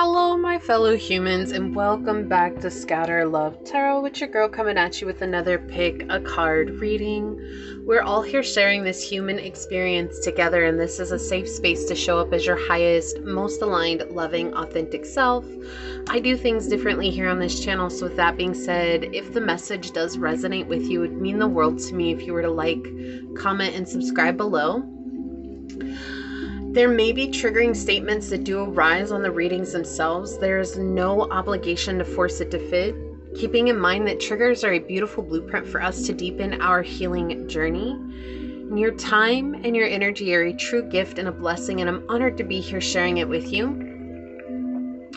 Hello, my fellow humans, and welcome back to Scatter Love Tarot with your girl coming at you with another pick a card reading. We're all here sharing this human experience together, and this is a safe space to show up as your highest, most aligned, loving, authentic self. I do things differently here on this channel, so with that being said, if the message does resonate with you, it would mean the world to me if you were to like, comment, and subscribe below. There may be triggering statements that do arise on the readings themselves. There is no obligation to force it to fit, keeping in mind that triggers are a beautiful blueprint for us to deepen our healing journey. And your time and your energy are a true gift and a blessing, and I'm honored to be here sharing it with you.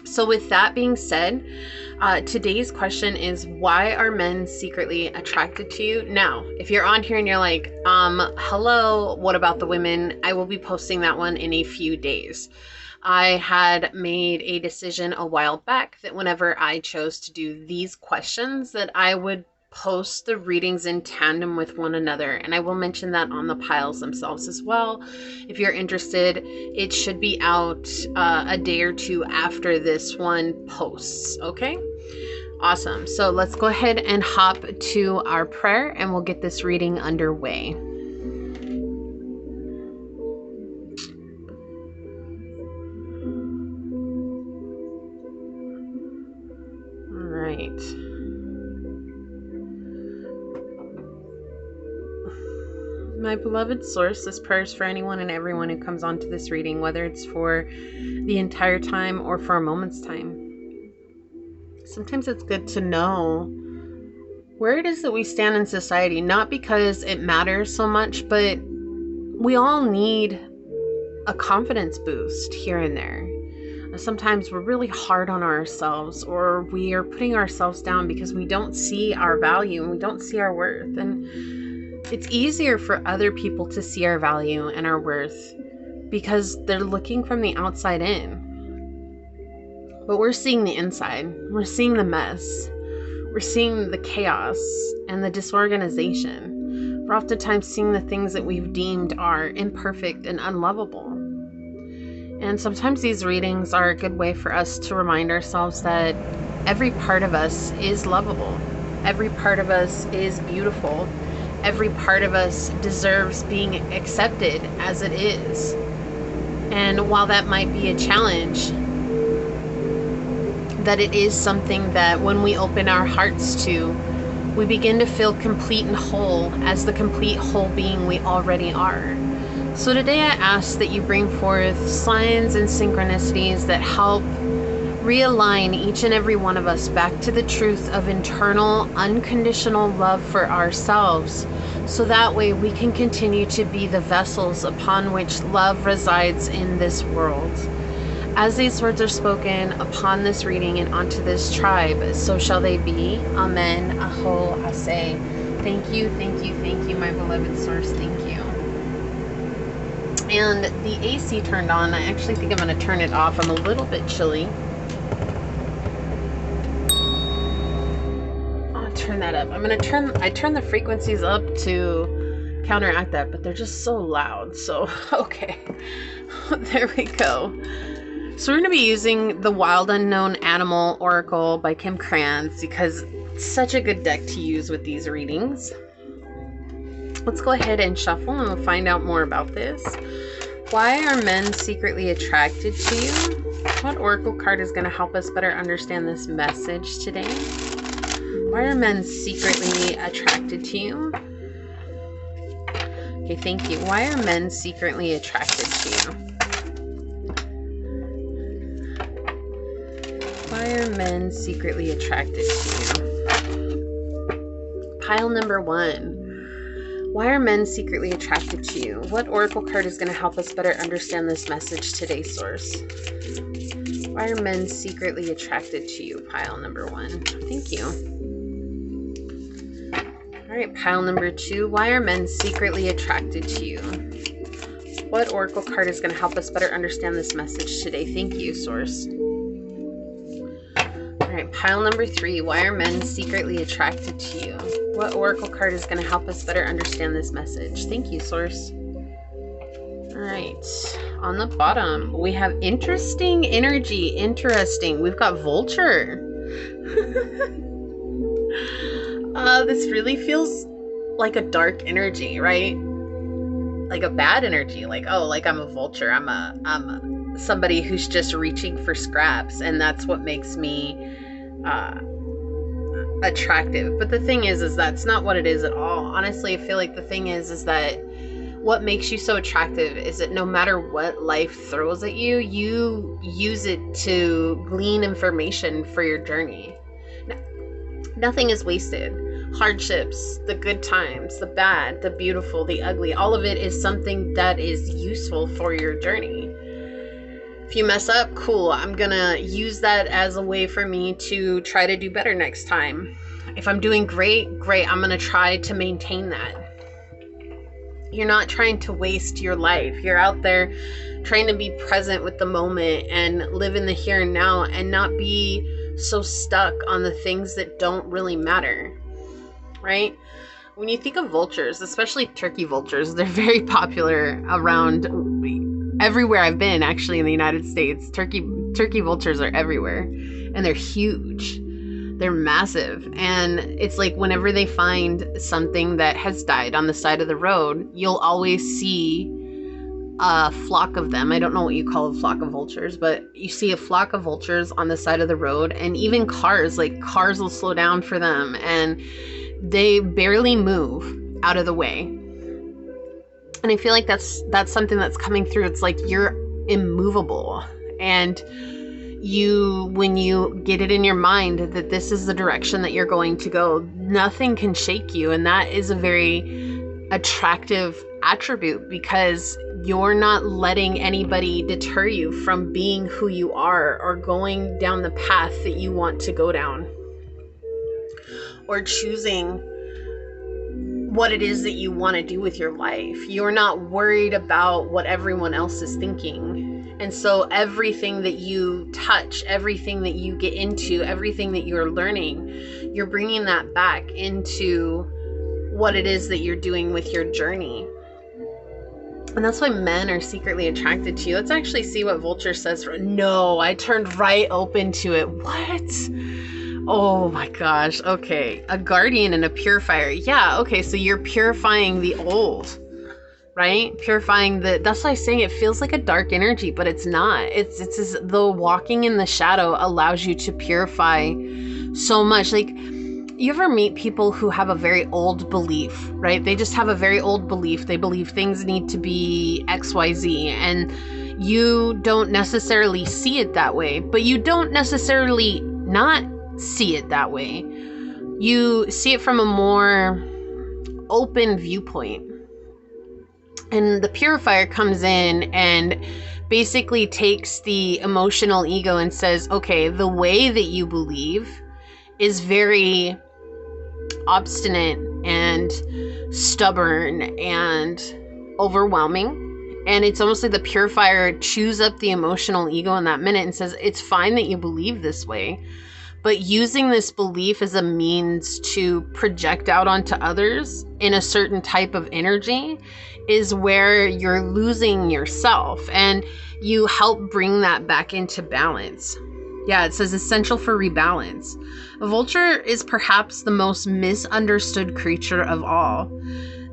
So with that being said, today's question is, why are men secretly attracted to you? Now, if you're on here and you're like, hello, what about the women? I will be posting that one in a few days. I had made a decision a while back that whenever I chose to do these questions, that I would post the readings in tandem with one another, and I will mention that on the piles themselves as well. If you're interested, it should be out a day or two after this one posts. Okay, awesome. So let's go ahead and hop to our prayer and we'll get this reading underway. All right. My beloved source, this prayer is for anyone and everyone who comes onto this reading, whether it's for the entire time or for a moment's time. Sometimes it's good to know where it is that we stand in society, not because it matters so much, but we all need a confidence boost here and there. Sometimes we're really hard on ourselves, or we are putting ourselves down because we don't see our value and we don't see our worth. And it's easier for other people to see our value and our worth because they're looking from the outside in. But we're seeing the inside. We're seeing the mess. We're seeing the chaos and the disorganization. We're oftentimes seeing the things that we've deemed are imperfect and unlovable. And sometimes these readings are a good way for us to remind ourselves that every part of us is lovable. Every part of us is beautiful. Every part of us deserves being accepted as it is. And while that might be a challenge, that it is something that when we open our hearts to, we begin to feel complete and whole as the complete whole being we already are. So today I ask that you bring forth signs and synchronicities that help realign each and every one of us back to the truth of internal, unconditional love for ourselves, so that way we can continue to be the vessels upon which love resides in this world. As these words are spoken upon this reading and onto this tribe, so shall they be. Amen. Aho, Aseh. Thank you, thank you, thank you, my beloved source. Thank you. And the AC turned on. I actually think I'm going to turn it off. I'm a little bit chilly. Turn that up. I turn the frequencies up to counteract that, but they're just so loud. So okay, there we go. So we're going to be using the Wild Unknown Animal Oracle by Kim Krans because it's such a good deck to use with these readings. Let's go ahead and shuffle and we'll find out more about this. Why are men secretly attracted to you? What oracle card is going to help us better understand this message today? Why are men secretly attracted to you? Okay, thank you. Why are men secretly attracted to you? Why are men secretly attracted to you? Pile number 1. Why are men secretly attracted to you? What oracle card is going to help us better understand this message today, source? Why are men secretly attracted to you? Pile number 1. Thank you. All right, pile number 2. Why are men secretly attracted to you? What oracle card is going to help us better understand this message today? Thank you, source. All right, pile number 3. Why are men secretly attracted to you? What oracle card is going to help us better understand this message? Thank you, source. All right. On the bottom, we have interesting energy. Interesting. We've got vulture. This really feels like a dark energy, right? Like a bad energy. Like, oh, like I'm a vulture. I'm somebody who's just reaching for scraps, and that's what makes me attractive. But the thing is that's not what it is at all. Honestly, I feel like the thing is that what makes you so attractive is that no matter what life throws at you, you use it to glean information for your journey. Nothing is wasted. Hardships, the good times, the bad, the beautiful, the ugly, all of it is something that is useful for your journey. If you mess up, cool, I'm gonna use that as a way for me to try to do better next time. If I'm doing great, I'm gonna try to maintain that. You're not trying to waste your life. You're out there trying to be present with the moment and live in the here and now and not be so stuck on the things that don't really matter, right? When you think of vultures, especially turkey vultures, they're very popular around everywhere I've been, actually, in the United States. Turkey vultures are everywhere, and they're huge. They're massive. And it's like whenever they find something that has died on the side of the road, you'll always see a flock of them. I don't know what you call a flock of vultures, but you see a flock of vultures on the side of the road, and even cars will slow down for them, and they barely move out of the way. And I feel like that's something that's coming through. It's like you're immovable, and when you get it in your mind that this is the direction that you're going to go, nothing can shake you. And that is a very attractive attribute, because you're not letting anybody deter you from being who you are or going down the path that you want to go down, or choosing what it is that you want to do with your life. You're not worried about what everyone else is thinking. And so everything that you touch, everything that you get into, everything that you're learning, you're bringing that back into what it is that you're doing with your journey. And that's why men are secretly attracted to you. Let's actually see what Vulture says. No, I turned right open to it. What? Oh my gosh. Okay. A guardian and a purifier. Yeah. Okay. So you're purifying the old, right? Purifying that's why I'm saying it feels like a dark energy, but it's not. It's as though walking in the shadow allows you to purify so much. Like, you ever meet people who have a very old belief, right? They just have a very old belief. They believe things need to be XYZ, and you don't necessarily see it that way, but you don't necessarily not see it that way. You see it from a more open viewpoint. And the purifier comes in and basically takes the emotional ego and says, okay, the way that you believe is very obstinate and stubborn and overwhelming. And it's almost like the purifier chews up the emotional ego in that minute and says, it's fine that you believe this way, but using this belief as a means to project out onto others in a certain type of energy is where you're losing yourself, and you help bring that back into balance. Yeah, it says essential for rebalance. A vulture is perhaps the most misunderstood creature of all.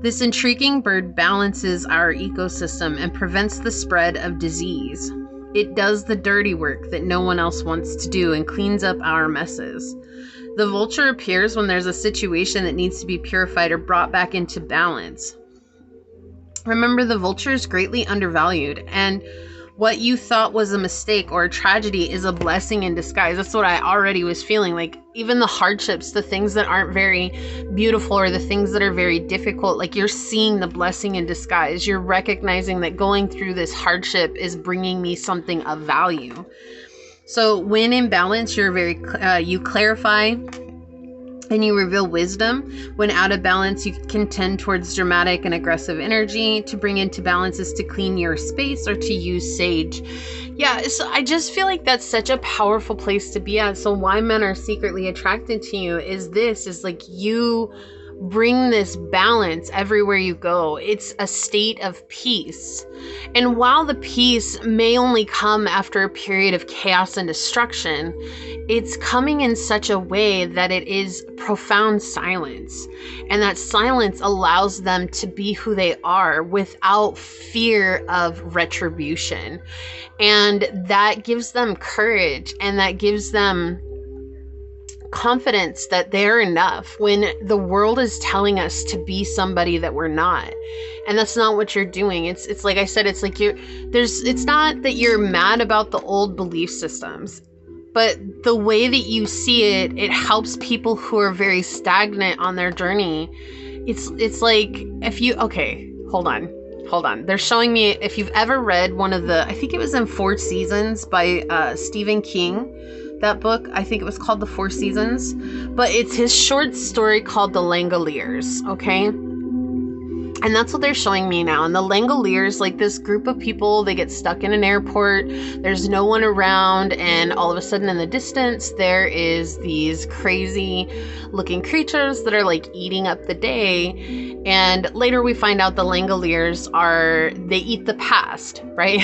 This intriguing bird balances our ecosystem and prevents the spread of disease. It does the dirty work that no one else wants to do and cleans up our messes. The vulture appears when there's a situation that needs to be purified or brought back into balance. Remember, the vulture is greatly undervalued, and what you thought was a mistake or a tragedy is a blessing in disguise. That's what I already was feeling. Like, even the hardships, the things that aren't very beautiful or the things that are very difficult, like, you're seeing the blessing in disguise. You're recognizing that going through this hardship is bringing me something of value. So when in balance, you clarify and you reveal wisdom. When out of balance, you can tend towards dramatic and aggressive energy. To bring into balance is to clean your space or to use sage. Yeah, so I just feel like that's such a powerful place to be at. So why men are secretly attracted to you is like you bring this balance everywhere you go. It's a state of peace. And while the peace may only come after a period of chaos and destruction, it's coming in such a way that it is profound silence. And that silence allows them to be who they are without fear of retribution. And that gives them courage, and that gives them confidence that they're enough when the world is telling us to be somebody that we're not. And that's not what you're doing. It's like I said, it's like it's not that you're mad about the old belief systems, but the way that you see it, it helps people who are very stagnant on their journey. It's like if you, okay, hold on. They're showing me, if you've ever read one of the, I think it was in 4 Seasons by Stephen King, that book, I think it was called The 4 Seasons, but it's his short story called The Langoliers, okay? And that's what they're showing me now. And the Langoliers, like this group of people, they get stuck in an airport. There's no one around. And all of a sudden in the distance, there is these crazy looking creatures that are like eating up the day. And later we find out the Langoliers they eat the past, right?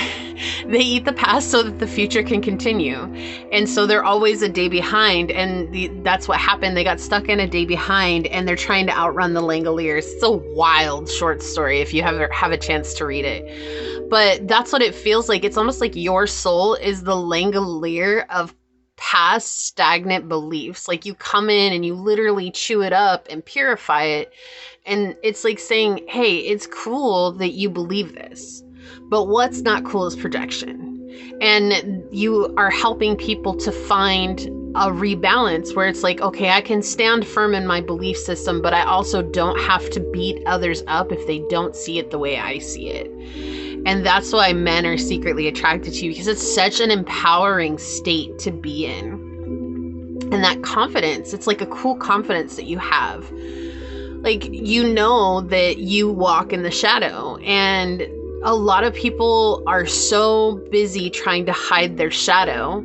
They eat the past so that the future can continue. And so they're always a day behind. And that's what happened. They got stuck in a day behind, and they're trying to outrun the Langoliers. It's a wild short story if you have a chance to read it. But that's what it feels like. It's almost like your soul is the Langolier of past stagnant beliefs. Like you come in and you literally chew it up and purify it. And it's like saying, hey, it's cool that you believe this, but what's not cool is projection. And you are helping people to find a rebalance where it's like, okay, I can stand firm in my belief system, but I also don't have to beat others up if they don't see it the way I see it. And that's why men are secretly attracted to you, because it's such an empowering state to be in. And that confidence, it's like a cool confidence that you have. Like, you know that you walk in the shadow, and a lot of people are so busy trying to hide their shadow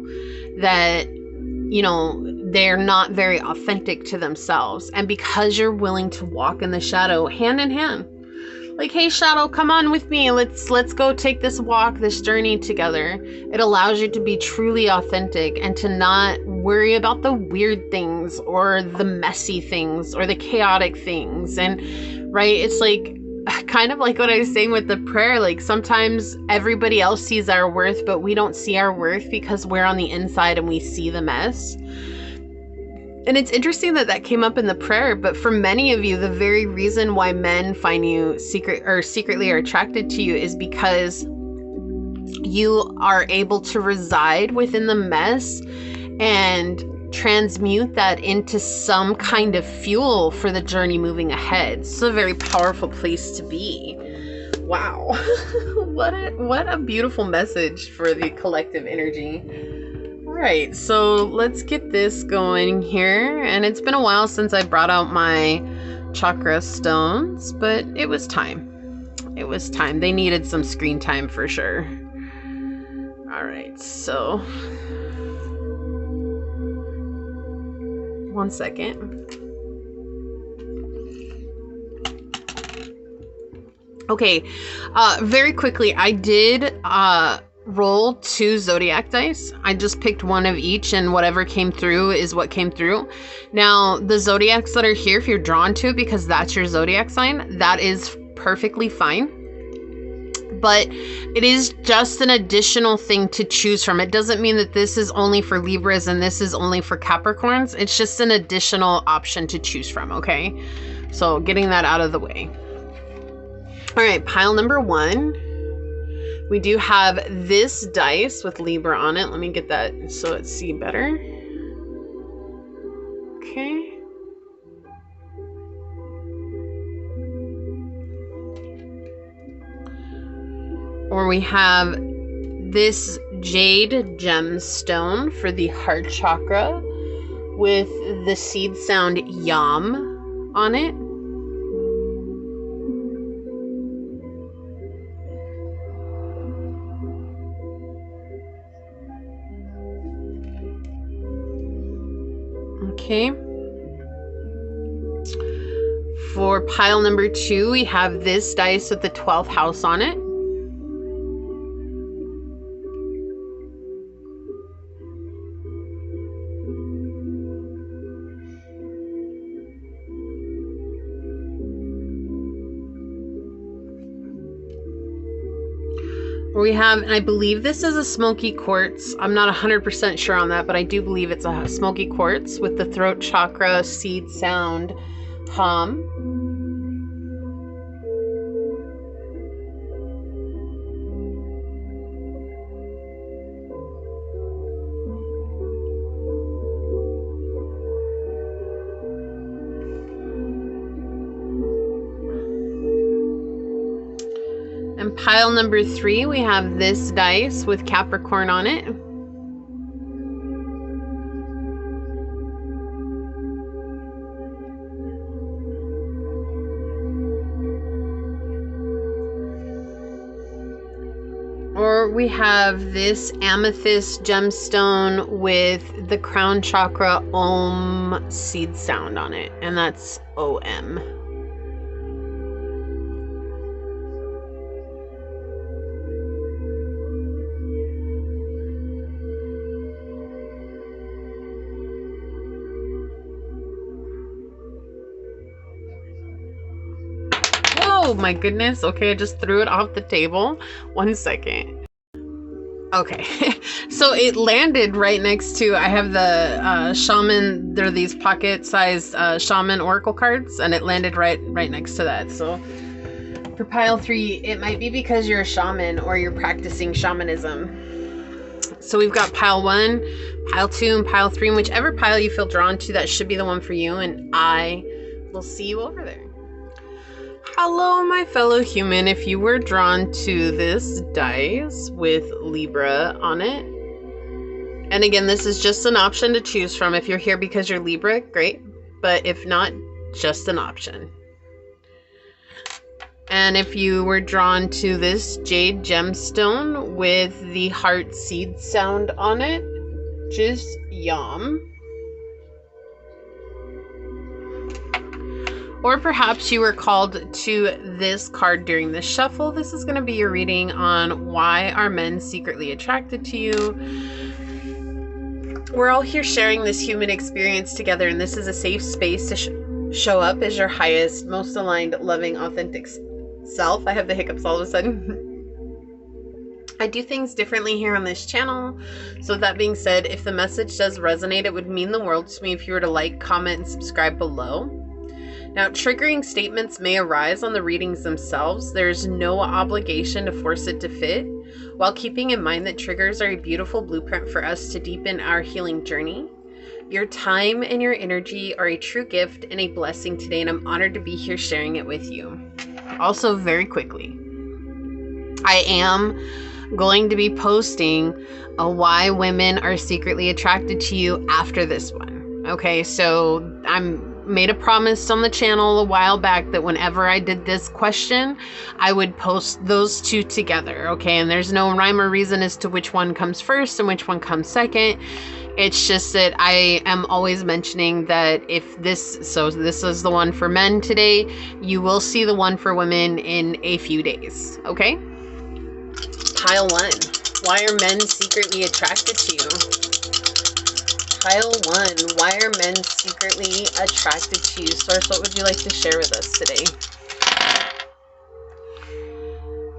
that, you know, they're not very authentic to themselves. And because you're willing to walk in the shadow hand in hand, like, hey, shadow, come on with me. Let's go take this walk, this journey together. It allows you to be truly authentic and to not worry about the weird things or the messy things or the chaotic things. And right, it's like kind of like what I was saying with the prayer. Like sometimes everybody else sees our worth, but we don't see our worth because we're on the inside and we see the mess. And it's interesting that came up in the prayer, but for many of you, the very reason why men find you secretly are attracted to you is because you are able to reside within the mess and transmute that into some kind of fuel for the journey moving ahead. It's a very powerful place to be. Wow. What a beautiful message for the collective energy. Right, so let's get this going here. And it's been a while since I brought out my chakra stones, but it was time. It was time. They needed some screen time for sure. All right, so one second. Okay, very quickly, I did roll 2 zodiac dice. I just picked one of each, and whatever came through is what came through. Now, the zodiacs that are here, if you're drawn to it because that's your zodiac sign, that is perfectly fine. But it is just an additional thing to choose from. It doesn't mean that this is only for Libras and this is only for Capricorns. It's just an additional option to choose from, okay? So getting that out of the way. All right, pile number 1. We do have this dice with Libra on it. Let me get that so it's see better. Okay. Or we have this jade gemstone for the heart chakra with the seed sound yam on it. Okay. For pile number 2, we have this dice with the 12th house on it. We have, and I believe this is a smoky quartz. I'm not 100% sure on that, but I do believe it's a smoky quartz with the throat chakra seed sound hum. And pile number 3, we have this dice with Capricorn on it. Or we have this amethyst gemstone with the crown chakra Om seed sound on it, and that's OM. Oh my goodness. Okay, I just threw it off the table. 1 second. Okay, so it landed right next to, I have the shaman, there are these pocket-sized shaman oracle cards, and it landed right next to that. So for pile 3, it might be because you're a shaman or you're practicing shamanism. So we've got pile 1, pile 2, and pile 3, and whichever pile you feel drawn to, that should be the one for you, and I will see you over there. Hello, my fellow human. If you were drawn to this dice with Libra on it, and again, this is just an option to choose from. If you're here because you're Libra, great. But if not, just an option. And if you were drawn to this jade gemstone with the heart seed sound on it, just yum. Or perhaps you were called to this card during the shuffle. This is going to be your reading on why are men secretly attracted to you. We're all here sharing this human experience together, and this is a safe space to show up as your highest, most aligned, loving, authentic self. I have the hiccups all of a sudden. I do things differently here on this channel. So with that being said, if the message does resonate, it would mean the world to me if you were to like, comment, and subscribe below. Now, triggering statements may arise on the readings themselves. There's no obligation to force it to fit, while keeping in mind that triggers are a beautiful blueprint for us to deepen our healing journey. Your time and your energy are a true gift and a blessing today, and I'm honored to be here sharing it with you. Also, very quickly, I am going to be posting a why women are secretly attracted to you after this one. Okay, so I'm made a promise on the channel a while back that whenever I did this question, I would post those two together, okay? And there's no rhyme or reason as to which one comes first and which one comes second. It's just that I am always mentioning that if this is the one for men today, you will see the one for women in a few days, okay? Pile 1. Why are men secretly attracted to you? Pile 1, why are men secretly attracted to you? Source, what would you like to share with us today?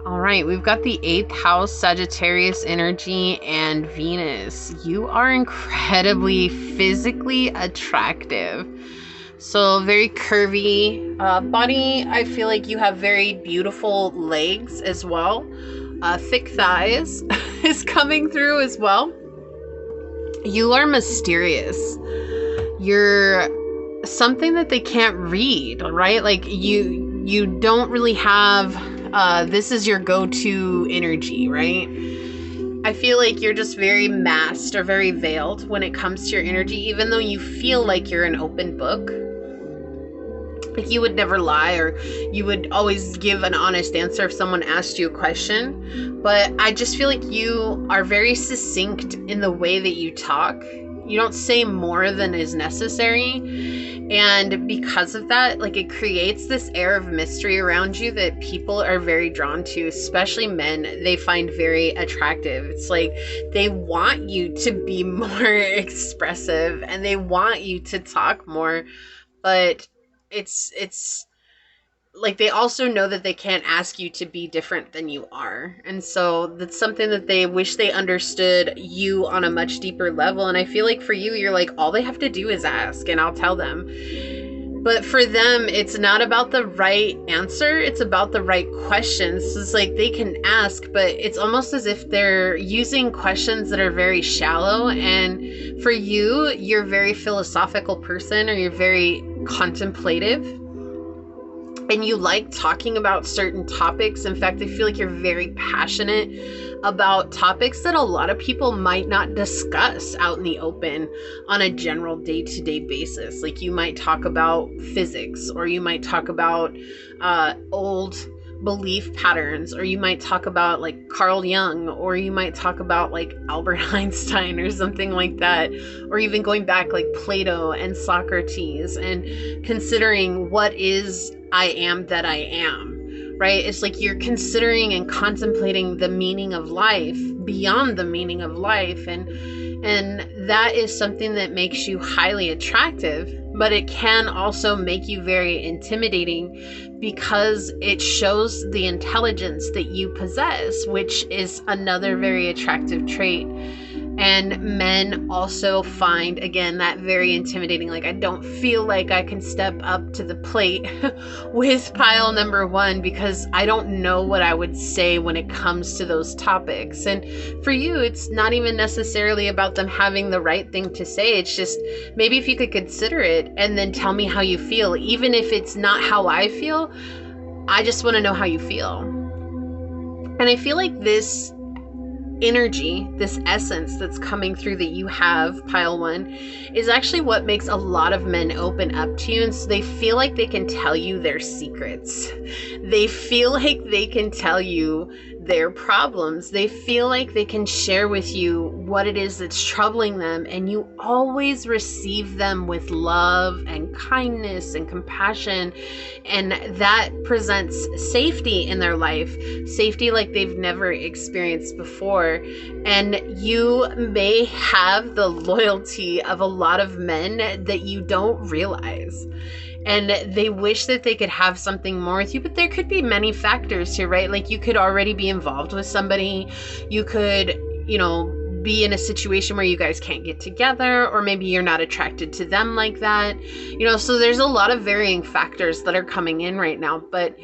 All right, we've got the 8th house, Sagittarius energy, and Venus. You are incredibly physically attractive. So very curvy body. I feel like you have very beautiful legs as well. Thick thighs is coming through as well. You are mysterious. You're something that they can't read, right? Like you don't really have, this is your go-to energy, right? I feel like you're just very masked or very veiled when it comes to your energy, even though you feel like you're an open book. Like you would never lie, or you would always give an honest answer if someone asked you a question. But I just feel like you are very succinct in the way that you talk. You don't say more than is necessary. And because of that, like, it creates this air of mystery around you that people are very drawn to, especially men. They find very attractive. It's like they want you to be more expressive and they want you to talk more, but it's like they also know that they can't ask you to be different than you are. And so that's something that they wish they understood you on a much deeper level. And I feel like for you, you're like, all they have to do is ask and I'll tell them. But for them, it's not about the right answer. It's about the right questions. It's like they can ask, but it's almost as if they're using questions that are very shallow. And for you, you're a very philosophical person, or you're very contemplative. And you like talking about certain topics. In fact, I feel like you're very passionate about topics that a lot of people might not discuss out in the open on a general day-to-day basis. Like you might talk about physics, or you might talk about old belief patterns, or you might talk about like Carl Jung, or you might talk about like Albert Einstein or something like that, or even going back like Plato and Socrates, and considering what is I am that I am, right? It's like you're considering and contemplating the meaning of life beyond the meaning of life, and that is something that makes you highly attractive, but it can also make you very intimidating because it shows the intelligence that you possess, which is another very attractive trait. And men also find, again, that very intimidating. Like, I don't feel like I can step up to the plate with pile number one because I don't know what I would say when it comes to those topics. And for you, it's not even necessarily about them having the right thing to say. It's just maybe if you could consider it and then tell me how you feel. Even if it's not how I feel, I just want to know how you feel. And I feel like this energy, this essence that's coming through that you have, pile one, is actually what makes a lot of men open up to you. And so they feel like they can tell you their secrets. They feel like they can tell you their problems. They feel like they can share with you what it is that's troubling them, and you always receive them with love and kindness and compassion, and that presents safety in their life, safety like they've never experienced before. And you may have the loyalty of a lot of men that you don't realize. And they wish that they could have something more with you, but there could be many factors here, right? Like you could already be involved with somebody. You could, be in a situation where you guys can't get together, or maybe you're not attracted to them like that. So there's a lot of varying factors that are coming in right now, but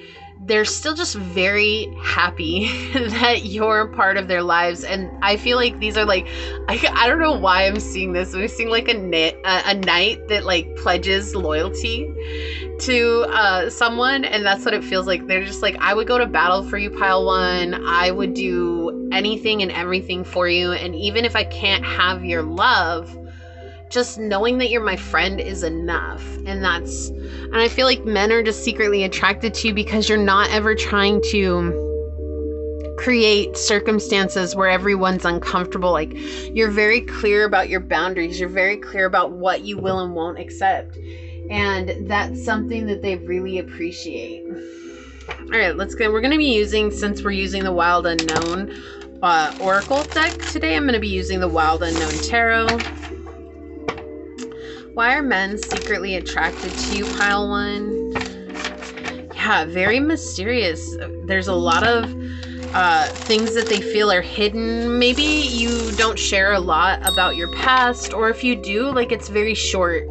they're still just very happy that you're part of their lives. And I feel like these are like, I don't know why I'm seeing this. I'm seeing like a knight that like pledges loyalty to someone, and that's what it feels like. They're just like, I would go to battle for you, pile one. I would do anything and everything for you. And even if I can't have your love, just knowing that you're my friend is enough. And I feel like men are just secretly attracted to you because you're not ever trying to create circumstances where everyone's uncomfortable. Like, you're very clear about your boundaries. You're very clear about what you will and won't accept. And that's something that they really appreciate. All right, let's go. We're going to be using, since we're using the Wild Unknown Oracle deck today, I'm going to be using the Wild Unknown Tarot. Why are men secretly attracted to you, pile one? Yeah, very mysterious. There's a lot of things that they feel are hidden. Maybe you don't share a lot about your past, or if you do, like, it's very short.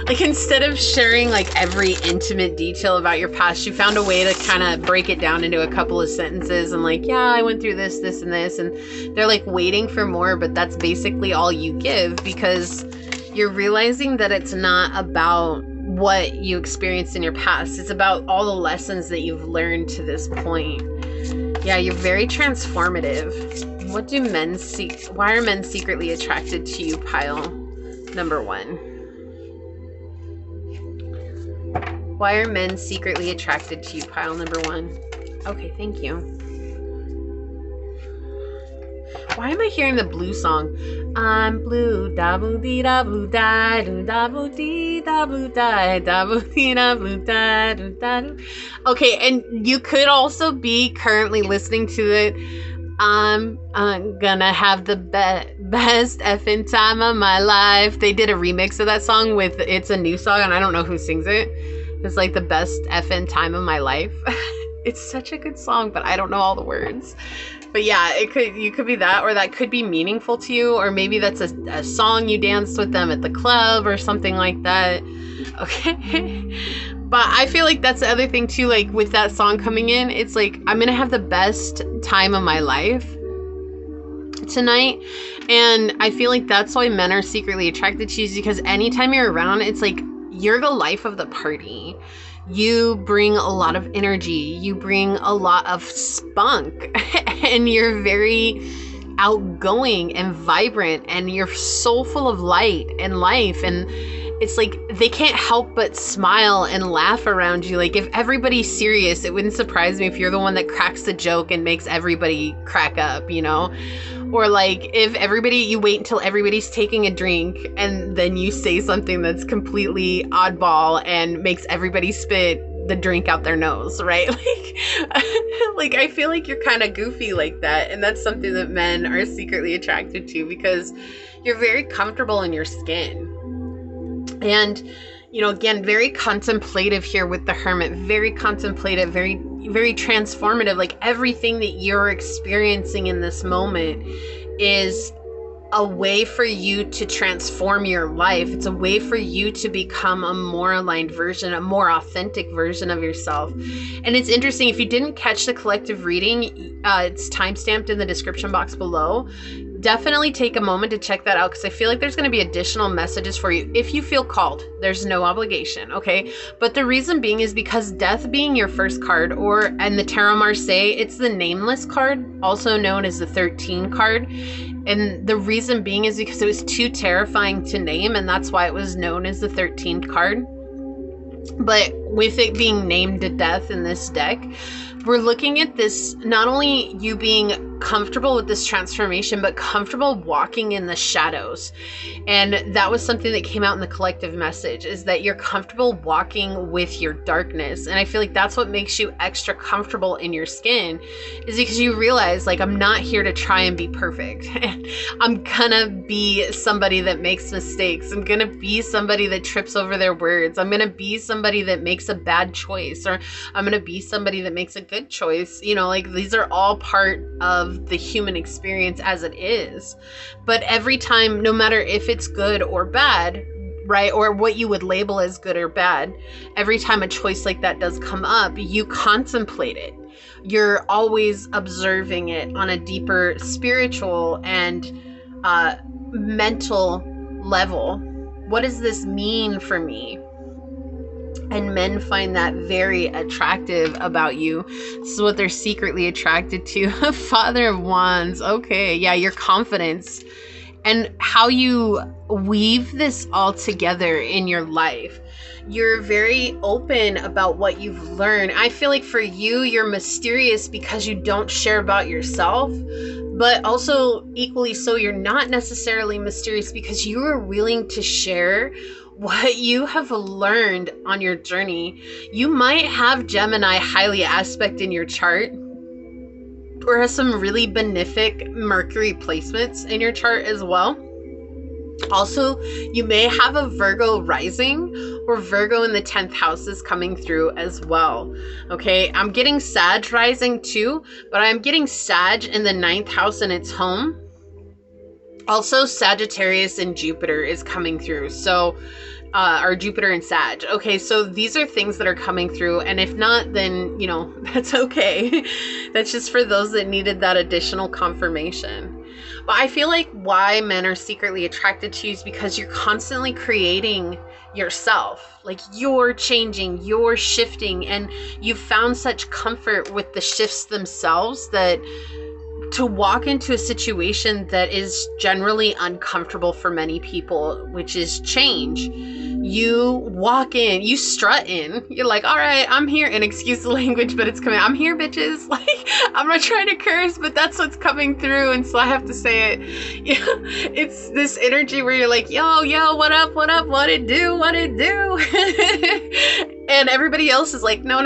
Like instead of sharing like every intimate detail about your past, you found a way to kind of break it down into a couple of sentences and like, yeah, I went through this, this, and this. And they're like waiting for more, but that's basically all you give, because you're realizing that it's not about what you experienced in your past. It's about all the lessons that you've learned to this point. Yeah, you're very transformative. What do men seek? Why are men secretly attracted to you, pile number one? Why are men secretly attracted to you, pile number one? Okay, thank you. Why am I hearing the blue song? I'm blue, da blue dee da blue die, da blue dee da blue die, da blue dee da blue die, da. Okay, and you could also be currently listening to it. I'm gonna have the best effing time of my life. They did a remix of that song with, it's a new song and I don't know who sings it. It's like the best effing time of my life. It's such a good song, but I don't know all the words. But yeah, you could be that, or that could be meaningful to you, or maybe that's a song you danced with them at the club or something like that. Okay. But I feel like that's the other thing too, like with that song coming in, it's like, I'm gonna have the best time of my life tonight. And I feel like that's why men are secretly attracted to you, because anytime you're around, it's like you're the life of the party. You bring a lot of energy, you bring a lot of spunk, and you're very outgoing and vibrant, and you're so full of light and life. And it's like they can't help but smile and laugh around you. Like if everybody's serious, it wouldn't surprise me if you're the one that cracks the joke and makes everybody crack up, you know? Or like if you wait until everybody's taking a drink and then you say something that's completely oddball and makes everybody spit the drink out their nose, right? Like I feel like you're kind of goofy like that. And that's something that men are secretly attracted to, because you're very comfortable in your skin. And, you know, again, very contemplative here with the Hermit, very contemplative, very, very transformative. Like everything that you're experiencing in this moment is a way for you to transform your life. It's a way for you to become a more aligned version, a more authentic version of yourself. And it's interesting, if you didn't catch the collective reading, it's timestamped in the description box below. Definitely take a moment to check that out, because I feel like there's going to be additional messages for you if you feel called. There's no obligation, okay? But the reason being is because Death being your first card, and the Tarot Marseille, it's the nameless card, also known as the 13 card. And the reason being is because it was too terrifying to name, and that's why it was known as the 13th card. But with it being named to Death in this deck, we're looking at this, not only you being comfortable with this transformation, but comfortable walking in the shadows. And that was something that came out in the collective message, is that you're comfortable walking with your darkness. And I feel like that's what makes you extra comfortable in your skin, is because you realize, like, I'm not here to try and be perfect. I'm gonna be somebody that makes mistakes. I'm gonna be somebody that trips over their words. I'm gonna be somebody that makes a bad choice, or I'm gonna be somebody that makes a good choice. You know, like, these are all part of the human experience as it is. But every time, no matter if it's good or bad, right, or what you would label as good or bad, every time a choice like that does come up, you contemplate it. You're always observing it on a deeper spiritual and mental level. What does this mean for me? And men find that very attractive about you. This is what they're secretly attracted to. Father of Wands. Okay, yeah, your confidence and how you weave this all together in your life. You're very open about what you've learned. I feel like for you, you're mysterious because you don't share about yourself, but also equally so, you're not necessarily mysterious because you are willing to share what you have learned on your journey. You might have Gemini highly aspect in your chart, or has some really benefic Mercury placements in your chart as well. Also, you may have a Virgo rising or Virgo in the 10th house is coming through as well. Okay, I'm getting Sag rising too, but I'm getting Sag in the 9th house in its home. Also, Sagittarius and Jupiter is coming through. So, or Jupiter and Sag. Okay, so these are things that are coming through. And if not, then, you know, that's okay. That's just for those that needed that additional confirmation. But I feel like why men are secretly attracted to you is because you're constantly creating yourself. Like, you're changing, you're shifting, and you've found such comfort with the shifts themselves that to walk into a situation that is generally uncomfortable for many people, which is change, you walk in, you strut in, you're like, all right, I'm here, and excuse the language, but it's coming, I'm here, bitches. Like, I'm not trying to curse, but that's what's coming through, and so I have to say it. It's this energy where you're like, yo, what up, what it do, and everybody else is like, no,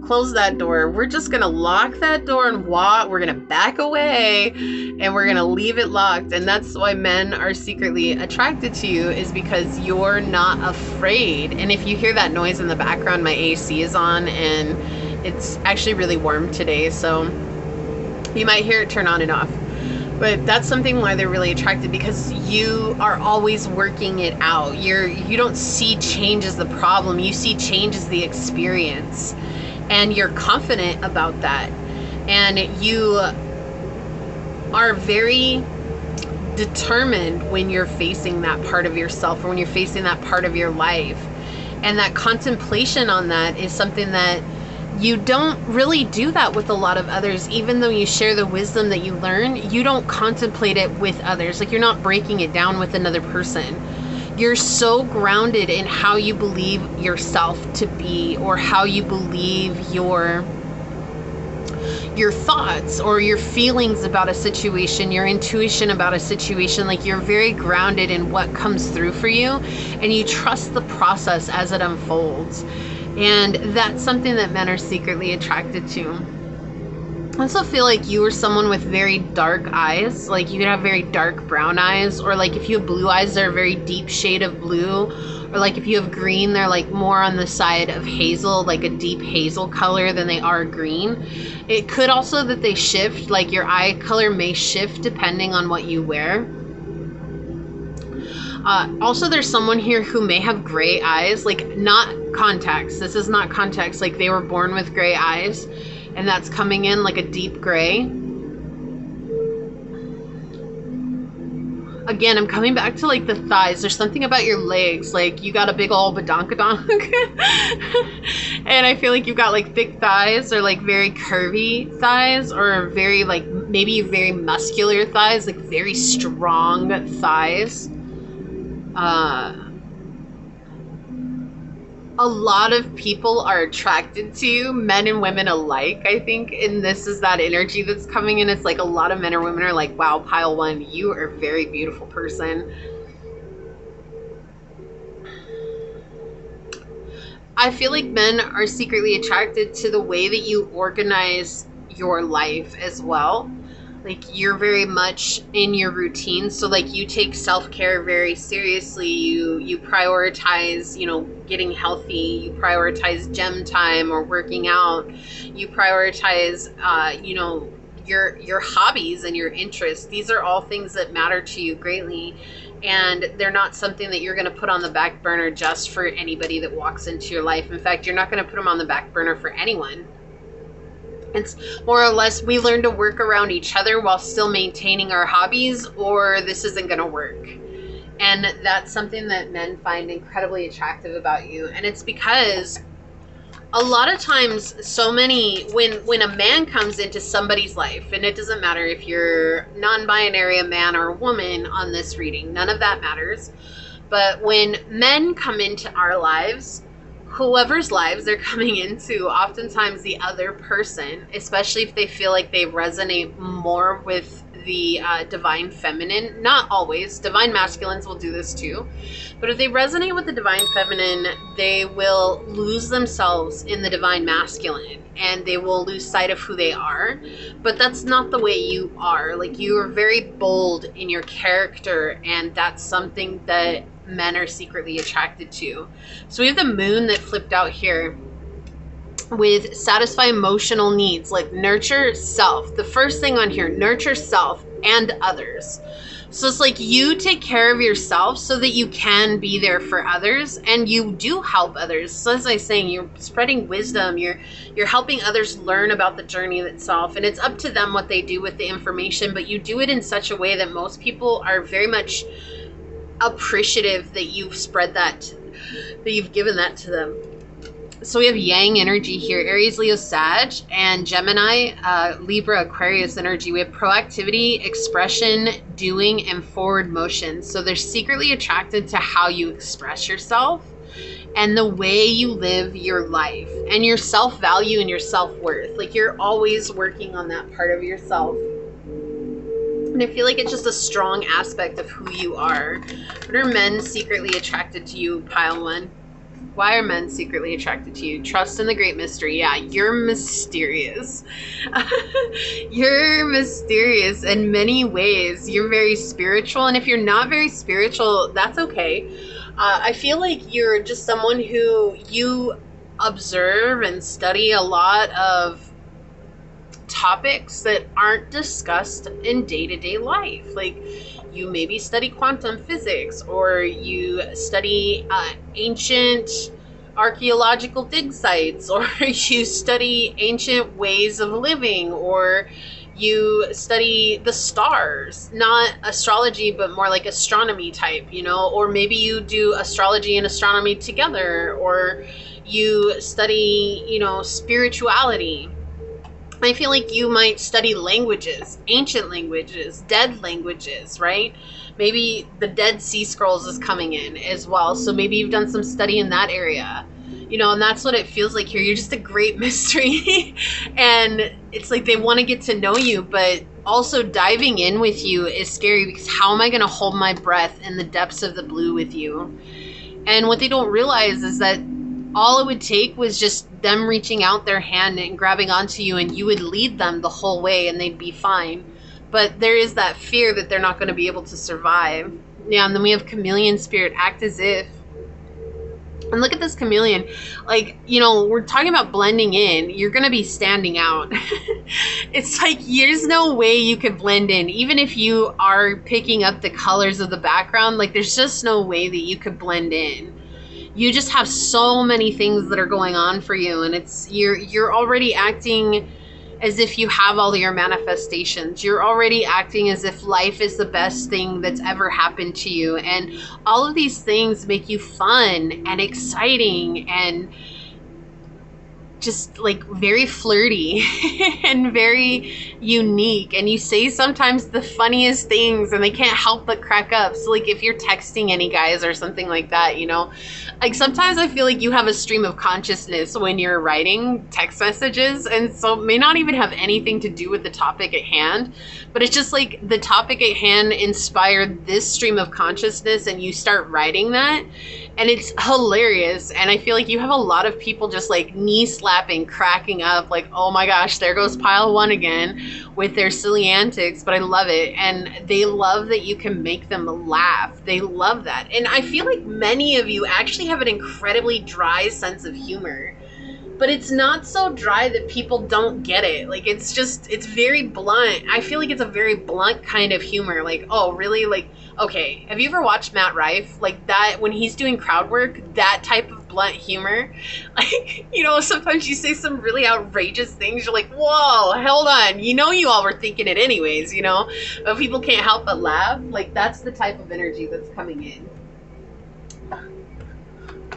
close that door. We're just gonna lock that door and walk. We're gonna back away and we're gonna leave it locked. And that's why men are secretly attracted to you, is because you're not afraid. And if you hear that noise in the background, my AC is on and it's actually really warm today, so you might hear it turn on and off. But that's something why they're really attracted, because you are always working it out. You don't see change as the problem. You see change as the experience. And you're confident about that. And you are very determined when you're facing that part of yourself, or when you're facing that part of your life. And that contemplation on that is something that you don't really do that with a lot of others. Even though you share the wisdom that you learn, you don't contemplate it with others. Like, you're not breaking it down with another person. You're so grounded in how you believe yourself to be, or how you believe your thoughts or your feelings about a situation, your intuition about a situation. Like, you're very grounded in what comes through for you, and you trust the process as it unfolds. And that's something that men are secretly attracted to. I also feel like you are someone with very dark eyes. Like, you could have very dark brown eyes, or like if you have blue eyes, they're a very deep shade of blue. Or like if you have green, they're like more on the side of hazel, like a deep hazel color than they are green. It could also that they shift, like your eye color may shift depending on what you wear. Also, there's someone here who may have gray eyes, like not contacts. This is not contacts, like they were born with gray eyes, and that's coming in like a deep gray. Again, I'm coming back to like the thighs. There's something about your legs, like you got a big old badonkadonk. And I feel like you've got like thick thighs, or like very curvy thighs, or very like maybe very muscular thighs, like very strong thighs. A lot of people are attracted to you, men and women alike, I think, and this is that energy that's coming in. It's like a lot of men or women are like, wow, pile one, you are a very beautiful person. I feel like men are secretly attracted to the way that you organize your life as well. Like, you're very much in your routine. So like you take self-care very seriously. You prioritize, getting healthy. You prioritize gym time or working out. You prioritize, your hobbies and your interests. These are all things that matter to you greatly. And they're not something that you're going to put on the back burner just for anybody that walks into your life. In fact, you're not going to put them on the back burner for anyone. It's more or less, we learn to work around each other while still maintaining our hobbies, or this isn't going to work. And that's something that men find incredibly attractive about you. And it's because a lot of times, when a man comes into somebody's life, and it doesn't matter if you're non-binary, a man or a woman on this reading, none of that matters. But when men come into our lives, whoever's lives they're coming into, oftentimes the other person, especially if they feel like they resonate more with the divine feminine, not always, divine masculines will do this too, but if they resonate with the divine feminine, they will lose themselves in the divine masculine, and they will lose sight of who they are. But that's not the way you are. Like, you are very bold in your character, and that's something that men are secretly attracted to. So we have the moon that flipped out here with satisfy emotional needs, like nurture self. The first thing on here, nurture self and others. So it's like you take care of yourself so that you can be there for others, and you do help others. So as I was saying, you're spreading wisdom, you're helping others learn about the journey itself, and it's up to them what they do with the information, but you do it in such a way that most people are very much appreciative that you've spread that, that you've given that to them. So we have yang energy here, Aries, Leo, Sag, and Gemini, Libra, Aquarius energy. We have proactivity, expression, doing, and forward motion. So they're secretly attracted to how you express yourself. and the way you live your life and your self-value and your self-worth. Like, you're always working on that part of yourself. And I feel like it's just a strong aspect of who you are. What are men secretly attracted to you, pile one? Why are men secretly attracted to you? Trust in the great mystery. Yeah, you're mysterious. You're mysterious in many ways. You're very spiritual. And if you're not very spiritual, that's okay. I feel like you're just someone who you observe and study a lot of topics that aren't discussed in day-to-day life. Like, you maybe study quantum physics, or you study ancient archaeological dig sites, or you study ancient ways of living, or you study the stars, not astrology, but more like astronomy type, you know, or maybe you do astrology and astronomy together, or you study, you know, spirituality. I feel like you might study languages, ancient languages, dead languages, right? Maybe the Dead Sea Scrolls is coming in as well. So maybe you've done some study in that area, you know, and that's what it feels like here. You're just a great mystery. And it's like they want to get to know you, but also diving in with you is scary, because how am I going to hold my breath in the depths of the blue with you? And what they don't realize is that all it would take was just them reaching out their hand and grabbing onto you, and you would lead them the whole way and they'd be fine. But there is that fear that they're not going to be able to survive. Yeah, and then we have chameleon spirit, act as if. And look at this chameleon. Like, you know, we're talking about blending in. You're going to be standing out. It's like there's no way you could blend in. Even if you are picking up the colors of the background, like there's just no way that you could blend in. You just have so many things that are going on for you, and it's you're already acting as if you have all your manifestations. You're already acting as if life is the best thing that's ever happened to you, and all of these things make you fun and exciting and just like very flirty and very unique, and you say sometimes the funniest things and they can't help but crack up. So like if you're texting any guys or something like that, you know, like sometimes I feel like you have a stream of consciousness when you're writing text messages, and so it may not even have anything to do with the topic at hand, but it's just like the topic at hand inspired this stream of consciousness and you start writing that, and it's hilarious. And I feel like you have a lot of people just like knee slapping, cracking up, like, oh my gosh, there goes pile one again with their silly antics. But I love it, and they love that you can make them laugh. They love that. And I feel like many of you actually have an incredibly dry sense of humor, but it's not so dry that people don't get it. Like, it's just, it's very blunt. I feel like it's a very blunt kind of humor. Like, oh, really? Like, okay, have you ever watched Matt Rife? Like that, when he's doing crowd work, that type of blunt humor. Like, you know, sometimes you say some really outrageous things. You're like, whoa, hold on. You know, you all were thinking it anyways, you know, but people can't help but laugh. Like, that's the type of energy that's coming in.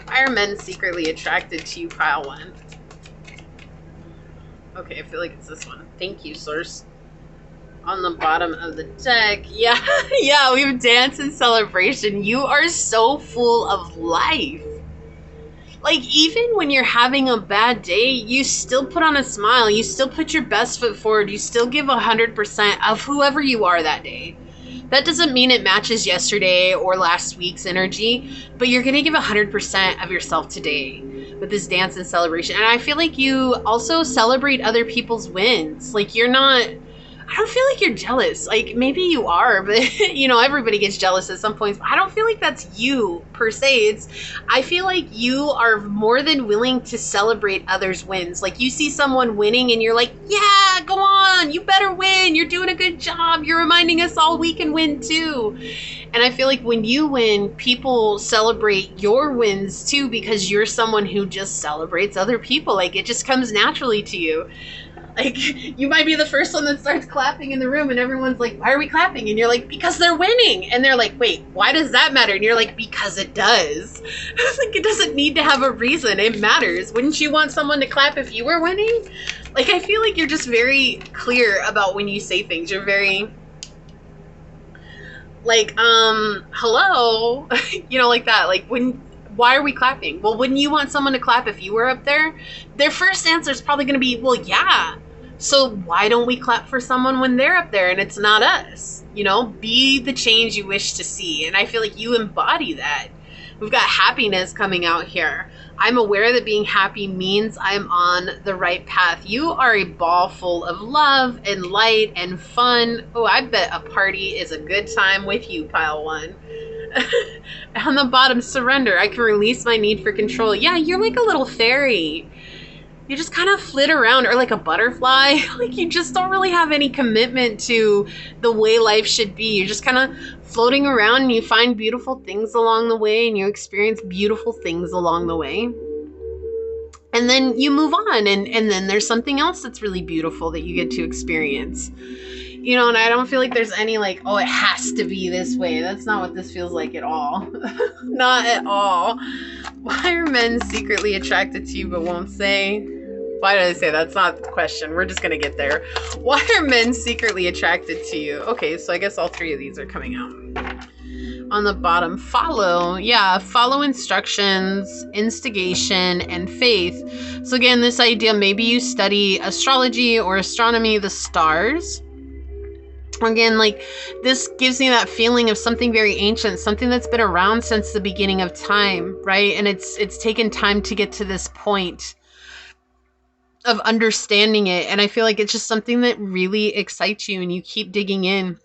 Why are men secretly attracted to you, pile one? Okay, I feel like it's this one. Thank you, source. On the bottom of the deck. Yeah, yeah, we have dance and celebration. You are so full of life. Like, even when you're having a bad day, you still put on a smile. You still put your best foot forward. You still give 100% of whoever you are that day. That doesn't mean it matches yesterday or last week's energy, but you're going to give 100% of yourself today with this dance and celebration. And I feel like you also celebrate other people's wins. Like, you're not, I don't feel like you're jealous. Like, maybe you are, but you know, everybody gets jealous at some points. I don't feel like that's you per se. I feel like you are more than willing to celebrate others' wins. Like, you see someone winning and you're like, yeah, go on, you better win. You're doing a good job. You're reminding us all we can win too. And I feel like when you win, people celebrate your wins too, because you're someone who just celebrates other people. Like, it just comes naturally to you. Like, you might be the first one that starts clapping in the room and everyone's like, why are we clapping? And you're like, because they're winning. And they're like, wait, why does that matter? And you're like, because it does. Like, it doesn't need to have a reason. It matters. Wouldn't you want someone to clap if you were winning? Like, I feel like you're just very clear about when you say things. You're very like, hello, you know, like that. Like, when Why are we clapping? Well, wouldn't you want someone to clap if you were up there? Their first answer is probably going to be, well, yeah. So why don't we clap for someone when they're up there and it's not us? You know, be the change you wish to see. And I feel like you embody that. We've got happiness coming out here. I'm aware that being happy means I'm on the right path. You are a ball full of love and light and fun. Oh, I bet a party is a good time with you, pile one. On the bottom, surrender. I can release my need for control. Yeah, you're like a little fairy. You just kind of flit around, or like a butterfly. Like you just don't really have any commitment to the way life should be. You're just kind of floating around and you find beautiful things along the way and you experience beautiful things along the way. And then you move on and then there's something else that's really beautiful that you get to experience. You know, and I don't feel like there's any like, oh, it has to be this way. That's not what this feels like at all. Not at all. Why are men secretly attracted to you but won't say? Why did I say that's not the question? We're just going to get there. Why are men secretly attracted to you? Okay, so I guess all three of these are coming out. On the bottom, follow. Yeah, follow instructions, instigation, and faith. So again, this idea, maybe you study astrology or astronomy, the stars. Again, like this gives me that feeling of something very ancient, something that's been around since the beginning of time, right? And it's taken time to get to this point of understanding it. And I feel like it's just something that really excites you and you keep digging in.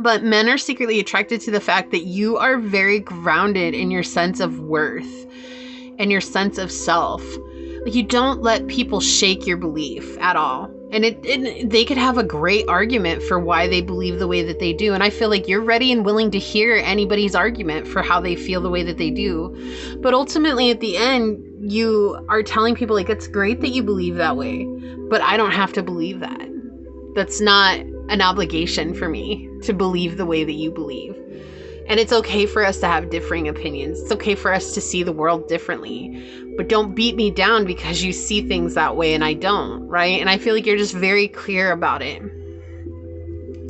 But men are secretly attracted to the fact that you are very grounded in your sense of worth and your sense of self. Like you don't let people shake your belief at all. And they could have a great argument for why they believe the way that they do. And I feel like you're ready and willing to hear anybody's argument for how they feel the way that they do. But ultimately at the end, you are telling people like, it's great that you believe that way, but I don't have to believe that. That's not an obligation for me to believe the way that you believe. And it's okay for us to have differing opinions. It's okay for us to see the world differently, but don't beat me down because you see things that way and I don't, right? And I feel like you're just very clear about it.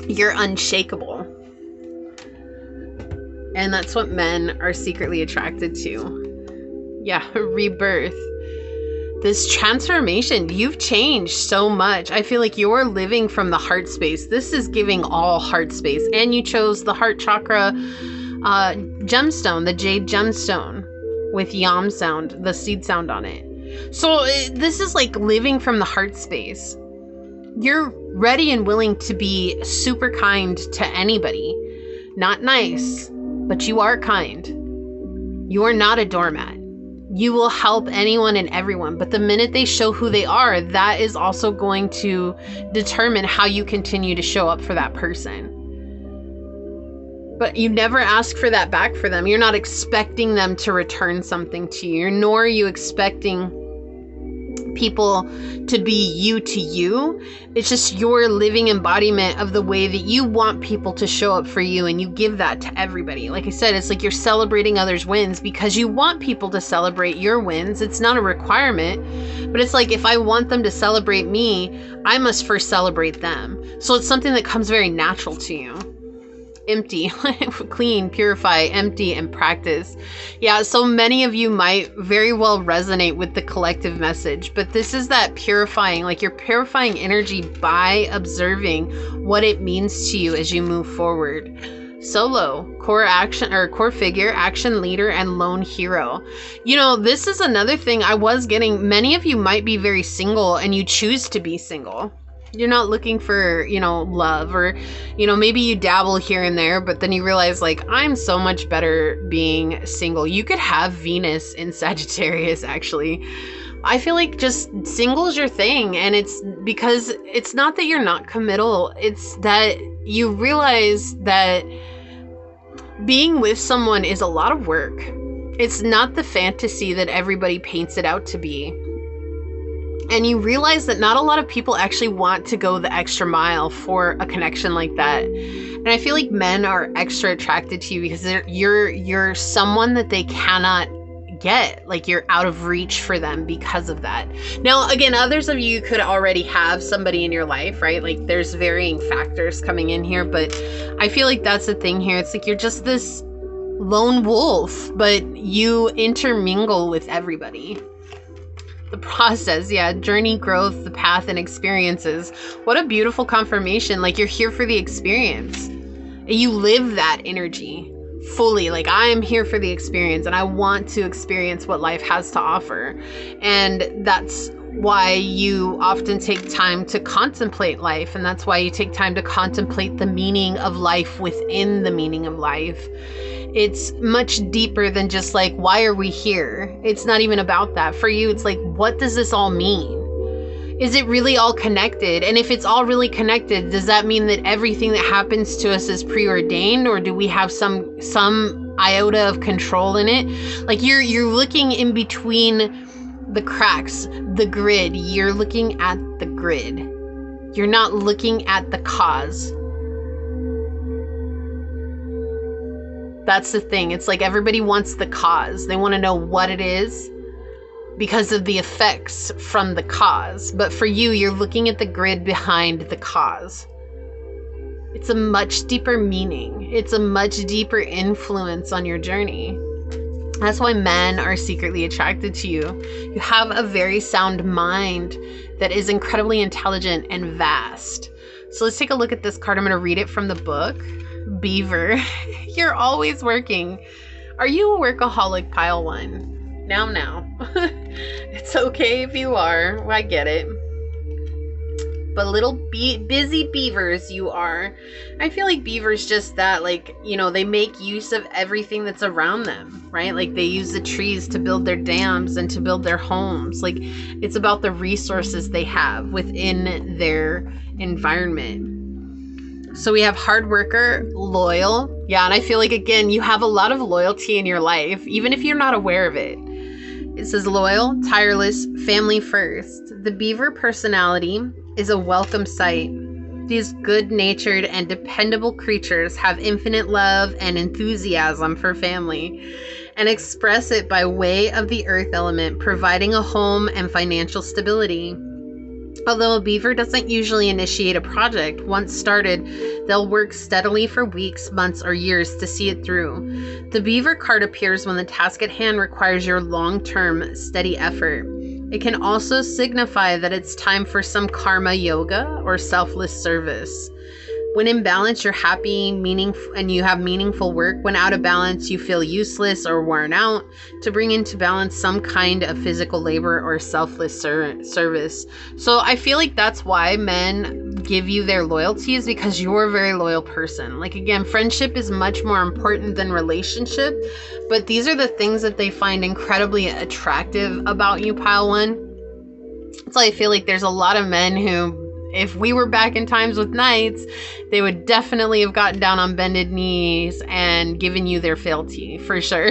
You're unshakable. And that's what men are secretly attracted to. Yeah, rebirth. This transformation, you've changed so much. I feel like you're living from the heart space. This is giving all heart space. And you chose the heart chakra gemstone, the jade gemstone with yam sound, the seed sound on it. So this is like living from the heart space. You're ready and willing to be super kind to anybody. Not nice, but you are kind. You are not a doormat. You will help anyone and everyone, but the minute they show who they are, that is also going to determine how you continue to show up for that person. But you never ask for that back for them. You're not expecting them to return something to you, nor are you expecting people to be you to you. It's just your living embodiment of the way that you want people to show up for you, and you give that to everybody. Like I said, it's like you're celebrating others' wins because you want people to celebrate your wins. It's not a requirement, but it's like if I want them to celebrate me, I must first celebrate them. So it's something that comes very natural to you. Empty, clean, purify, empty, and practice. Yeah, so many of you might very well resonate with the collective message, but this is that purifying, like you're purifying energy by observing what it means to you as you move forward. Solo, core action or core figure, action leader, and lone hero. You know, this is another thing I was getting. Many of you might be very single and you choose to be single. You're not looking for, you know, love, or, you know, maybe you dabble here and there, but then you realize like, I'm so much better being single. You could have Venus in Sagittarius, actually. I feel like just single is your thing. And it's because it's not that you're not committal. It's that you realize that being with someone is a lot of work. It's not the fantasy that everybody paints it out to be. And you realize that not a lot of people actually want to go the extra mile for a connection like that. And I feel like men are extra attracted to you because you're someone that they cannot get. Like you're out of reach for them because of that. Now, again, others of you could already have somebody in your life, right? Like there's varying factors coming in here, but I feel like that's the thing here. It's like you're just this lone wolf, but you intermingle with everybody. The process, yeah, journey, growth, the path, and experiences. What a beautiful confirmation. Like, you're here for the experience. You live that energy fully. Like, I am here for the experience, and I want to experience what life has to offer. And that's why you often take time to contemplate life, and that's why you take time to contemplate the meaning of life within the meaning of life. It's much deeper than just like, why are we here? It's not even about that. For you, it's like, what does this all mean? Is it really all connected? And if it's all really connected, does that mean that everything that happens to us is preordained, or do we have some iota of control in it? Like, you're looking in between the cracks, the grid. You're looking at the grid. You're not looking at the cause. That's the thing. It's like everybody wants the cause. They want to know what it is because of the effects from the cause. But for you, you're looking at the grid behind the cause. It's a much deeper meaning. It's a much deeper influence on your journey. That's why men are secretly attracted to you. You have a very sound mind that is incredibly intelligent and vast. So let's take a look at this card. I'm going to read it from the book. Beaver, you're always working. Are you a workaholic, pile one? Now. It's okay if you are. I get it. But little busy beavers you are. I feel like beavers just that, like, you know, they make use of everything that's around them, right? Like, they use the trees to build their dams and to build their homes. Like, it's about the resources they have within their environment. So we have hard worker, loyal. Yeah, and I feel like, again, you have a lot of loyalty in your life, even if you're not aware of it. It says loyal, tireless, family first. The beaver personality is a welcome sight. These good-natured and dependable creatures have infinite love and enthusiasm for family and express it by way of the earth element, providing a home and financial stability. Although a beaver doesn't usually initiate a project, once started, they'll work steadily for weeks, months, or years to see it through. The beaver card appears when the task at hand requires your long-term, steady effort. It can also signify that it's time for some karma yoga or selfless service. When in balance, you're happy, and you have meaningful work. When out of balance, you feel useless or worn out. To bring into balance some kind of physical labor or selfless service. So I feel like that's why men give you their loyalty, is because you're a very loyal person. Like, again, friendship is much more important than relationship. But these are the things that they find incredibly attractive about you, pile one. So I feel like there's a lot of men who, if we were back in times with knights, they would definitely have gotten down on bended knees and given you their fealty, for sure.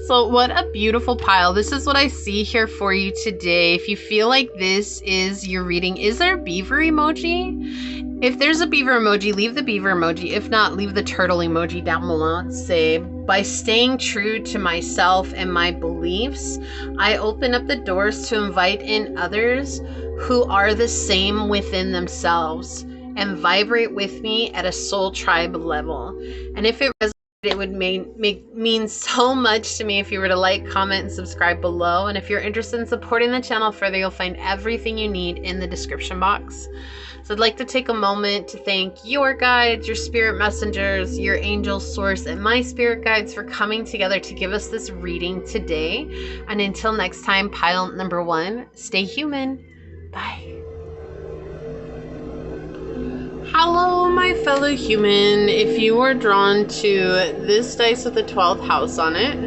So what a beautiful pile. This is what I see here for you today. If you feel like this is your reading, is there a beaver emoji? If there's a beaver emoji, leave the beaver emoji. If not, leave the turtle emoji down below and say, by staying true to myself and my beliefs, I open up the doors to invite in others who are the same within themselves and vibrate with me at a soul tribe level. And if it resonated, it would mean so much to me if you were to like, comment, and subscribe below. And if you're interested in supporting the channel further, you'll find everything you need in the description box. So I'd like to take a moment to thank your guides, your spirit messengers, your angel source, and my spirit guides for coming together to give us this reading today. And until next time, pile number one, stay human. Bye. Hello, my fellow human. If you are drawn to this dice with the 12th house on it,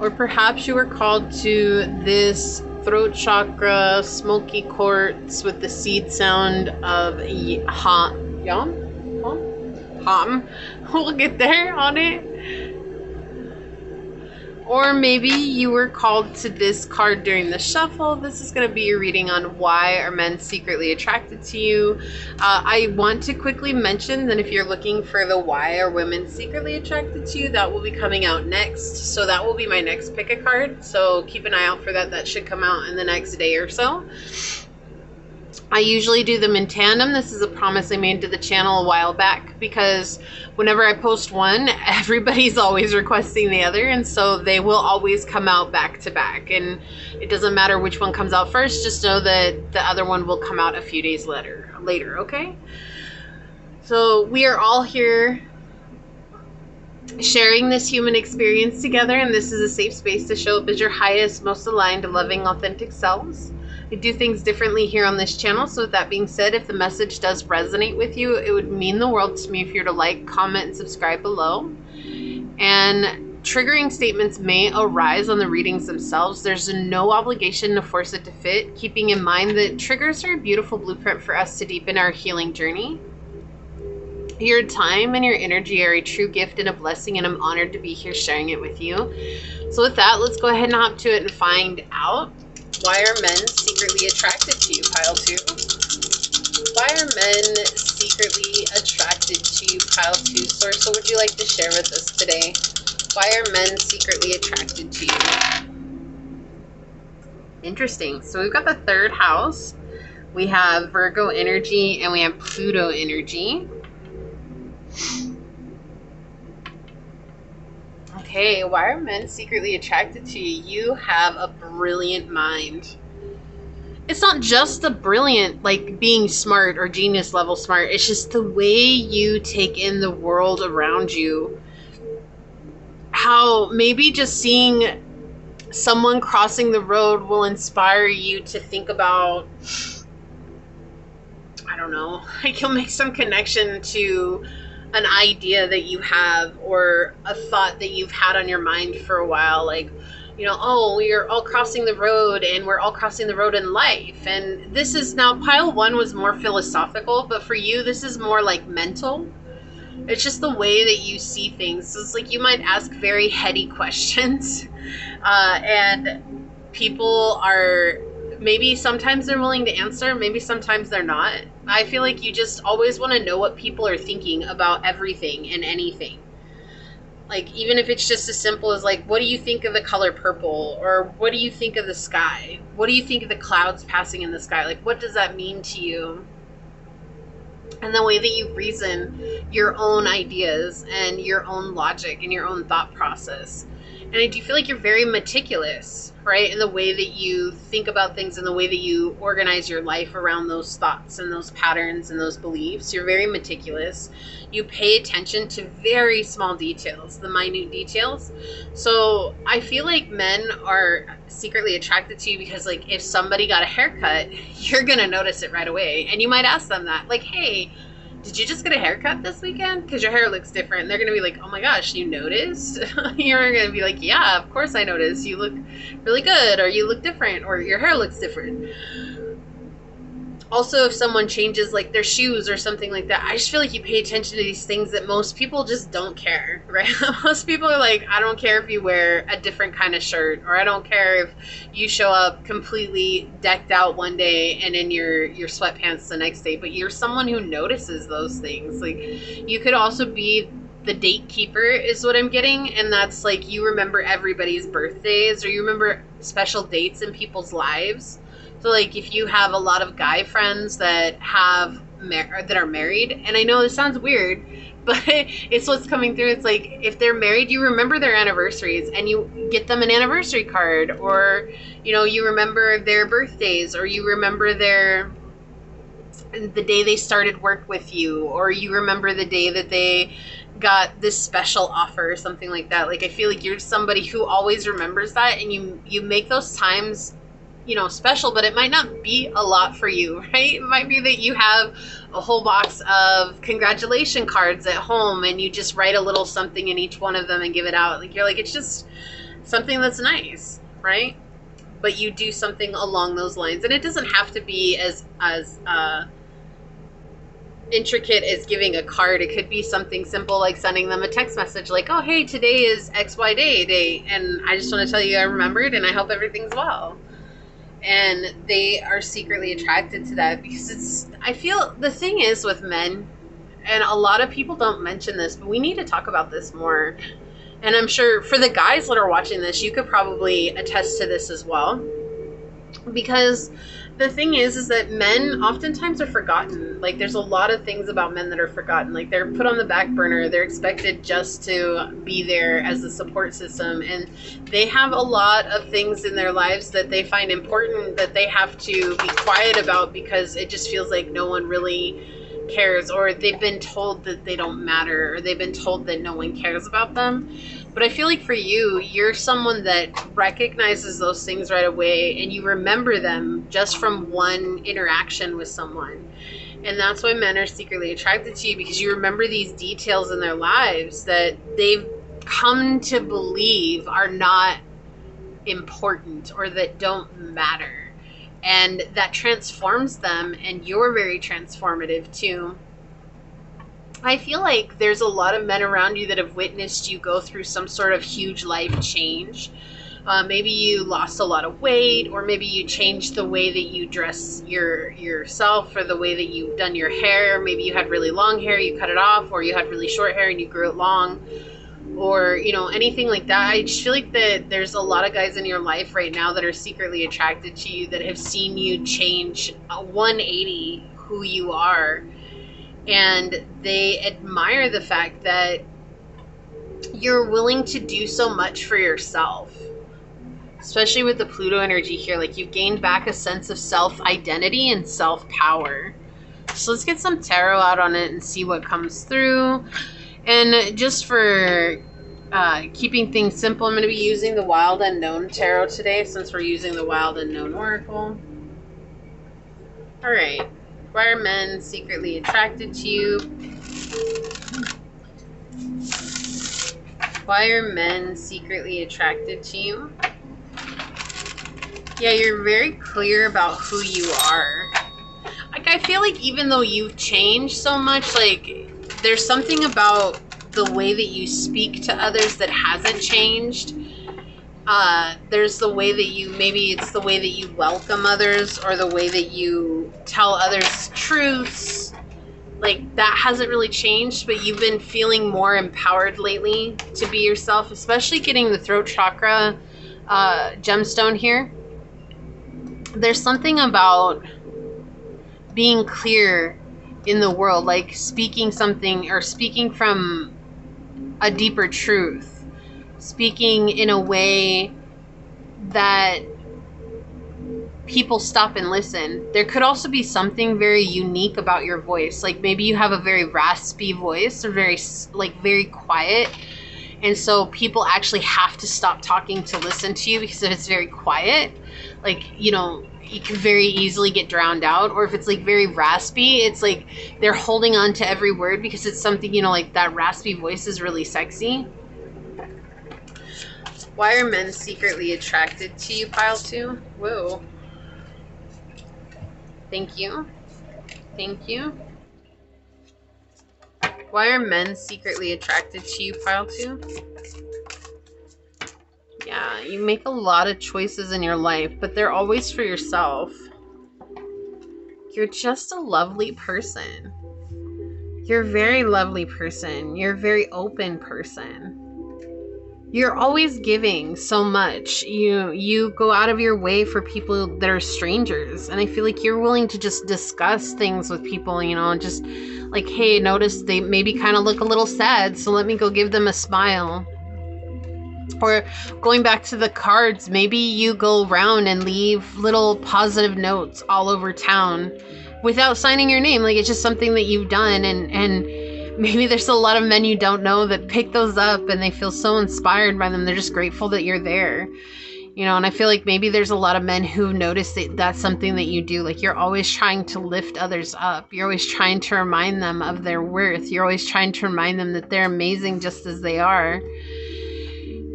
or perhaps you were called to this throat chakra smoky quartz with the seed sound of hum. We'll get there on it. Or maybe you were called to this card during the shuffle. This is going to be your reading on why are men secretly attracted to you. I want to quickly mention that if you're looking for the why are women secretly attracted to you, that will be coming out next. So that will be my next pick a card. So keep an eye out for that. That should come out in the next day or so. I usually do them in tandem. This is a promise I made to the channel a while back, because whenever I post one, everybody's always requesting the other, and so they will always come out back to back. And it doesn't matter which one comes out first, just know that the other one will come out a few days later, okay? So we are all here sharing this human experience together, and this is a safe space to show up as your highest, most aligned, loving, authentic selves. I do things differently here on this channel, so with that being said, if the message does resonate with you, it would mean the world to me if you were to like, comment, and subscribe below. And triggering statements may arise on the readings themselves. There's no obligation to force it to fit, keeping in mind that triggers are a beautiful blueprint for us to deepen our healing journey. Your time and your energy are a true gift and a blessing, and I'm honored to be here sharing it with you. So with that, let's go ahead and hop to it and find out, why are men secretly attracted to you, pile 2? Why are men secretly attracted to you, pile 2? Source, what would you like to share with us today? Why are men secretly attracted to you? Interesting. So we've got the 3rd house. We have Virgo energy and we have Pluto energy. Okay, why are men secretly attracted to you? You have a brilliant mind. It's not just the brilliant, like being smart or genius level smart. It's just the way you take in the world around you. How maybe just seeing someone crossing the road will inspire you to think about, I don't know, like you'll make some connection to an idea that you have or a thought that you've had on your mind for a while, like, you know, oh, we are all crossing the road and we're all crossing the road in life. And this is now, pile 1 was more philosophical, but for you this is more like mental. It's just the way that you see things. So it's like you might ask very heady questions and people are, maybe sometimes they're willing to answer, maybe sometimes they're not. I feel like you just always want to know what people are thinking about everything and anything. Like, even if it's just as simple as like, what do you think of the color purple? Or what do you think of the sky? What do you think of the clouds passing in the sky? Like, what does that mean to you? And the way that you reason your own ideas and your own logic and your own thought process. And I do feel like you're very meticulous, right? In the way that you think about things and the way that you organize your life around those thoughts and those patterns and those beliefs. You're very meticulous. You pay attention to very small details, the minute details. So I feel like men are secretly attracted to you because, like, if somebody got a haircut, you're going to notice it right away. And you might ask them that, like, hey, did you just get a haircut this weekend? Because your hair looks different. And they're going to be like, oh my gosh, you noticed? You're going to be like, yeah, of course I noticed. You look really good, or you look different, or your hair looks different. Also, if someone changes like their shoes or something like that, I just feel like you pay attention to these things that most people just don't care, right? Most people are like, I don't care if you wear a different kind of shirt, or I don't care if you show up completely decked out one day and in your sweatpants the next day, but you're someone who notices those things. Like, you could also be the date keeper is what I'm getting, and that's like you remember everybody's birthdays, or you remember special dates in people's lives. So, like, if you have a lot of guy friends that have that are married, and I know this sounds weird, but it's what's coming through. It's like, if they're married, you remember their anniversaries, and you get them an anniversary card, or, you know, you remember their birthdays, or you remember the day they started work with you, or you remember the day that they got this special offer or something like that. Like, I feel like you're somebody who always remembers that, and you make those times, you know, special, but it might not be a lot for you, right? It might be that you have a whole box of congratulation cards at home and you just write a little something in each one of them and give it out. Like, you're like, it's just something that's nice, right? But you do something along those lines, and it doesn't have to be as intricate as giving a card. It could be something simple like sending them a text message like, oh, hey, today is XY day, and I just want to tell you I remembered and I hope everything's well. And they are secretly attracted to that because I feel the thing is with men, and a lot of people don't mention this, but we need to talk about this more. And I'm sure for the guys that are watching this, you could probably attest to this as well. Because The thing is that men oftentimes are forgotten. Like, there's a lot of things about men that are forgotten. Like, they're put on the back burner. They're expected just to be there as a support system. And they have a lot of things in their lives that they find important that they have to be quiet about because it just feels like no one really cares, or they've been told that they don't matter, or they've been told that no one cares about them. But I feel like for you, you're someone that recognizes those things right away, and you remember them just from one interaction with someone. And that's why men are secretly attracted to you, because you remember these details in their lives that they've come to believe are not important or that don't matter. And that transforms them, and you're very transformative too. I feel like there's a lot of men around you that have witnessed you go through some sort of huge life change. Maybe you lost a lot of weight, or maybe you changed the way that you dress yourself, or the way that you've done your hair. Maybe you had really long hair, you cut it off, or you had really short hair and you grew it long, or, you know, anything like that. I just feel like that there's a lot of guys in your life right now that are secretly attracted to you, that have seen you change 180 who you are. And they admire the fact that you're willing to do so much for yourself, especially with the Pluto energy here. Like, you've gained back a sense of self-identity and self-power. So let's get some tarot out on it and see what comes through. And just for keeping things simple, I'm going to be using the Wild Unknown Tarot today, since we're using the Wild Unknown Oracle. All right. Why are men secretly attracted to you? Why are men secretly attracted to you? Yeah, you're very clear about who you are. Like, I feel like even though you've changed so much, like, there's something about the way that you speak to others that hasn't changed. There's the way that you, maybe it's the way that you welcome others, or the way that you tell others truths. Like, that hasn't really changed, but you've been feeling more empowered lately to be yourself, especially getting the throat chakra gemstone here. There's something about being clear in the world, like speaking something, or speaking from a deeper truth, speaking in a way that people stop and listen. There could also be something very unique about your voice. Like, maybe you have a very raspy voice, or very quiet, and so people actually have to stop talking to listen to you, because if it's very quiet, like, you know, you can very easily get drowned out. Or if it's like very raspy, it's like they're holding on to every word, because it's something, you know, like that raspy voice is really sexy. Why are men secretly attracted to you, pile 2? Whoa. Thank you. Thank you. Why are men secretly attracted to you, pile 2? Yeah, you make a lot of choices in your life, but they're always for yourself. You're just a lovely person. You're a very lovely person. You're a very open person. You're always giving so much. You go out of your way for people that are strangers. And I feel like you're willing to just discuss things with people, you know, and just like, hey, notice they maybe kind of look a little sad, so let me go give them a smile. Or going back to the cards, maybe you go around and leave little positive notes all over town without signing your name. Like, it's just something that you've done, and maybe there's a lot of men you don't know that pick those up, and they feel so inspired by them. They're just grateful that you're there, you know. And I feel like maybe there's a lot of men who notice that that's something that you do. Like, you're always trying to lift others up. You're always trying to remind them of their worth. You're always trying to remind them that they're amazing just as they are.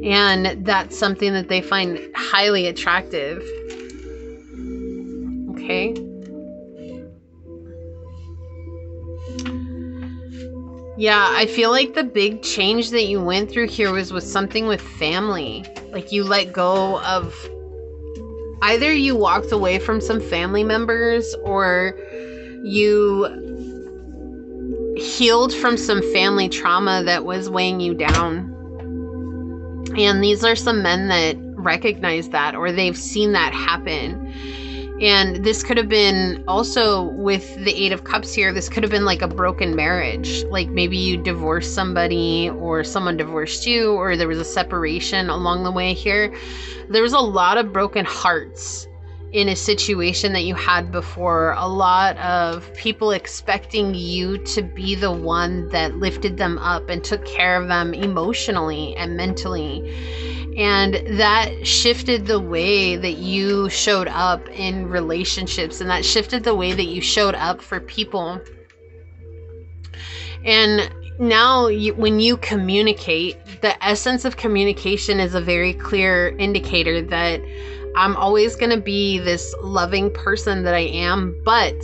And that's something that they find highly attractive. Okay. Yeah, I feel like the big change that you went through here was with something with family. Like, you let go of, either you walked away from some family members, or you healed from some family trauma that was weighing you down. And these are some men that recognize that, or they've seen that happen. And this could have been also with the Eight of Cups here. This could have been like a broken marriage. Like maybe you divorced somebody or someone divorced you, or there was a separation along the way here. There was a lot of broken hearts in a situation that you had before. A lot of people expecting you to be the one that lifted them up and took care of them emotionally and mentally. And that shifted the way that you showed up in relationships, and that shifted the way that you showed up for people. And now when you communicate, the essence of communication is a very clear indicator that I'm always going to be this loving person that I am, but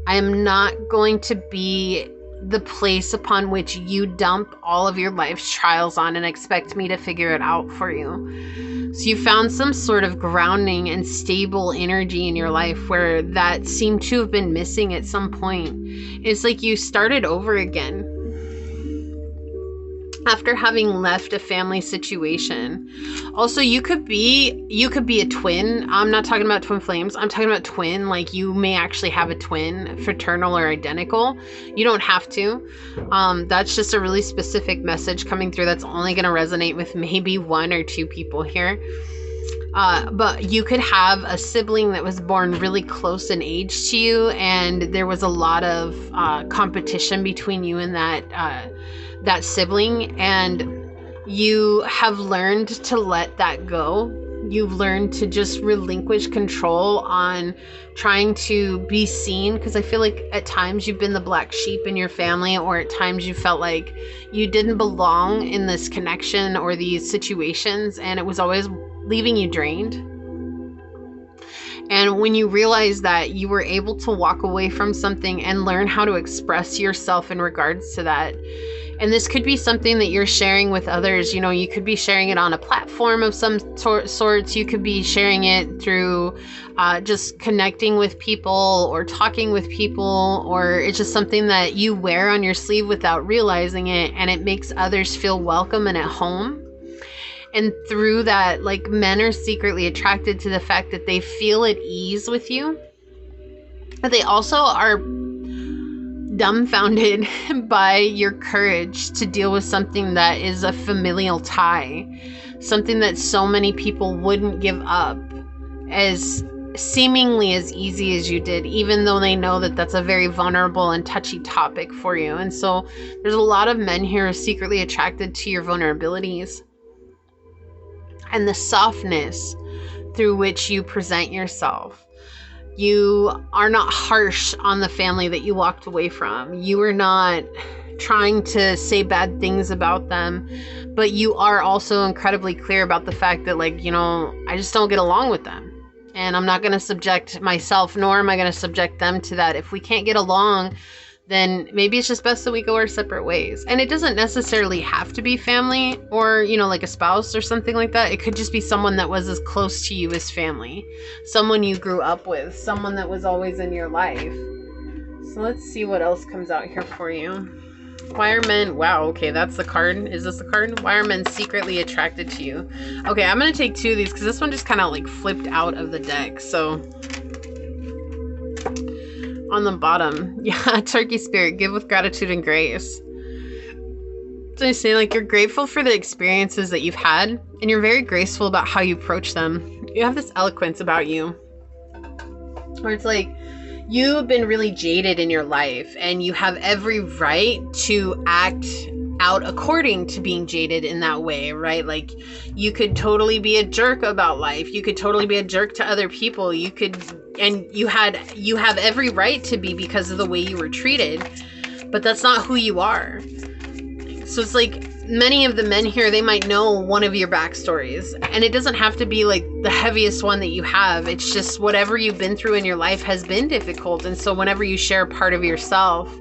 I am not going to be the place upon which you dump all of your life's trials on and expect me to figure it out for you. So you found some sort of grounding and stable energy in your life where that seemed to have been missing at some point. It's like you started over again after having left a family situation. Also, you could be a twin. I'm not talking about twin flames. I'm talking about twin. Like you may actually have a twin, fraternal or identical. You don't have to. That's just a really specific message coming through that's only going to resonate with maybe 1 or 2 people here. But you could have a sibling that was born really close in age to you, and there was a lot of competition between you and that sibling, and you have learned to let that go. You've learned to just relinquish control on trying to be seen, because I feel like at times you've been the black sheep in your family, or at times you felt like you didn't belong in this connection or these situations, and it was always leaving you drained. And when you realize that, you were able to walk away from something and learn how to express yourself in regards to that. And this could be something that you're sharing with others. You know, you could be sharing it on a platform of some sorts. You could be sharing it through just connecting with people or talking with people, or it's just something that you wear on your sleeve without realizing it, and it makes others feel welcome and at home. And through that, like, men are secretly attracted to the fact that they feel at ease with you, but they also are dumbfounded by your courage to deal with something that is a familial tie, something that so many people wouldn't give up as seemingly as easy as you did, even though they know that that's a very vulnerable and touchy topic for you. And so there's a lot of men here who are secretly attracted to your vulnerabilities and the softness through which you present yourself. You are not harsh on the family that you walked away from. You are not trying to say bad things about them, but you are also incredibly clear about the fact that, like, you know, I just don't get along with them. And I'm not going to subject myself, nor am I going to subject them to that. If we can't get along, then maybe it's just best that we go our separate ways. And it doesn't necessarily have to be family or, you know, like a spouse or something like that. It could just be someone that was as close to you as family, someone you grew up with, someone that was always in your life. So let's see what else comes out here for you. Why are men, wow, okay, that's the card. Is this the card? Why are men secretly attracted to you? Okay, I'm going to take 2 of these because this one just kind of like flipped out of the deck. So on the bottom, yeah, turkey spirit, give with gratitude and grace. So I say, like, you're grateful for the experiences that you've had, and you're very graceful about how you approach them. You have this eloquence about you, where it's like, you've been really jaded in your life, and you have every right to act out according to being jaded in that way, right? Like, you could totally be a jerk about life. You could totally be a jerk to other people. You could, and you have every right to be because of the way you were treated, but that's not who you are. So it's like, many of the men here, they might know one of your backstories, and it doesn't have to be like the heaviest one that you have. It's just whatever you've been through in your life has been difficult. And so whenever you share a part of yourself,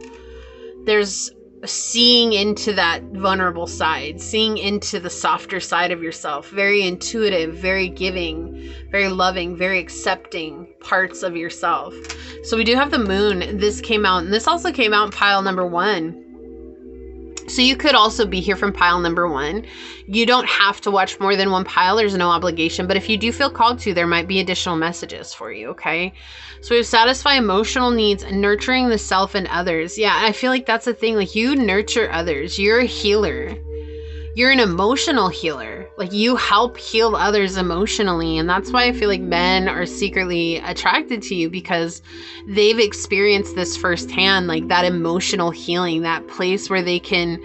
there's seeing into that vulnerable side, seeing into the softer side of yourself, very intuitive, very giving, very loving, very accepting parts of yourself. So we do have the moon. This came out, and this also came out in pile number 1. So you could also be here from pile number 1. You don't have to watch more than one pile. There's no obligation. But if you do feel called to, there might be additional messages for you, okay? So we have satisfy emotional needs and nurturing the self and others. Yeah, I feel like that's the thing. Like, you nurture others. You're a healer. You're an emotional healer. Like, you help heal others emotionally. And that's why I feel like men are secretly attracted to you, because they've experienced this firsthand, like that emotional healing, that place where they can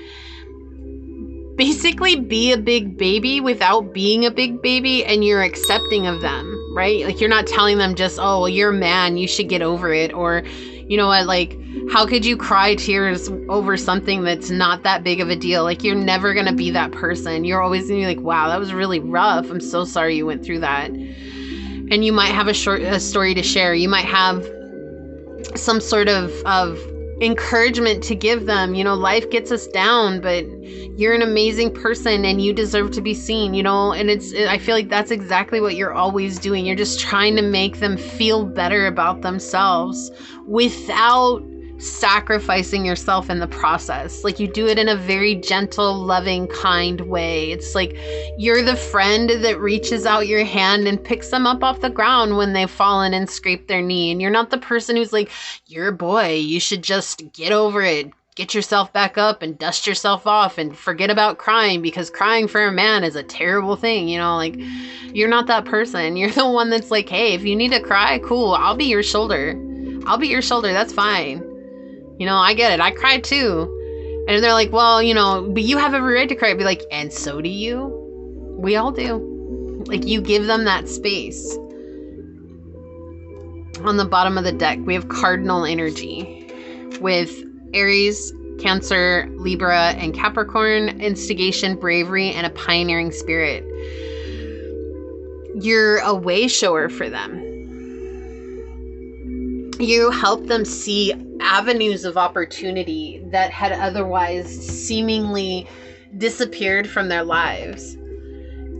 basically be a big baby without being a big baby, and you're accepting of them, right? Like, you're not telling them just, oh, well, you're a man, you should get over it. Or, you know what, like, how could you cry tears over something that's not that big of a deal? Like, you're never going to be that person. You're always going to be like, wow, that was really rough. I'm so sorry you went through that. And you might have a story to share. You might have some sort of encouragement to give them. You know, life gets us down, but you're an amazing person and you deserve to be seen, you know. And I feel like that's exactly what you're always doing. You're just trying to make them feel better about themselves without sacrificing yourself in the process. Like, you do it in a very gentle, loving, kind way. It's like you're the friend that reaches out your hand and picks them up off the ground when they've fallen and scraped their knee. And you're not the person who's like, you're a boy, you should just get over it, get yourself back up and dust yourself off and forget about crying, because crying for a man is a terrible thing, you know. Like, you're not that person. You're the one that's like, hey, if you need to cry, cool, I'll be your shoulder. That's fine. You know, I get it. I cried too. And they're like, well, you know, but you have every right to cry. I'd be like, and so do you. We all do. Like, you give them that space. On the bottom of the deck, we have cardinal energy with Aries, Cancer, Libra, and Capricorn, instigation, bravery, and a pioneering spirit. You're a way shower for them. You help them see avenues of opportunity that had otherwise seemingly disappeared from their lives.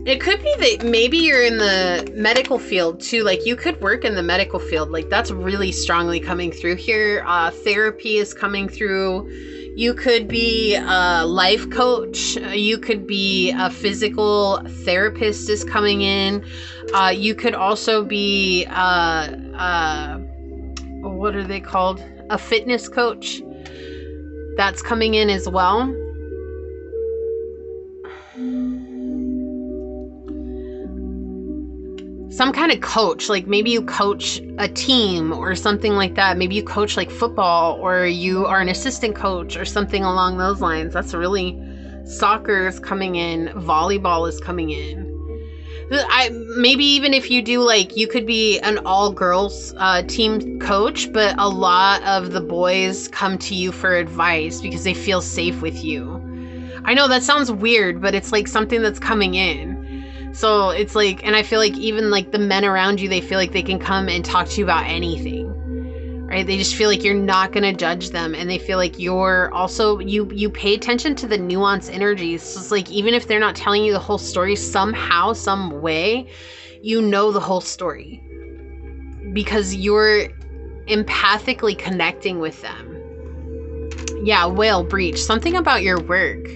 It could be that maybe you're in the medical field too. Like, you could work in the medical field. Like, that's really strongly coming through here. Therapy is coming through. You could be a life coach. You could be a physical therapist is coming in. You could also be what are they called? A fitness coach. That's coming in as well. Some kind of coach, like maybe you coach a team or something like that. Maybe you coach like football, or you are an assistant coach or something along those lines. That's really, soccer is coming in, volleyball is coming in. Maybe even if you do, like, you could be an all-girls team coach, but a lot of the boys come to you for advice because they feel safe with you. I know that sounds weird, but it's like something that's coming in. So it's like, and I feel like even like the men around you, they feel like they can come and talk to you about anything, right? They just feel like you're not going to judge them. And they feel like you're also, you pay attention to the nuance energies. So it's like, even if they're not telling you the whole story, somehow, some way, you know the whole story because you're empathically connecting with them. Yeah, whale breach, something about your work.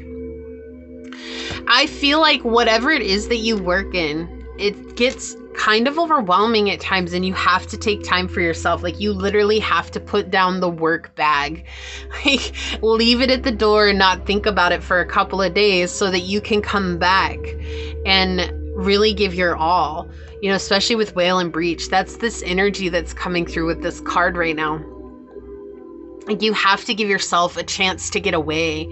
I feel like whatever it is that you work in, it gets kind of overwhelming at times, and you have to take time for yourself. Like, you literally have to put down the work bag, like leave it at the door and not think about it for a couple of days so that you can come back and really give your all, you know, especially with whale and breach. That's this energy that's coming through with this card right now. Like, you have to give yourself a chance to get away,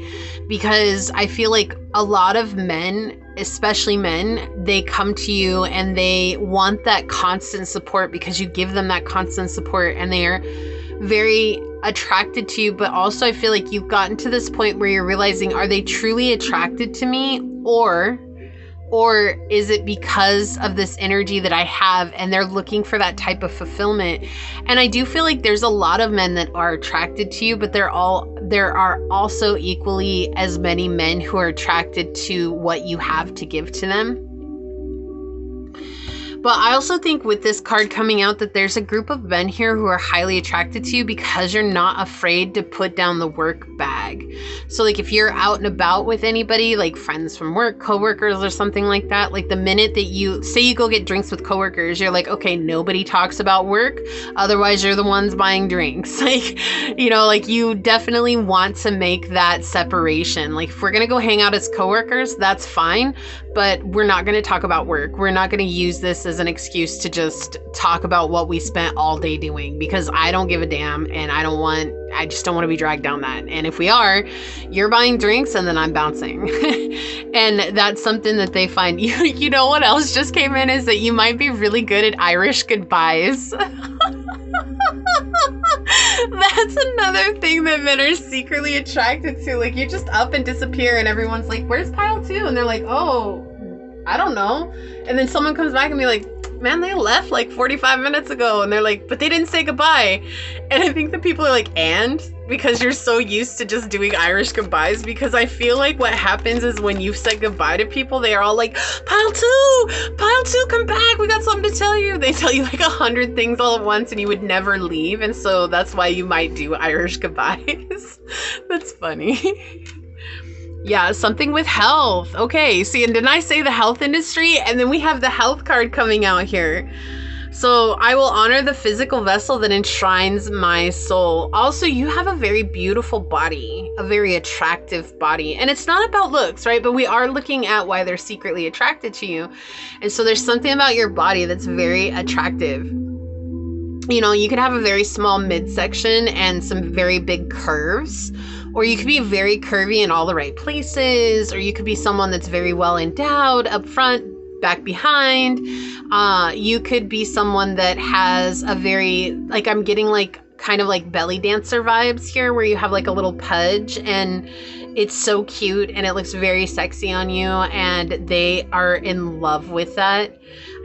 because I feel like a lot of men, especially men, they come to you and they want that constant support because you give them that constant support, and they are very attracted to you. But also I feel like you've gotten to this point where you're realizing, are they truly attracted to me, or is it because of this energy that I have and they're looking for that type of fulfillment? And I do feel like there's a lot of men that are attracted to you, but there are also equally as many men who are attracted to what you have to give to them. But I also think with this card coming out that there's a group of men here who are highly attracted to you because you're not afraid to put down the work bag. So like if you're out and about with anybody, like friends from work, coworkers or something like that, like the minute that you say you go get drinks with coworkers, you're like, okay, nobody talks about work. Otherwise you're the ones buying drinks. Like, you know, like you definitely want to make that separation. Like if we're going to go hang out as coworkers, that's fine. But we're not going to talk about work. We're not going to use this as an excuse to just talk about what we spent all day doing, because I don't give a damn and I just don't want to be dragged down that. And if we are, you're buying drinks and then I'm bouncing. And that's something that they find. You know what else just came in is that you might be really good at Irish goodbyes. That's another thing that men are secretly attracted to. Like you just up and disappear and everyone's like, where's pile 2? And they're like, oh, I don't know. And then someone comes back and be like, man, they left like 45 minutes ago. And they're like, but they didn't say goodbye. And I think that people are like, and? Because you're so used to just doing Irish goodbyes. Because I feel like what happens is when you've said goodbye to people, they are all like, pile 2, come back. We got something to tell you. They tell you like 100 things all at once and you would never leave. And so that's why you might do Irish goodbyes. That's funny. Yeah, something with health. Okay, see, and didn't I say the health industry? And then we have the health card coming out here. So I will honor the physical vessel that enshrines my soul. Also, you have a very beautiful body, a very attractive body. And it's not about looks, right? But we are looking at why they're secretly attracted to you. And so there's something about your body that's very attractive. You know, you could have a very small midsection and some very big curves. Or you could be very curvy in all the right places, or you could be someone that's very well endowed up front, back behind. You could be someone that has a very, like I'm getting like kind of like belly dancer vibes here, where you have like a little pudge and it's so cute and it looks very sexy on you and they are in love with that.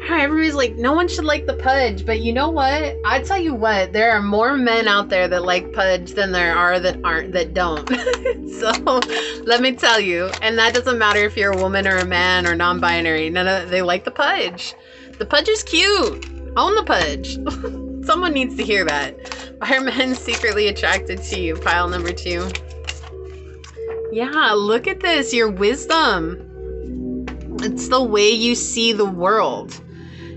Everybody's like, no one should like the pudge, but you know what? I tell you what, there are more men out there that like pudge than there are that don't. So let me tell you, and that doesn't matter if you're a woman or a man or non-binary. They like the pudge. The pudge is cute. Own the pudge. Someone needs to hear that. Why are men secretly attracted to you? Pile number 2. Yeah, look at this. Your wisdom. It's the way you see the world.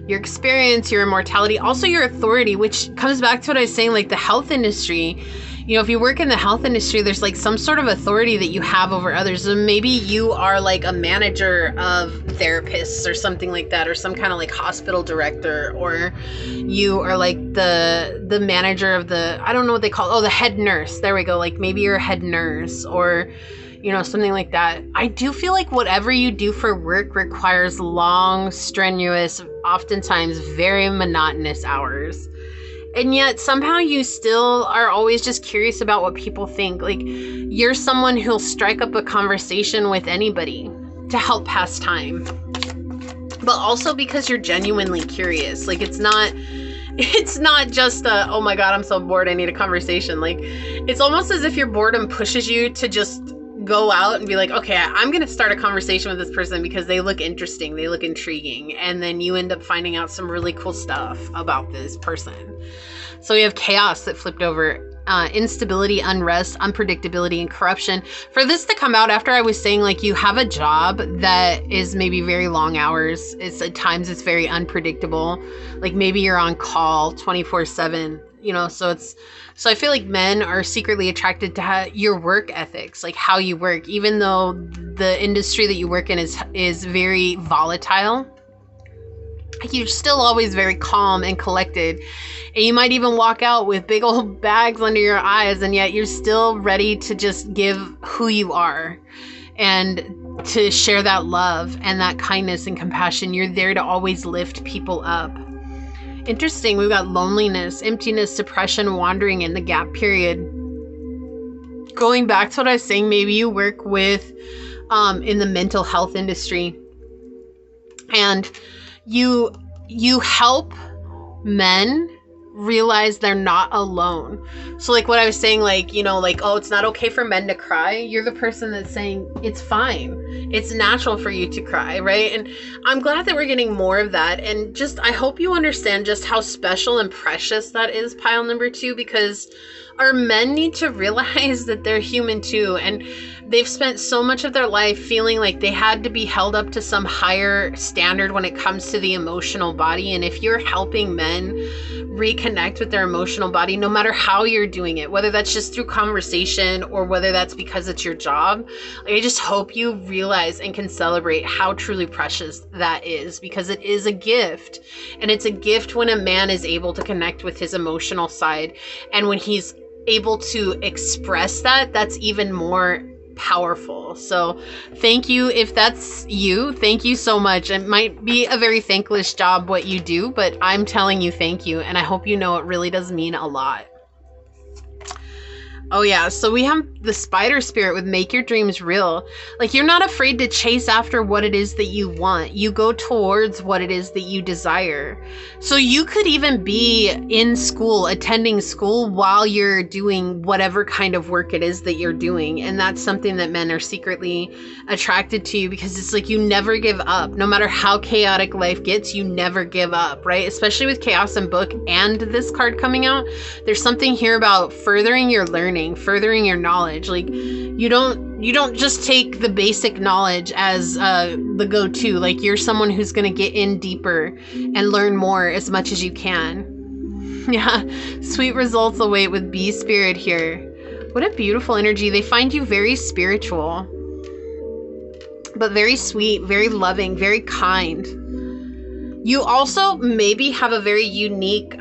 Your experience, your immortality, also your authority, which comes back to what I was saying, like the health industry. You know, if you work in the health industry, there's like some sort of authority that you have over others. So maybe you are like a manager of therapists or something like that, or some kind of like hospital director, or you are like the manager of the, I don't know what they call it. Oh, the head nurse. There we go. Like maybe you're a head nurse, or you know, something like that. I do feel like whatever you do for work requires long, strenuous, oftentimes very monotonous hours. And yet somehow you still are always just curious about what people think. Like you're someone who'll strike up a conversation with anybody to help pass time. But also because you're genuinely curious. Like it's not just a, oh my God, I'm so bored, I need a conversation. Like it's almost as if your boredom pushes you to just go out and be like, okay, I'm going to start a conversation with this person because they look interesting, they look intriguing. And then you end up finding out some really cool stuff about this person. So we have chaos that flipped over, instability, unrest, unpredictability, and corruption. For this to come out after I was saying like you have a job that is maybe very long hours. It's at times it's very unpredictable. Like maybe you're on call 24/7, you know, so I feel like men are secretly attracted to your work ethics, like how you work, even though the industry that you work in is very volatile. You're still always very calm and collected. And you might even walk out with big old bags under your eyes, and yet you're still ready to just give who you are and to share that love and that kindness and compassion. You're there to always lift people up. Interesting. We've got loneliness, emptiness, depression, wandering in the gap period. Going back to what I was saying, maybe you work with in the mental health industry, and you help men realize they're not alone. So like what I was saying, like, you know, like, oh, it's not okay for men to cry. You're the person that's saying it's fine. It's natural for you to cry, right? And I'm glad that we're getting more of that. And just, I hope you understand just how special and precious that is, pile number 2, because our men need to realize that they're human too. And they've spent so much of their life feeling like they had to be held up to some higher standard when it comes to the emotional body. And if you're helping men reconnect with their emotional body, no matter how you're doing it, whether that's just through conversation or whether that's because it's your job, I just hope you realize and can celebrate how truly precious that is, because it is a gift. And it's a gift when a man is able to connect with his emotional side. And when he's able to express that, that's even more powerful. So thank you. If that's you, thank you so much. It might be a very thankless job what you do, but I'm telling you thank you. And I hope you know it really does mean a lot. Oh yeah, so we have the spider spirit with make your dreams real. Like, you're not afraid to chase after what it is that you want. You go towards what it is that you desire. So you could even be in school, attending school while you're doing whatever kind of work it is that you're doing. And that's something that men are secretly attracted to you, because it's like you never give up. No matter how chaotic life gets, you never give up, right? Especially with Chaos and Book and this card coming out. There's something here about furthering your learning, furthering your knowledge. Like, you don't just take the basic knowledge as the go-to. Like, you're someone who's going to get in deeper and learn more as much as you can. Yeah, sweet results await with bee spirit here. What a beautiful energy. They find you very spiritual, but very sweet, very loving, very kind. You also maybe have a very unique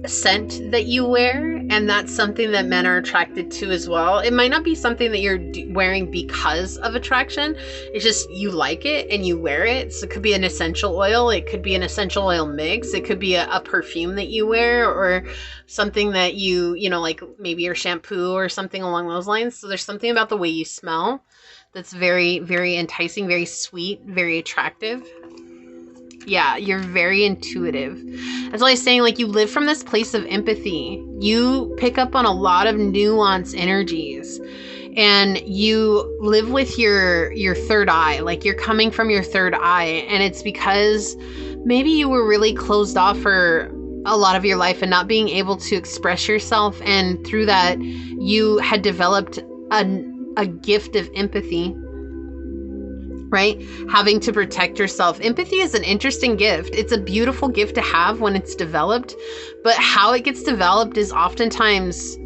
scent that you wear, and that's something that men are attracted to as well. It might not be something that you're wearing because of attraction. It's just you like it and you wear it. So it could be an essential oil. It could be an essential oil mix. It could be a perfume that you wear, or something that you know, like maybe your shampoo or something along those lines. So there's something about the way you smell that's very, very enticing, very sweet, very attractive. Yeah, you're very intuitive. That's why I was saying, like, you live from this place of empathy. You pick up on a lot of nuanced energies, and you live with your third eye. Like, you're coming from your third eye, and it's because maybe you were really closed off for a lot of your life and not being able to express yourself, and through that you had developed a gift of empathy. Right? Having to protect yourself. Empathy is an interesting gift. It's a beautiful gift to have when it's developed, but how it gets developed is oftentimes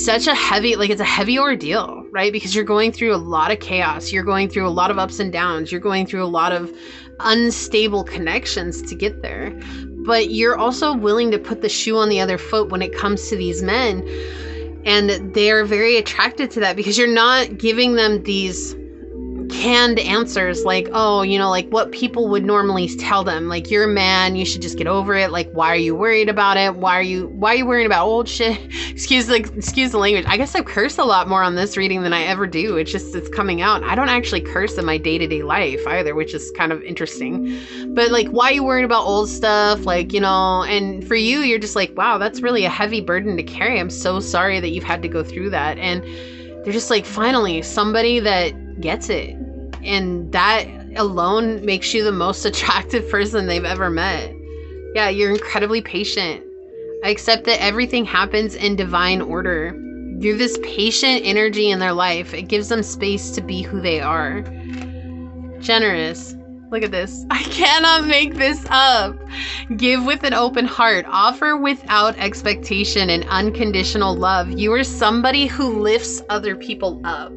such a heavy, like, it's a heavy ordeal, right? Because you're going through a lot of chaos. You're going through a lot of ups and downs. You're going through a lot of unstable connections to get there. But you're also willing to put the shoe on the other foot when it comes to these men. And they're very attracted to that, because you're not giving them these canned answers like, oh, you know, like what people would normally tell them, like, you're a man, you should just get over it. Like, why are you worried about it? Why are you worrying about old shit? Excuse the language. I guess I curse a lot more on this reading than I ever do. It's just, it's coming out. I don't actually curse in my day-to-day life either, which is kind of interesting. But like, why are you worried about old stuff? Like, you know, and for you, you're just like, wow, that's really a heavy burden to carry. I'm so sorry that you've had to go through that. And they're just like, finally, somebody that gets it. And that alone makes you the most attractive person they've ever met. Yeah, you're incredibly patient. I accept that everything happens in divine order. You're this patient energy in their life. It gives them space to be who they are. Generous. Look at this. I cannot make this up. Give with an open heart. Offer without expectation and unconditional love. You are somebody who lifts other people up.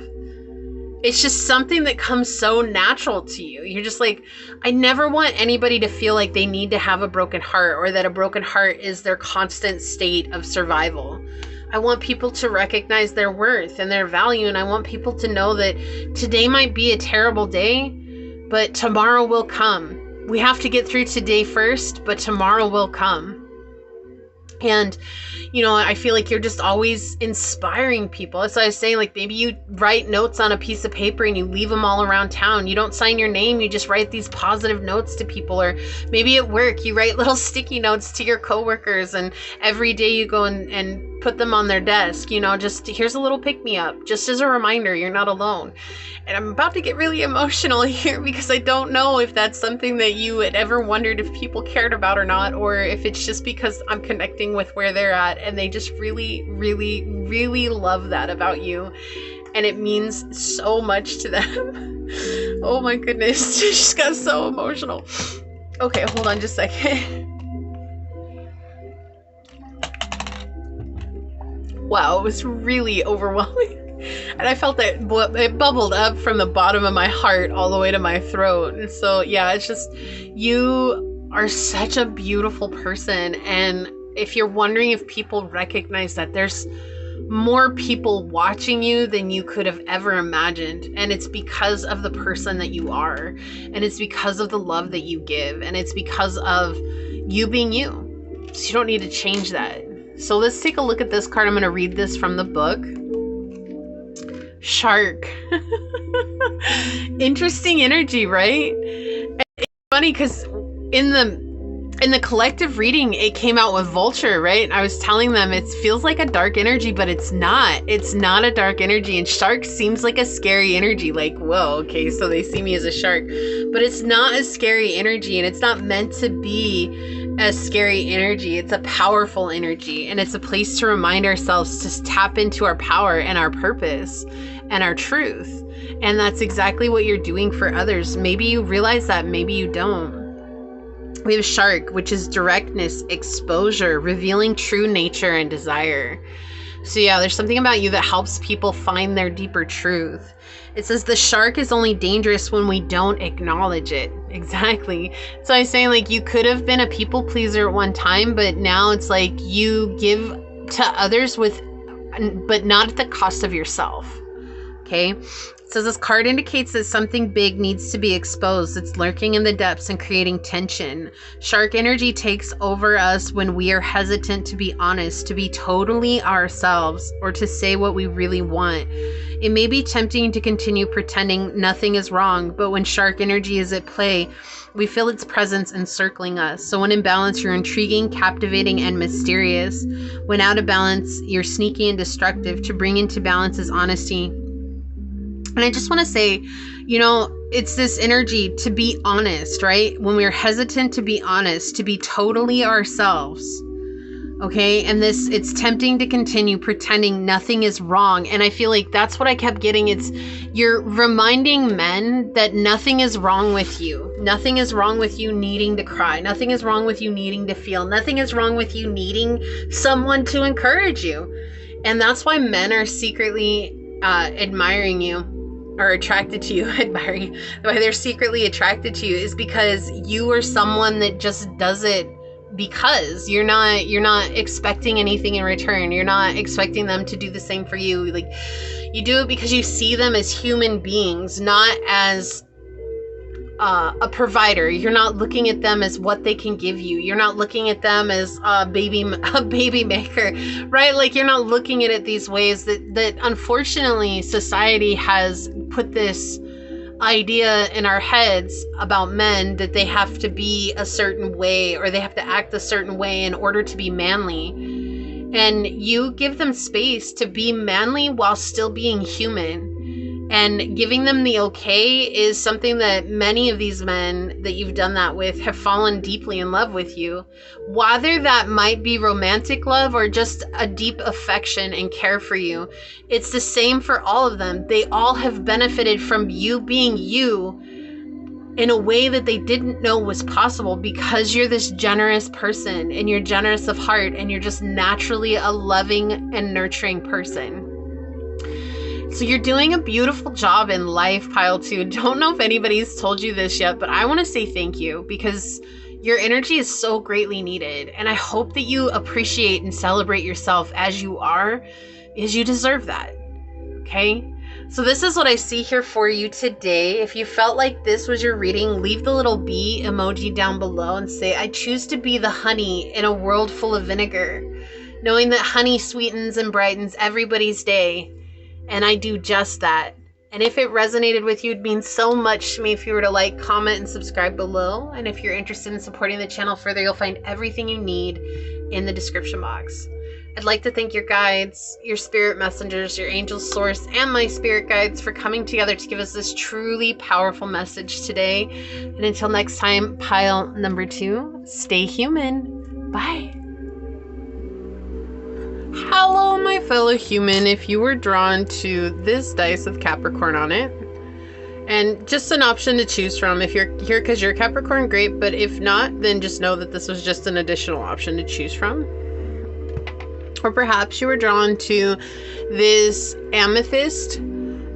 It's just something that comes so natural to you. You're just like, I never want anybody to feel like they need to have a broken heart, or that a broken heart is their constant state of survival. I want people to recognize their worth and their value, and I want people to know that today might be a terrible day, but tomorrow will come. We have to get through today first, but tomorrow will come. And, you know, I feel like you're just always inspiring people. That's what I was saying. Like, maybe you write notes on a piece of paper and you leave them all around town. You don't sign your name. You just write these positive notes to people. Or maybe at work, you write little sticky notes to your coworkers. And every day you go and put them on their desk. You know, just here's a little pick-me-up. Just as a reminder, you're not alone. And I'm about to get really emotional here because I don't know if that's something that you had ever wondered if people cared about or not, or if it's just because I'm connecting with where they're at and they just really, really, really love that about you. And it means so much to them. Oh my goodness. I just got so emotional. Okay, hold on just a second. Wow, it was really overwhelming. And I felt that it bubbled up from the bottom of my heart all the way to my throat. And so, yeah, it's just, you are such a beautiful person. And if you're wondering if people recognize that, there's more people watching you than you could have ever imagined. And it's because of the person that you are. And it's because of the love that you give. And it's because of you being you. So you don't need to change that. So let's take a look at this card. I'm going to read this from the book. Shark. Interesting energy, right? It's funny because in the collective reading, it came out with vulture, right? I was telling them it feels like a dark energy, but it's not. It's not a dark energy. And shark seems like a scary energy. Like, whoa, okay, so they see me as a shark. But it's not a scary energy, and it's not meant to be a scary energy. It's a powerful energy, and it's a place to remind ourselves to tap into our power and our purpose and our truth. And that's exactly what you're doing for others. Maybe you realize that, maybe you don't. We have shark, which is directness, exposure, revealing true nature and desire. So yeah, there's something about you that helps people find their deeper truth. It says the shark is only dangerous when we don't acknowledge it. Exactly. So I was saying, like, you could have been a people pleaser at one time, but now it's like you give to others but not at the cost of yourself. Okay. It says this card indicates that something big needs to be exposed. It's lurking in the depths and creating tension. Shark energy takes over us when we are hesitant to be honest, to be totally ourselves, or to say what we really want. It may be tempting to continue pretending nothing is wrong, but when shark energy is at play, we feel its presence encircling us. So when in balance, you're intriguing, captivating, and mysterious. When out of balance, you're sneaky and destructive. To bring into balance is honesty. And I just want to say, you know, it's this energy to be honest, right? When we're hesitant to be honest, to be totally ourselves. Okay. And it's tempting to continue pretending nothing is wrong. And I feel like that's what I kept getting. You're reminding men that nothing is wrong with you. Nothing is wrong with you needing to cry. Nothing is wrong with you needing to feel. Nothing is wrong with you needing someone to encourage you. And that's why men are secretly admiring you. Or attracted to you, admiring, why they're secretly attracted to you is because you are someone that just does it because you're not expecting anything in return. You're not expecting them to do the same for you. Like, you do it because you see them as human beings, not as a provider. You're not looking at them as what they can give you. You're not looking at them as a baby maker, right? Like, you're not looking at it these ways that unfortunately society has put this idea in our heads about men that they have to be a certain way or they have to act a certain way in order to be manly. And you give them space to be manly while still being human. And giving them the okay is something that many of these men that you've done that with have fallen deeply in love with you. Whether that might be romantic love or just a deep affection and care for you, it's the same for all of them. They all have benefited from you being you in a way that they didn't know was possible because you're this generous person and you're generous of heart and you're just naturally a loving and nurturing person. So you're doing a beautiful job in life, Pile 2. Don't know if anybody's told you this yet, but I want to say thank you because your energy is so greatly needed. And I hope that you appreciate and celebrate yourself as you are, because you deserve that. Okay? So this is what I see here for you today. If you felt like this was your reading, leave the little bee emoji down below and say, I choose to be the honey in a world full of vinegar. knowing that honey sweetens and brightens everybody's day, and I do just that. And if it resonated with you, it'd mean so much to me if you were to like, comment, and subscribe below. And if you're interested in supporting the channel further, you'll find everything you need in the description box. I'd like to thank your guides, your spirit messengers, your angel source, and my spirit guides for coming together to give us this truly powerful message today. And until next time, pile number 2, stay human. Bye. Hello, my fellow human. If you were drawn to this dice with Capricorn on it, and just an option to choose from, if you're here because you're Capricorn, great, but if not, then just know that this was just an additional option to choose from. Or perhaps you were drawn to this amethyst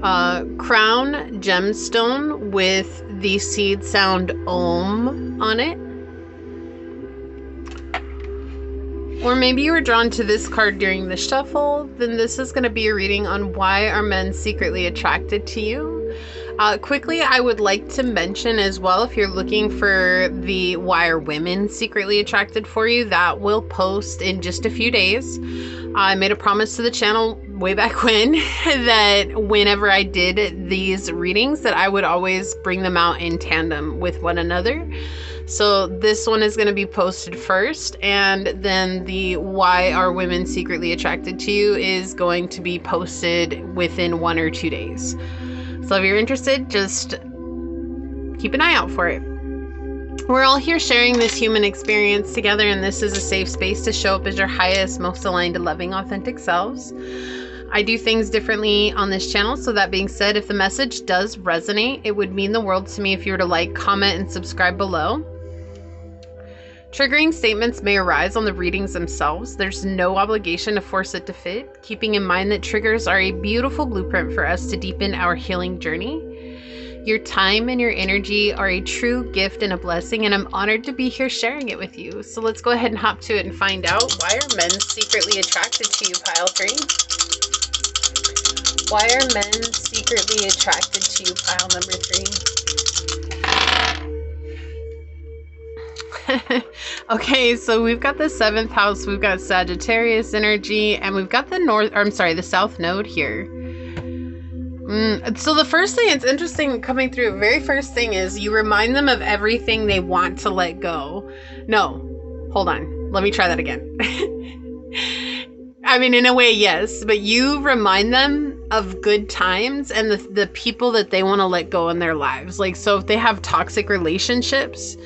crown gemstone with the seed sound Om on it. Or maybe you were drawn to this card during the shuffle, then this is going to be a reading on why are men secretly attracted to you. Quickly, I would like to mention as well, if you're looking for the why are women secretly attracted for you, that will post in just a few days. I made a promise to the channel way back when that whenever I did these readings that I would always bring them out in tandem with one another. So this one is going to be posted first, and then the why are women secretly attracted to you is going to be posted within 1 or 2 days. So if you're interested, just keep an eye out for it. We're all here sharing this human experience together, and this is a safe space to show up as your highest, most aligned, loving, authentic selves. I do things differently on this channel, so that being said, if the message does resonate, it would mean the world to me if you were to like, comment, and subscribe below. Triggering statements may arise on the readings themselves. There's no obligation to force it to fit, keeping in mind that triggers are a beautiful blueprint for us to deepen our healing journey. Your time and your energy are a true gift and a blessing, and I'm honored to be here sharing it with you. So let's go ahead and hop to it and find out, why are men secretly attracted to you, pile 3? Why are men secretly attracted to you, pile number 3? Okay, so we've got the 7th house, we've got Sagittarius energy, and we've got the South Node here. So the first thing, it's interesting coming through, very first thing is you remind them of everything they want to let go. No, hold on, let me try that again. I mean, in a way, yes, but you remind them of good times and the people that they want to let go in their lives. Like, so if they have toxic relationships,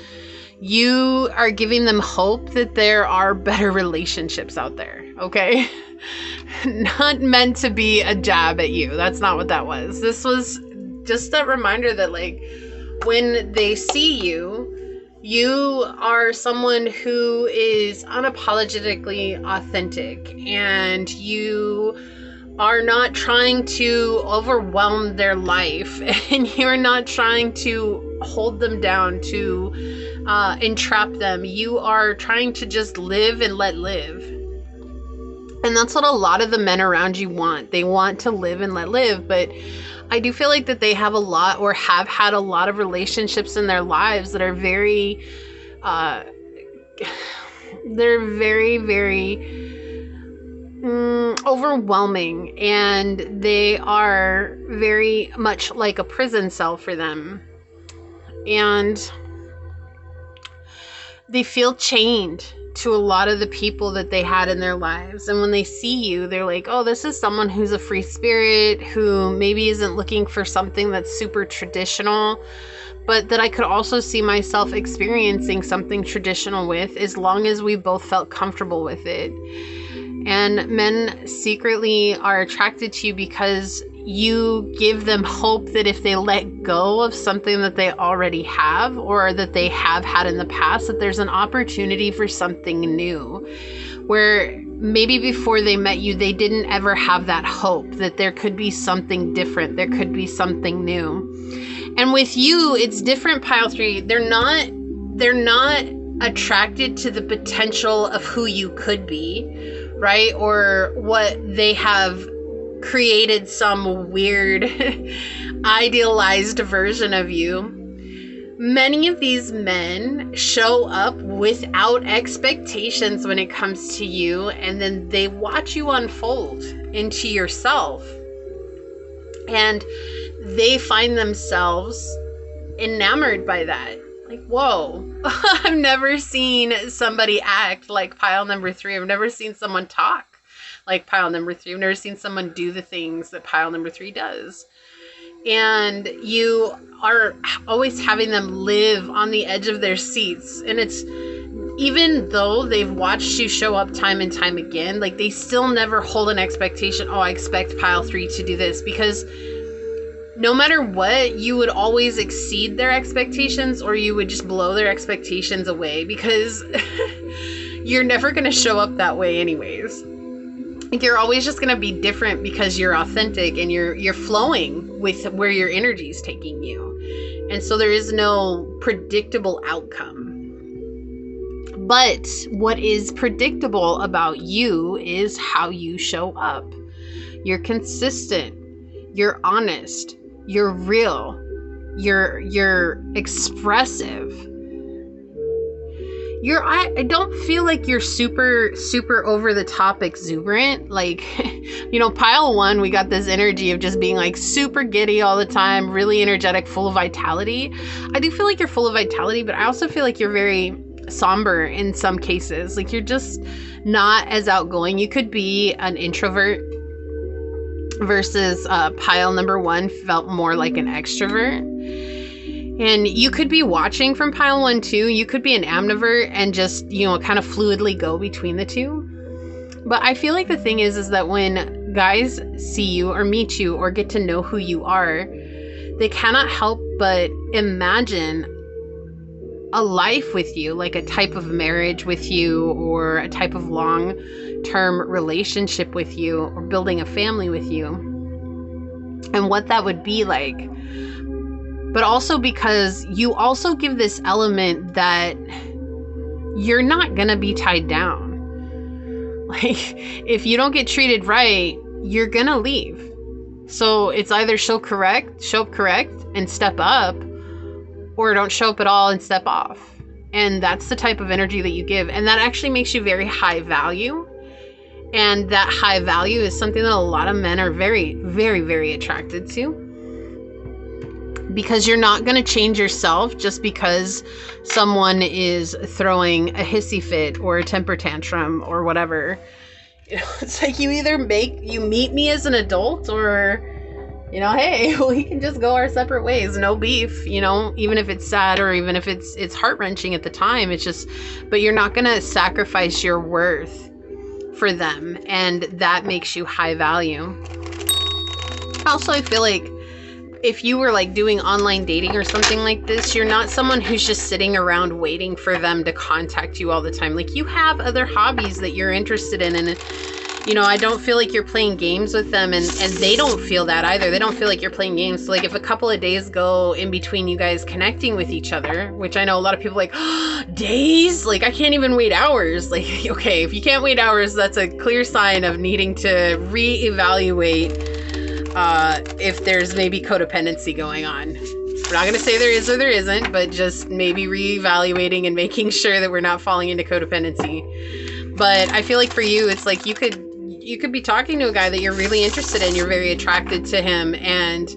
you are giving them hope that there are better relationships out there, okay? Not meant to be a jab at you. That's not what that was. This was just a reminder that, like, when they see you, you are someone who is unapologetically authentic, and you are not trying to overwhelm their life, and you're not trying to hold them down, to entrap them. You are trying to just live and let live. And that's what a lot of the men around you want. They want to live and let live, but I do feel like that they have a lot, or have had a lot of relationships in their lives that are very, they're very, very overwhelming, and they are very much like a prison cell for them. And they feel chained to a lot of the people that they had in their lives. And when they see you, they're like, oh, this is someone who's a free spirit, who maybe isn't looking for something that's super traditional, but that I could also see myself experiencing something traditional with, as long as we both felt comfortable with it. And men secretly are attracted to you because you give them hope that if they let go of something that they already have, or that they have had in the past, that there's an opportunity for something new, where maybe before they met you, they didn't ever have that hope that there could be something different, there could be something new. And with you, it's different, pile 3. They're not attracted to the potential of who you could be, right? Or what they have created, some weird idealized version of you. Many of these men show up without expectations when it comes to you, and then they watch you unfold into yourself, and they find themselves enamored by that. Like, whoa, I've never seen somebody act like pile number 3. I've never seen someone talk like pile number 3. I've never seen someone do the things that pile number 3 does. And you are always having them live on the edge of their seats. And it's, even though they've watched you show up time and time again, like, they still never hold an expectation. Oh, I expect pile 3 to do this, because no matter what, you would always exceed their expectations, or you would just blow their expectations away, because you're never going to show up that way anyways. Like, you're always just going to be different because you're authentic and you're flowing with where your energy is taking you. And so there is no predictable outcome. But what is predictable about you is how you show up. You're consistent. You're honest. You're real. You're expressive. I don't feel like you're super over the top exuberant. Like, you know, pile 1, we got this energy of just being like super giddy all the time, really energetic, full of vitality. I do feel like you're full of vitality, but I also feel like you're very somber in some cases. Like, you're just not as outgoing. You could be an introvert versus pile number 1 felt more like an extrovert. And you could be watching from pile 1 too. You could be an ambivert and just, you know, kind of fluidly go between the two. But I feel like the thing is that when guys see you or meet you or get to know who you are, they cannot help but imagine a life with you, like a type of marriage with you, or a type of long-term relationship with you, or building a family with you, and what that would be like. But also because you also give this element that you're not going to be tied down. Like, if you don't get treated right, you're going to leave. So it's either show up correct and step up, or don't show up at all and step off. And that's the type of energy that you give. And that actually makes you very high value. And that high value is something that a lot of men are very, very, very attracted to. Because you're not going to change yourself just because someone is throwing a hissy fit or a temper tantrum or whatever. You know, it's like you either meet me as an adult, or, you know, hey, we can just go our separate ways. No beef, you know, even if it's sad, or even if it's heart-wrenching at the time. It's just, but you're not going to sacrifice your worth for them. And that makes you high value. Also, I feel like if you were like doing online dating or something like this, you're not someone who's just sitting around waiting for them to contact you all the time. Like, you have other hobbies that you're interested in, and, you know, I don't feel like you're playing games with them, and they don't feel that either. They don't feel like you're playing games. So, like, if a couple of days go in between you guys connecting with each other, which I know a lot of people are like, oh, days? Like, I can't even wait hours. Like, okay, if you can't wait hours, that's a clear sign of needing to reevaluate if there's maybe codependency going on. We're not going to say there is or there isn't, but just maybe reevaluating and making sure that we're not falling into codependency. But I feel like for you, it's like you could be talking to a guy that you're really interested in, you're very attracted to him, and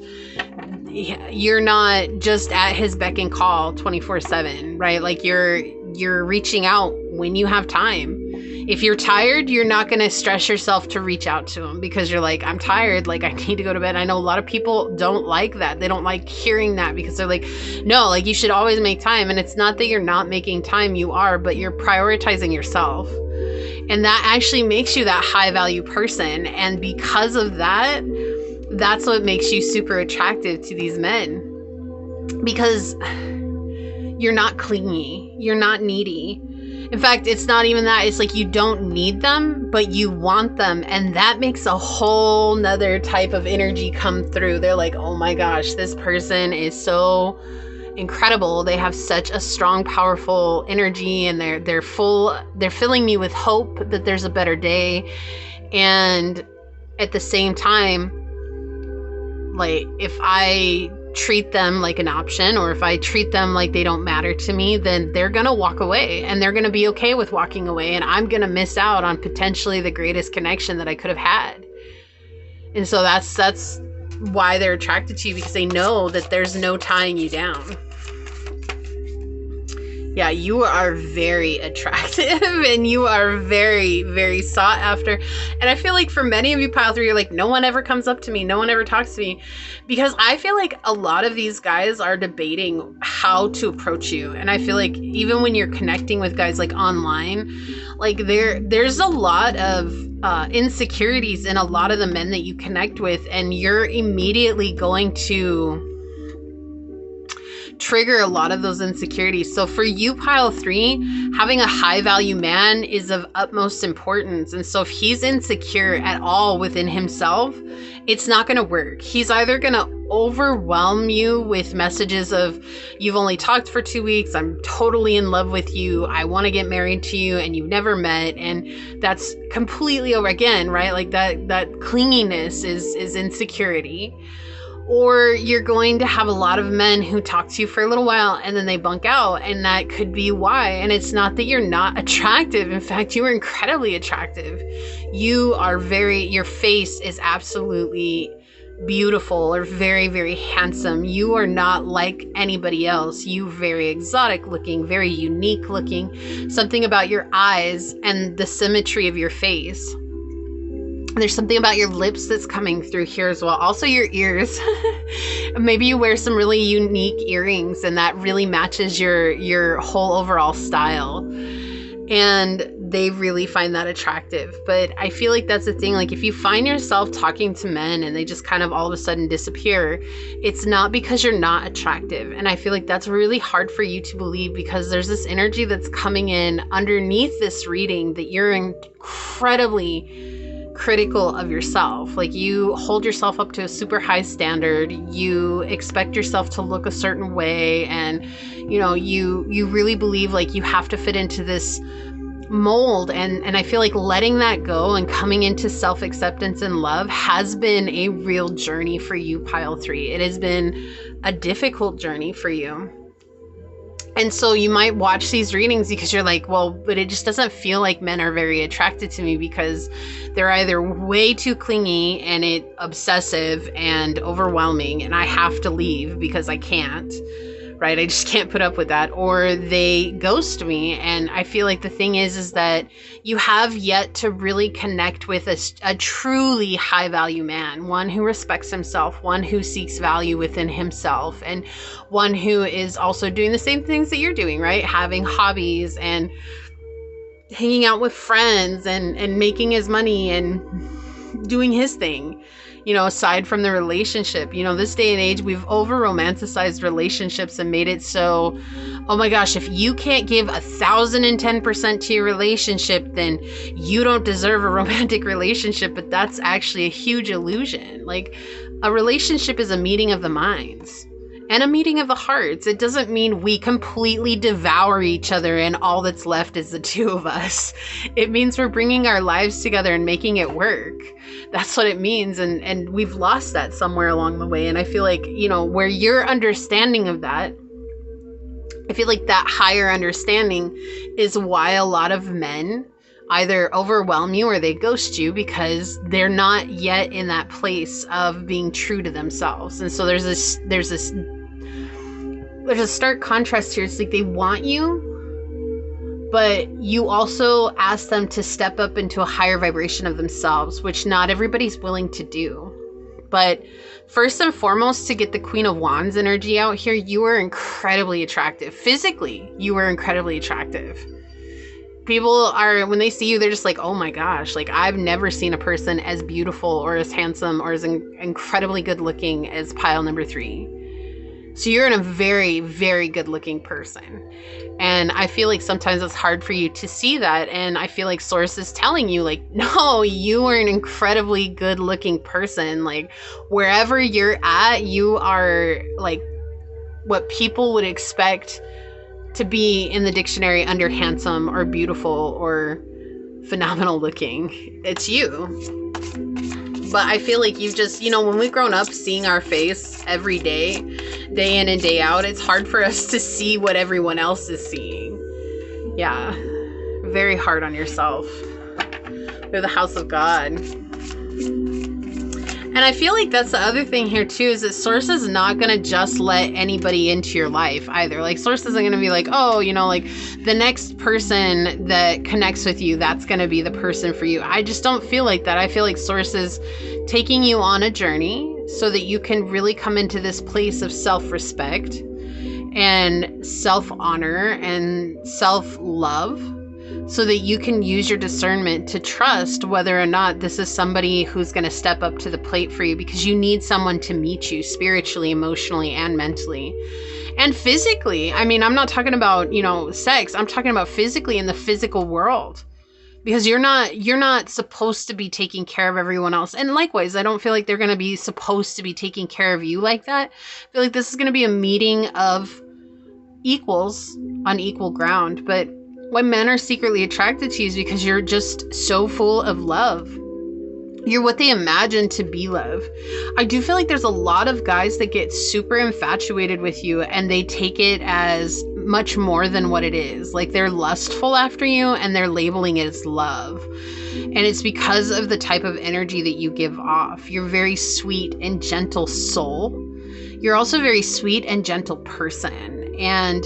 you're not just at his beck and call 24/7, right? Like, you're reaching out when you have time. If you're tired, you're not going to stress yourself to reach out to him because you're like, I'm tired. Like, I need to go to bed. I know a lot of people don't like that. They don't like hearing that because they're like, no, like, you should always make time. And it's not that you're not making time. You are, but you're prioritizing yourself. And that actually makes you that high value person. And because of that, that's what makes you super attractive to these men. Because you're not clingy. You're not needy. In fact, it's not even that. It's like you don't need them, but you want them. And that makes a whole nother type of energy come through. They're like, oh my gosh, this person is so incredible. They have such a strong, powerful energy, and they're filling me with hope that there's a better day. And at the same time, like, if I treat them like an option, or if I treat them like they don't matter to me, then they're going to walk away, and they're going to be okay with walking away. And I'm going to miss out on potentially the greatest connection that I could have had. And so that's why they're attracted to you, because they know that there's no tying you down. Yeah, you are very attractive and you are very, very sought after. And I feel like for many of you, pile 3, you're like, no one ever comes up to me. No one ever talks to me. Because I feel like a lot of these guys are debating how to approach you. And I feel like even when you're connecting with guys like online, like there's a lot of insecurities in a lot of the men that you connect with. And you're immediately going to trigger a lot of those insecurities. So for you, pile 3, having a high value man is of utmost importance. And so if he's insecure at all within himself, it's not going to work. He's either going to overwhelm you with messages of, you've only talked for 2 weeks, I'm totally in love with you, I want to get married to you, and you've never met. And that's completely over again, right? Like that clinginess is insecurity. Or you're going to have a lot of men who talk to you for a little while and then they bunk out, and that could be why. And it's not that you're not attractive. In fact, you are incredibly attractive. You are your face is absolutely beautiful, or very, very handsome. You are not like anybody else. You very exotic looking, very unique looking. Something about your eyes and the symmetry of your face. There's something about your lips that's coming through here as well. Also your ears. Maybe you wear some really unique earrings and that really matches your whole overall style. And they really find that attractive. But I feel like that's the thing. Like if you find yourself talking to men and they just kind of all of a sudden disappear, it's not because you're not attractive. And I feel like that's really hard for you to believe, because there's this energy that's coming in underneath this reading that you're incredibly critical of yourself. Like you hold yourself up to a super high standard. You expect yourself to look a certain way, and you really believe like you have to fit into this mold. And I feel like letting that go and coming into self-acceptance and love has been a real journey for you, pile 3. It has been a difficult journey for you. And so you might watch these readings because you're like, well, but it just doesn't feel like men are very attracted to me, because they're either way too clingy and obsessive and overwhelming, and I have to leave because I can't, right? I just can't put up with that. Or they ghost me. And I feel like the thing is that you have yet to really connect with a truly high value man, one who respects himself, one who seeks value within himself, and one who is also doing the same things that you're doing, right? Having hobbies and hanging out with friends and making his money and doing his thing. Aside from the relationship, this day and age, we've over romanticized relationships and made it so, oh my gosh, if you can't give 1,010% to your relationship, then you don't deserve a romantic relationship. But that's actually a huge illusion. Like, a relationship is a meeting of the minds and a meeting of the hearts. It doesn't mean we completely devour each other and all that's left is the two of us. It means we're bringing our lives together and making it work. That's what it means. And we've lost that somewhere along the way. And I feel like, where your understanding of that, I feel like that higher understanding is why a lot of men either overwhelm you or they ghost you, because they're not yet in that place of being true to themselves. And so there's a stark contrast here. It's like they want you, but you also ask them to step up into a higher vibration of themselves, which not everybody's willing to do. But first and foremost, to get the Queen of Wands energy out here, you are incredibly attractive. Physically, you are incredibly attractive. People are, when they see you, they're just like, oh my gosh, like I've never seen a person as beautiful or as handsome or as incredibly good looking as pile number 3. So you're a very, very good looking person. And I feel like sometimes it's hard for you to see that. And I feel like Source is telling you, like, no, you are an incredibly good looking person. Like, wherever you're at, you are like what people would expect to be in the dictionary under handsome or beautiful or phenomenal looking. It's you. But I feel like you've just, when we've grown up seeing our face every day, day in and day out, it's hard for us to see what everyone else is seeing. Yeah, very hard on yourself. They're the house of God. And I feel like that's the other thing here too, is that Source is not going to just let anybody into your life either. Like Source isn't going to be like, oh, you know, like the next person that connects with you, that's going to be the person for you. I just don't feel like that. I feel like Source is taking you on a journey so that you can really come into this place of self-respect and self-honor and self-love, so that you can use your discernment to trust whether or not this is somebody who's going to step up to the plate for you, because you need someone to meet you spiritually, emotionally, and mentally, and physically. I mean, I'm not talking about, you know, sex. I'm talking about physically, in the physical world, because you're not supposed to be taking care of everyone else. And likewise, I don't feel like they're going to be supposed to be taking care of you like that. I feel like this is going to be a meeting of equals on equal ground. But why men are secretly attracted to you is because you're just so full of love. You're what they imagine to be love. I do feel like there's a lot of guys that get super infatuated with you and they take it as much more than what it is. Like they're lustful after you and they're labeling it as love. And it's because of the type of energy that you give off. You're very sweet and gentle soul. You're also a very sweet and gentle person. And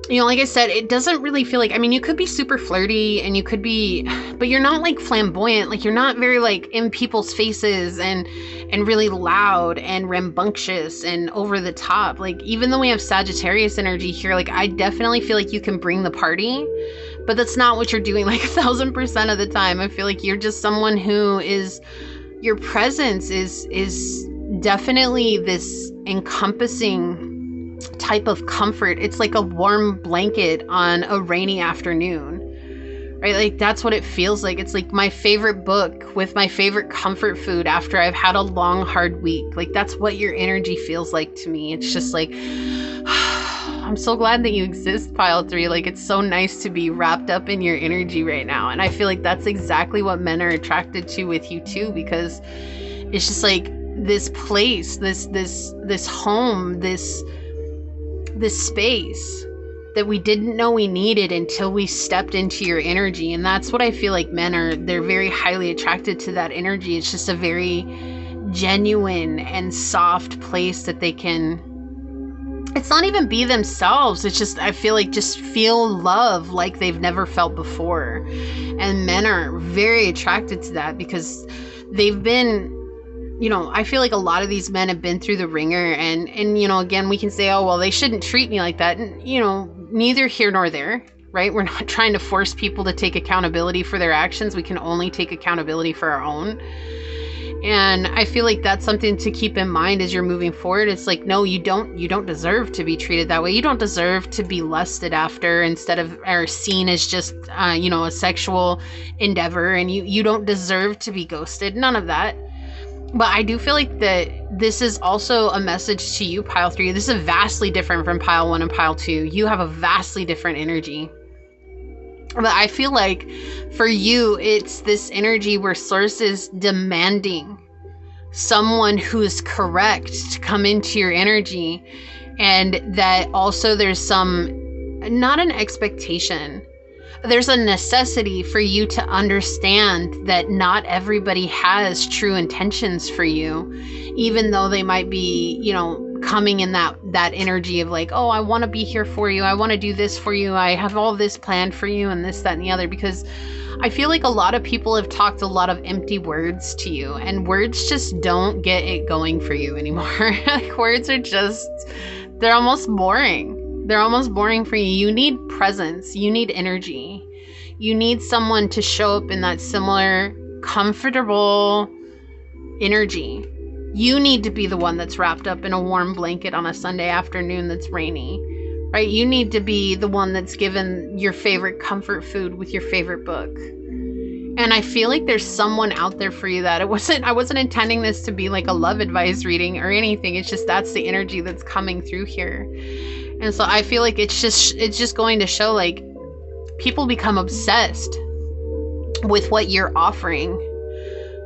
you know, like I said, it doesn't really feel like, I mean, you could be super flirty and you could be, but you're not like flamboyant. Like you're not very like in people's faces and really loud and rambunctious and over the top. Like, even though we have Sagittarius energy here, like I definitely feel like you can bring the party, but that's not what you're doing like 1000% of the time. I feel like you're just someone who is, your presence is definitely this encompassing type of comfort. It's like a warm blanket on a rainy afternoon, right? Like that's what it feels like. It's like my favorite book with my favorite comfort food after I've had a long, hard week. Like that's what your energy feels like to me. It's just like, I'm so glad that you exist, Pile 3. Like it's so nice to be wrapped up in your energy right now. And I feel like that's exactly what men are attracted to with you too, because it's just like this place, this home, this space that we didn't know we needed until we stepped into your energy. And that's what I feel like men are, they're very highly attracted to that energy. It's just a very genuine and soft place that they can, it's not even be themselves. It's just, I feel like just feel love like they've never felt before. And men are very attracted to that because they've been, you know, I feel like a lot of these men have been through the ringer and, you know, again, we can say, oh, well, they shouldn't treat me like that. And, you know, neither here nor there, right? We're not trying to force people to take accountability for their actions. We can only take accountability for our own. And I feel like that's something to keep in mind as you're moving forward. It's like, no, you don't deserve to be treated that way. You don't deserve to be lusted after instead of, or seen as just, you know, a sexual endeavor. And you don't deserve to be ghosted. None of that. But I do feel like that this is also a message to you, Pile 3. This is vastly different from Pile 1 and Pile 2. You have a vastly different energy. But I feel like for you, it's this energy where Source is demanding someone who is correct to come into your energy. And that also there's some, not an expectation, there's a necessity for you to understand that not everybody has true intentions for you, even though they might be, you know, coming in that energy of like, oh, I want to be here for you. I want to do this for you. I have all this planned for you and this, that, and the other, because I feel like a lot of people have talked a lot of empty words to you, and words just don't get it going for you anymore. Like words are just, they're almost boring. They're almost boring for you. You need presence. You need energy. You need someone to show up in that similar, comfortable energy. You need to be the one that's wrapped up in a warm blanket on a Sunday afternoon that's rainy, right? You need to be the one that's given your favorite comfort food with your favorite book. And I feel like there's someone out there for you that I wasn't intending this to be like a love advice reading or anything. It's just, that's the energy that's coming through here. And so I feel like it's just going to show, like, people become obsessed with what you're offering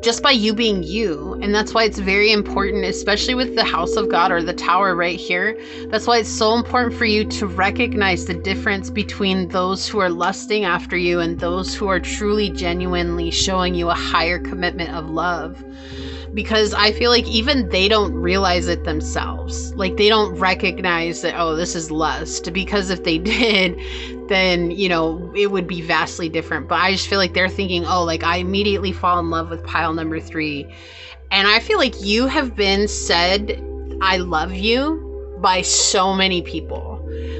just by you being you. And that's why it's very important, especially with the House of God or the Tower right here. That's why it's so important for you to recognize the difference between those who are lusting after you and those who are truly, genuinely showing you a higher commitment of love. Because I feel like even they don't realize it themselves. Like, they don't recognize that, oh, this is lust. Because if they did, then, you know, it would be vastly different. But I just feel like they're thinking, oh, like, I immediately fall in love with pile number 3. And I feel like you have been said, I love you, by so many people.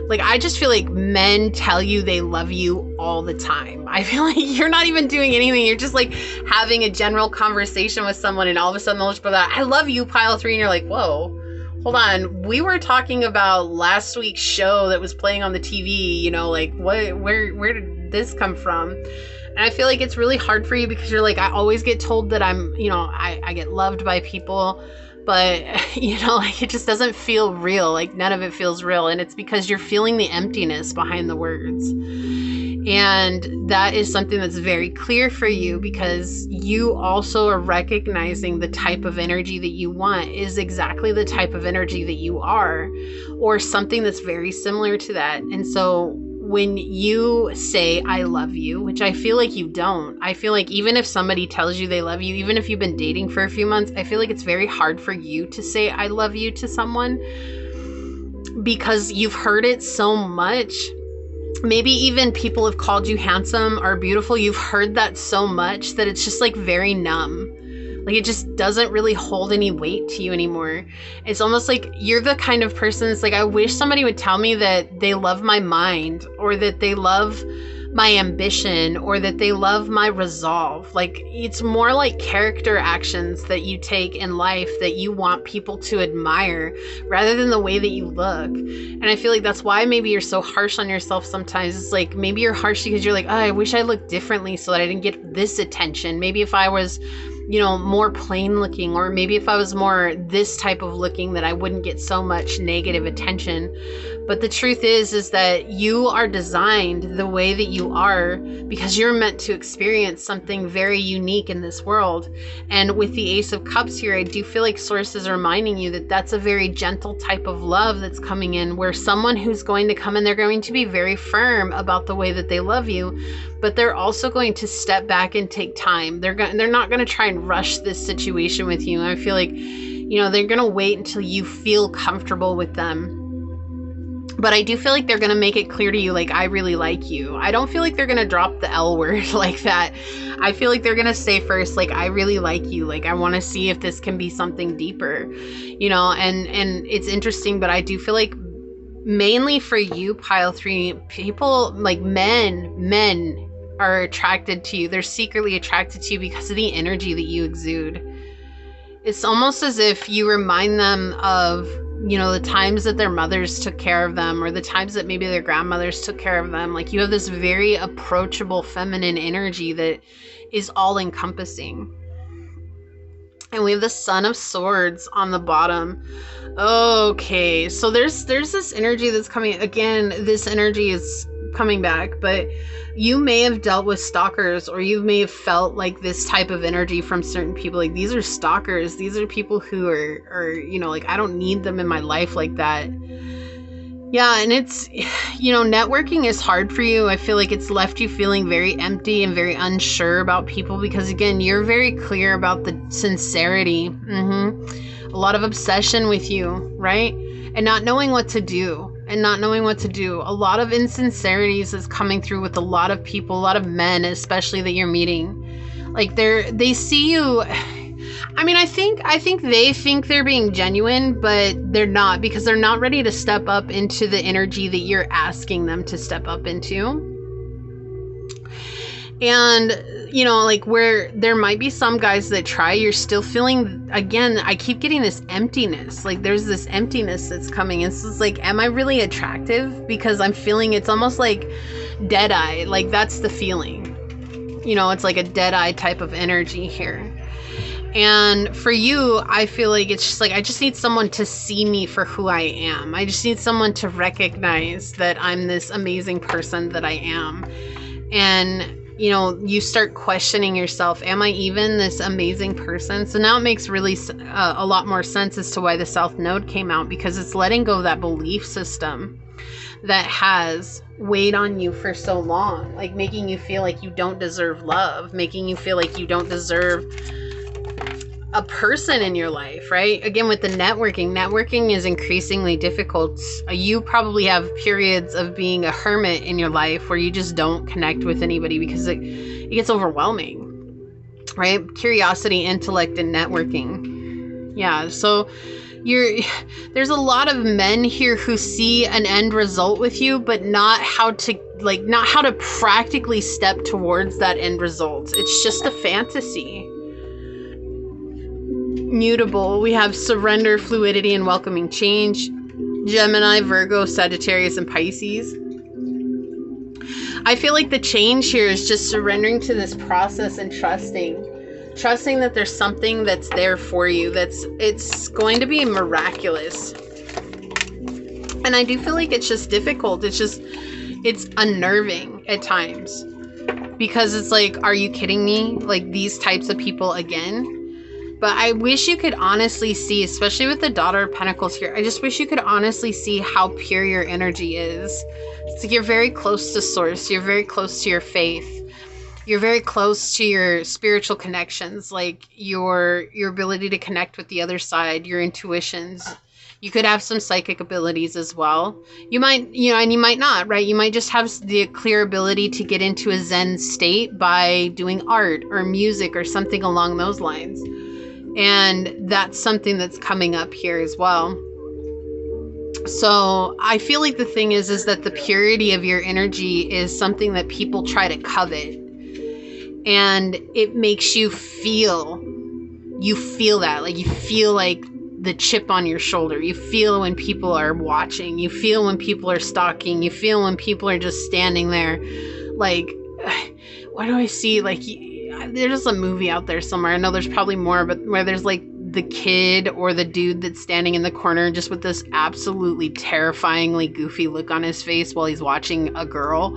Like, I just feel like men tell you they love you all the time. I feel like you're not even doing anything. You're just like having a general conversation with someone, and all of a sudden they'll just go that, I love you, pile 3. And you're like, whoa, hold on. We were talking about last week's show that was playing on the TV, you know, like where did this come from? And I feel like it's really hard for you because you're like, I always get told that I'm, you know, I get loved by people. But, you know, like, it just doesn't feel real. Like, none of it feels real. And it's because you're feeling the emptiness behind the words. And that is something that's very clear for you, because you also are recognizing the type of energy that you want is exactly the type of energy that you are, or something that's very similar to that. And so when you say, I love you, which I feel like you don't, I feel like even if somebody tells you they love you, even if you've been dating for a few months, I feel like it's very hard for you to say, I love you to someone, because you've heard it so much. Maybe even people have called you handsome or beautiful. You've heard that so much that it's just like very numb. Like, it just doesn't really hold any weight to you anymore. It's almost like you're the kind of person that's like, I wish somebody would tell me that they love my mind, or that they love my ambition, or that they love my resolve. Like, it's more like character actions that you take in life that you want people to admire, rather than the way that you look. And I feel like that's why maybe you're so harsh on yourself sometimes. It's like, maybe you're harsh because you're like, oh, I wish I looked differently so that I didn't get this attention. Maybe if I was, you know, more plain looking, or maybe if I was more this type of looking, that I wouldn't get so much negative attention. But the truth is that you are designed the way that you are because you're meant to experience something very unique in this world. And with the Ace of Cups here, I do feel like Source is reminding you that that's a very gentle type of love that's coming in, where someone who's going to come in, they're going to be very firm about the way that they love you, but they're also going to step back and take time. They're not going to try and rush this situation with you. I feel like, you know, they're going to wait until you feel comfortable with them. But I do feel like they're going to make it clear to you, like, I really like you. I don't feel like they're going to drop the L word like that. I feel like they're going to say first, like, I really like you. Like, I want to see if this can be something deeper, you know, and it's interesting, but I do feel like mainly for you, pile 3, people, like men are attracted to you. They're secretly attracted to you because of the energy that you exude. It's almost as if you remind them of, you know, the times that their mothers took care of them, or the times that maybe their grandmothers took care of them. Like, you have this very approachable feminine energy that is all encompassing. And we have the Son of Swords on the bottom. Okay, so there's this energy that's coming. Again, this energy is coming back, but you may have dealt with stalkers, or you may have felt like this type of energy from certain people. Like, these are stalkers. These are people who are, you know, like, I don't need them in my life like that. Yeah, and it's, you know, networking is hard for you. I feel like it's left you feeling very empty and very unsure about people, because, again, you're very clear about the sincerity. A lot of obsession with you, right? And not knowing what to do. A lot of insincerities is coming through with a lot of people, a lot of men, especially that you're meeting. Like, they see you. I mean, I think they think they're being genuine, but they're not, because they're not ready to step up into the energy that you're asking them to step up into. And, you know, like, where there might be some guys that try, you're still feeling, again, I keep getting this emptiness. Like, there's this emptiness that's coming. And so it's like, am I really attractive? Because I'm feeling, it's almost like dead eye. Like, that's the feeling. You know, it's like a dead eye type of energy here. And for you, I feel like it's just like, I just need someone to see me for who I am. I just need someone to recognize that I'm this amazing person that I am. And you know, you start questioning yourself. Am I even this amazing person? So now it makes really a lot more sense as to why the South Node came out, because it's letting go of that belief system that has weighed on you for so long, like making you feel like you don't deserve love, making you feel like you don't deserve a person in your life, right? Again, with the networking is increasingly difficult. You probably have periods of being a hermit in your life where you just don't connect with anybody because it gets overwhelming, right? Curiosity, intellect, and networking. Yeah, so there's a lot of men here who see an end result with you, but not how to practically step towards that end result. It's just a fantasy. Mutable, we have surrender, fluidity, and welcoming change. Gemini, Virgo, Sagittarius, and Pisces. I feel like the change here is just surrendering to this process and trusting that there's something that's there for you, it's going to be miraculous. And I do feel like it's just difficult. It's unnerving at times, because it's like, are you kidding me? Like, these types of people again? But I wish you could honestly see, especially with the Daughter of Pentacles here, I just wish you could honestly see how pure your energy is. It's like you're very close to Source. You're very close to your faith. You're very close to your spiritual connections, like your ability to connect with the other side, your intuitions. You could have some psychic abilities as well. You might, and you might not, right? You might just have the clear ability to get into a Zen state by doing art or music or something along those lines. And that's something that's coming up here as well. So I feel like the thing is that the purity of your energy is something that people try to covet. And it makes you feel that, like you feel like the chip on your shoulder. You feel when people are watching. You feel when people are stalking. You feel when people are just standing there. Like, what do I see? Like, there's a movie out there somewhere. I know there's probably more, but where there's like the kid or the dude that's standing in the corner just with this absolutely terrifyingly goofy look on his face while he's watching a girl.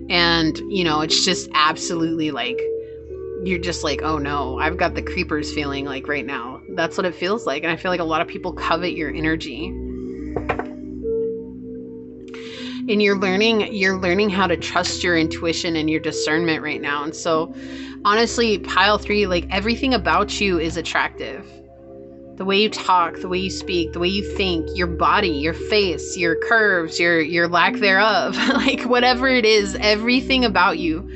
And, it's just absolutely like, you're just like, oh no, I've got the creepers feeling like right now. That's what it feels like. And I feel like a lot of people covet your energy. And you're learning how to trust your intuition and your discernment right now. And so honestly, pile 3, like everything about you is attractive. The way you talk, the way you speak, the way you think, your body, your face, your curves, your lack thereof, like whatever it is, everything about you,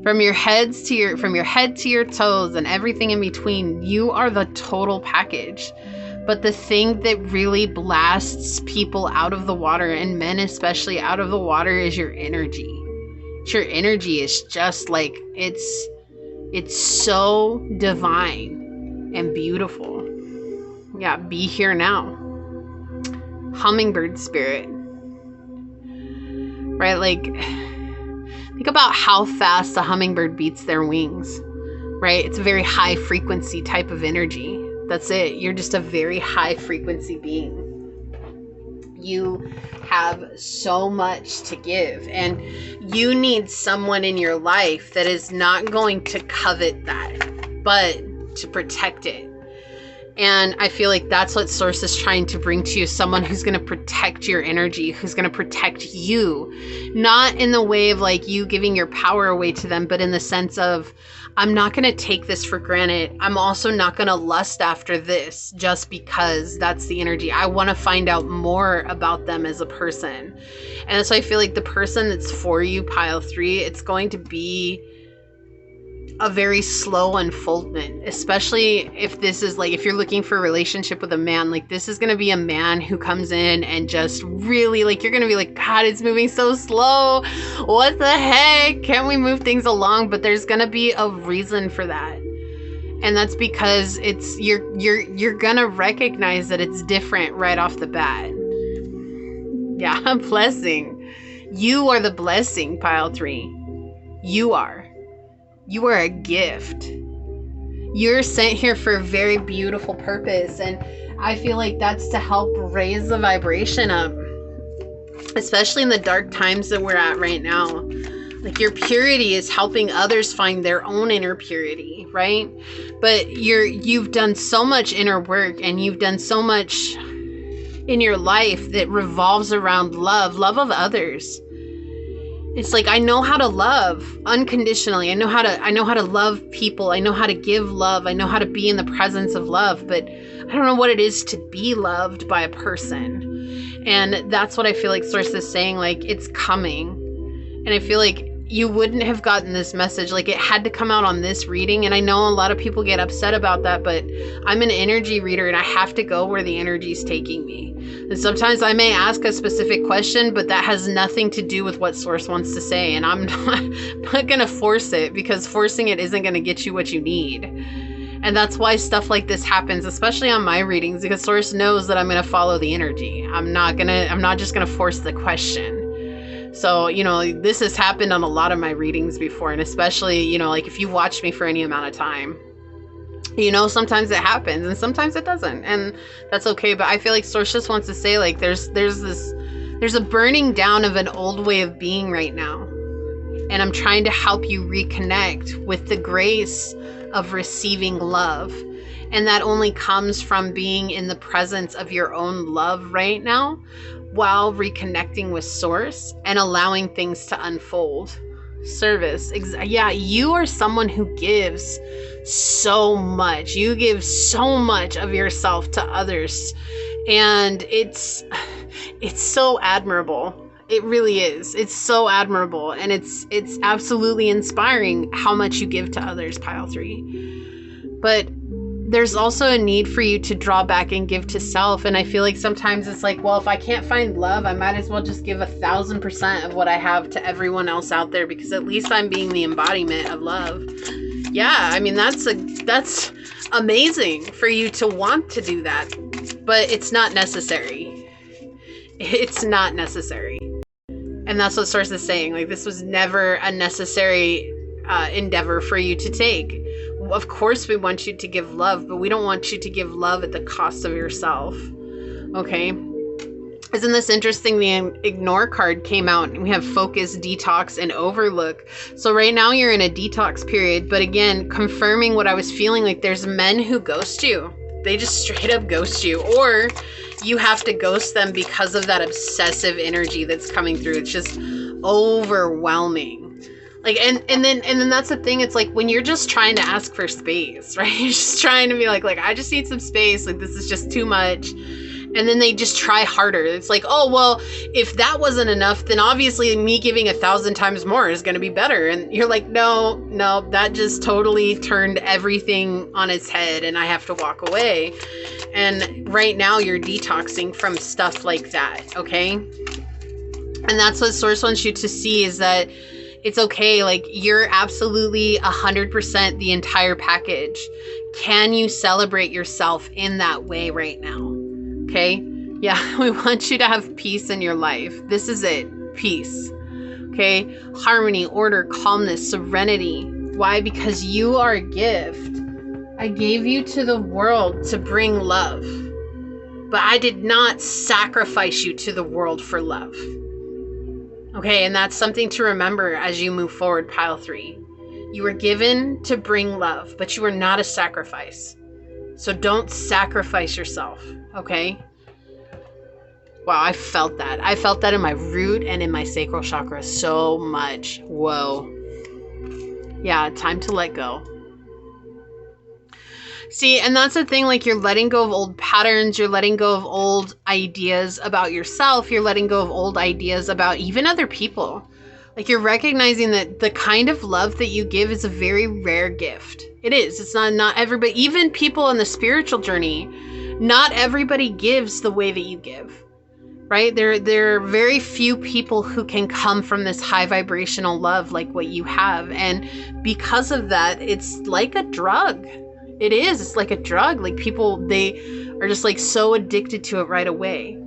from your head to your toes and everything in between, you are the total package. But the thing that really blasts people out of the water, and men especially out of the water, is your energy. Your energy is just like, it's so divine and beautiful. Yeah, be here now. Hummingbird spirit. Right? Like, think about how fast a hummingbird beats their wings. Right? It's a very high frequency type of energy. That's it. You're just a very high frequency being. You have so much to give, and you need someone in your life that is not going to covet that, but to protect it. And I feel like that's what Source is trying to bring to you. Someone who's going to protect your energy, who's going to protect you. Not in the way of like you giving your power away to them, but in the sense of, I'm not going to take this for granted. I'm also not going to lust after this just because that's the energy. I want to find out more about them as a person. And so I feel like the person that's for you, pile 3, it's going to be a very slow unfoldment, especially if this is like, if you're looking for a relationship with a man, like this is going to be a man who comes in and just really like, you're going to be like, God, it's moving so slow. What the heck? Can't we move things along? But there's going to be a reason for that. And that's because it's, you're going to recognize that it's different right off the bat. Yeah, blessing. You are the blessing, pile 3. You are a gift. You're sent here for a very beautiful purpose. And I feel like that's to help raise the vibration up, especially in the dark times that we're at right now. Like your purity is helping others find their own inner purity, right? But you've done so much inner work, and you've done so much in your life that revolves around love of others. It's like, I know how to love unconditionally. I know how to love people. I know how to give love. I know how to be in the presence of love, but I don't know what it is to be loved by a person. And that's what I feel like Source is saying, like, it's coming. And I feel like you wouldn't have gotten this message. Like, it had to come out on this reading. And I know a lot of people get upset about that, but I'm an energy reader and I have to go where the energy is taking me. And sometimes I may ask a specific question, but that has nothing to do with what Source wants to say. And I'm not going to force it, because forcing it isn't going to get you what you need. And that's why stuff like this happens, especially on my readings, because Source knows that I'm going to follow the energy. I'm not just going to force the question. So, you know, this has happened on a lot of my readings before. And especially, you know, like if you watch me for any amount of time, you know, sometimes it happens and sometimes it doesn't. And that's okay. But I feel like Source just wants to say, like, there's a burning down of an old way of being right now. And I'm trying to help you reconnect with the grace of receiving love. And that only comes from being in the presence of your own love right now, while reconnecting with Source and allowing things to unfold. Service. Yeah, you are someone who gives so much. You give so much of yourself to others. And it's so admirable. It really is. It's so admirable. And it's absolutely inspiring how much you give to others, Pile 3. But there's also a need for you to draw back and give to self. And I feel like sometimes it's like, well, if I can't find love, I might as well just give 1,000% of what I have to everyone else out there, because at least I'm being the embodiment of love. Yeah, I mean, that's amazing for you to want to do that, but it's not necessary. It's not necessary. And that's what Source is saying. Like, this was never a necessary endeavor for you to take. Of course we want you to give love, but we don't want you to give love at the cost of yourself. Okay? Isn't this interesting? The ignore card came out and we have focus, detox, and overlook. So right now you're in a detox period, but again, confirming what I was feeling, like there's men who ghost you. They just straight up ghost you, or you have to ghost them because of that obsessive energy that's coming through. It's just overwhelming. Like, and then that's the thing. It's like when you're just trying to ask for space, right? You're just trying to be like, I just need some space. Like, this is just too much. And then they just try harder. It's like, oh, well, if that wasn't enough, then obviously me giving 1,000 times more is going to be better. And you're like, no, that just totally turned everything on its head and I have to walk away. And right now you're detoxing from stuff like that. Okay. And that's what Source wants you to see, is that it's okay. Like, you're absolutely 100% the entire package. Can you celebrate yourself in that way right now? Okay. Yeah. We want you to have peace in your life. This is it. Peace. Okay. Harmony, order, calmness, serenity. Why? Because you are a gift. I gave you to the world to bring love, but I did not sacrifice you to the world for love. Okay, and that's something to remember as you move forward, Pile 3. You were given to bring love, but you are not a sacrifice. So don't sacrifice yourself, okay? Wow, I felt that. I felt that in my root and in my sacral chakra so much. Whoa. Yeah, time to let go. See, and that's the thing, like, you're letting go of old patterns, you're letting go of old ideas about yourself, you're letting go of old ideas about even other people. Like, you're recognizing that the kind of love that you give is a very rare gift. It is. It's not everybody, even people on the spiritual journey, not everybody gives the way that you give, right? There are very few people who can come from this high vibrational love like what you have. And because of that, it's like a drug. It is. It's like a drug. Like, people, they are just like so addicted to it right away.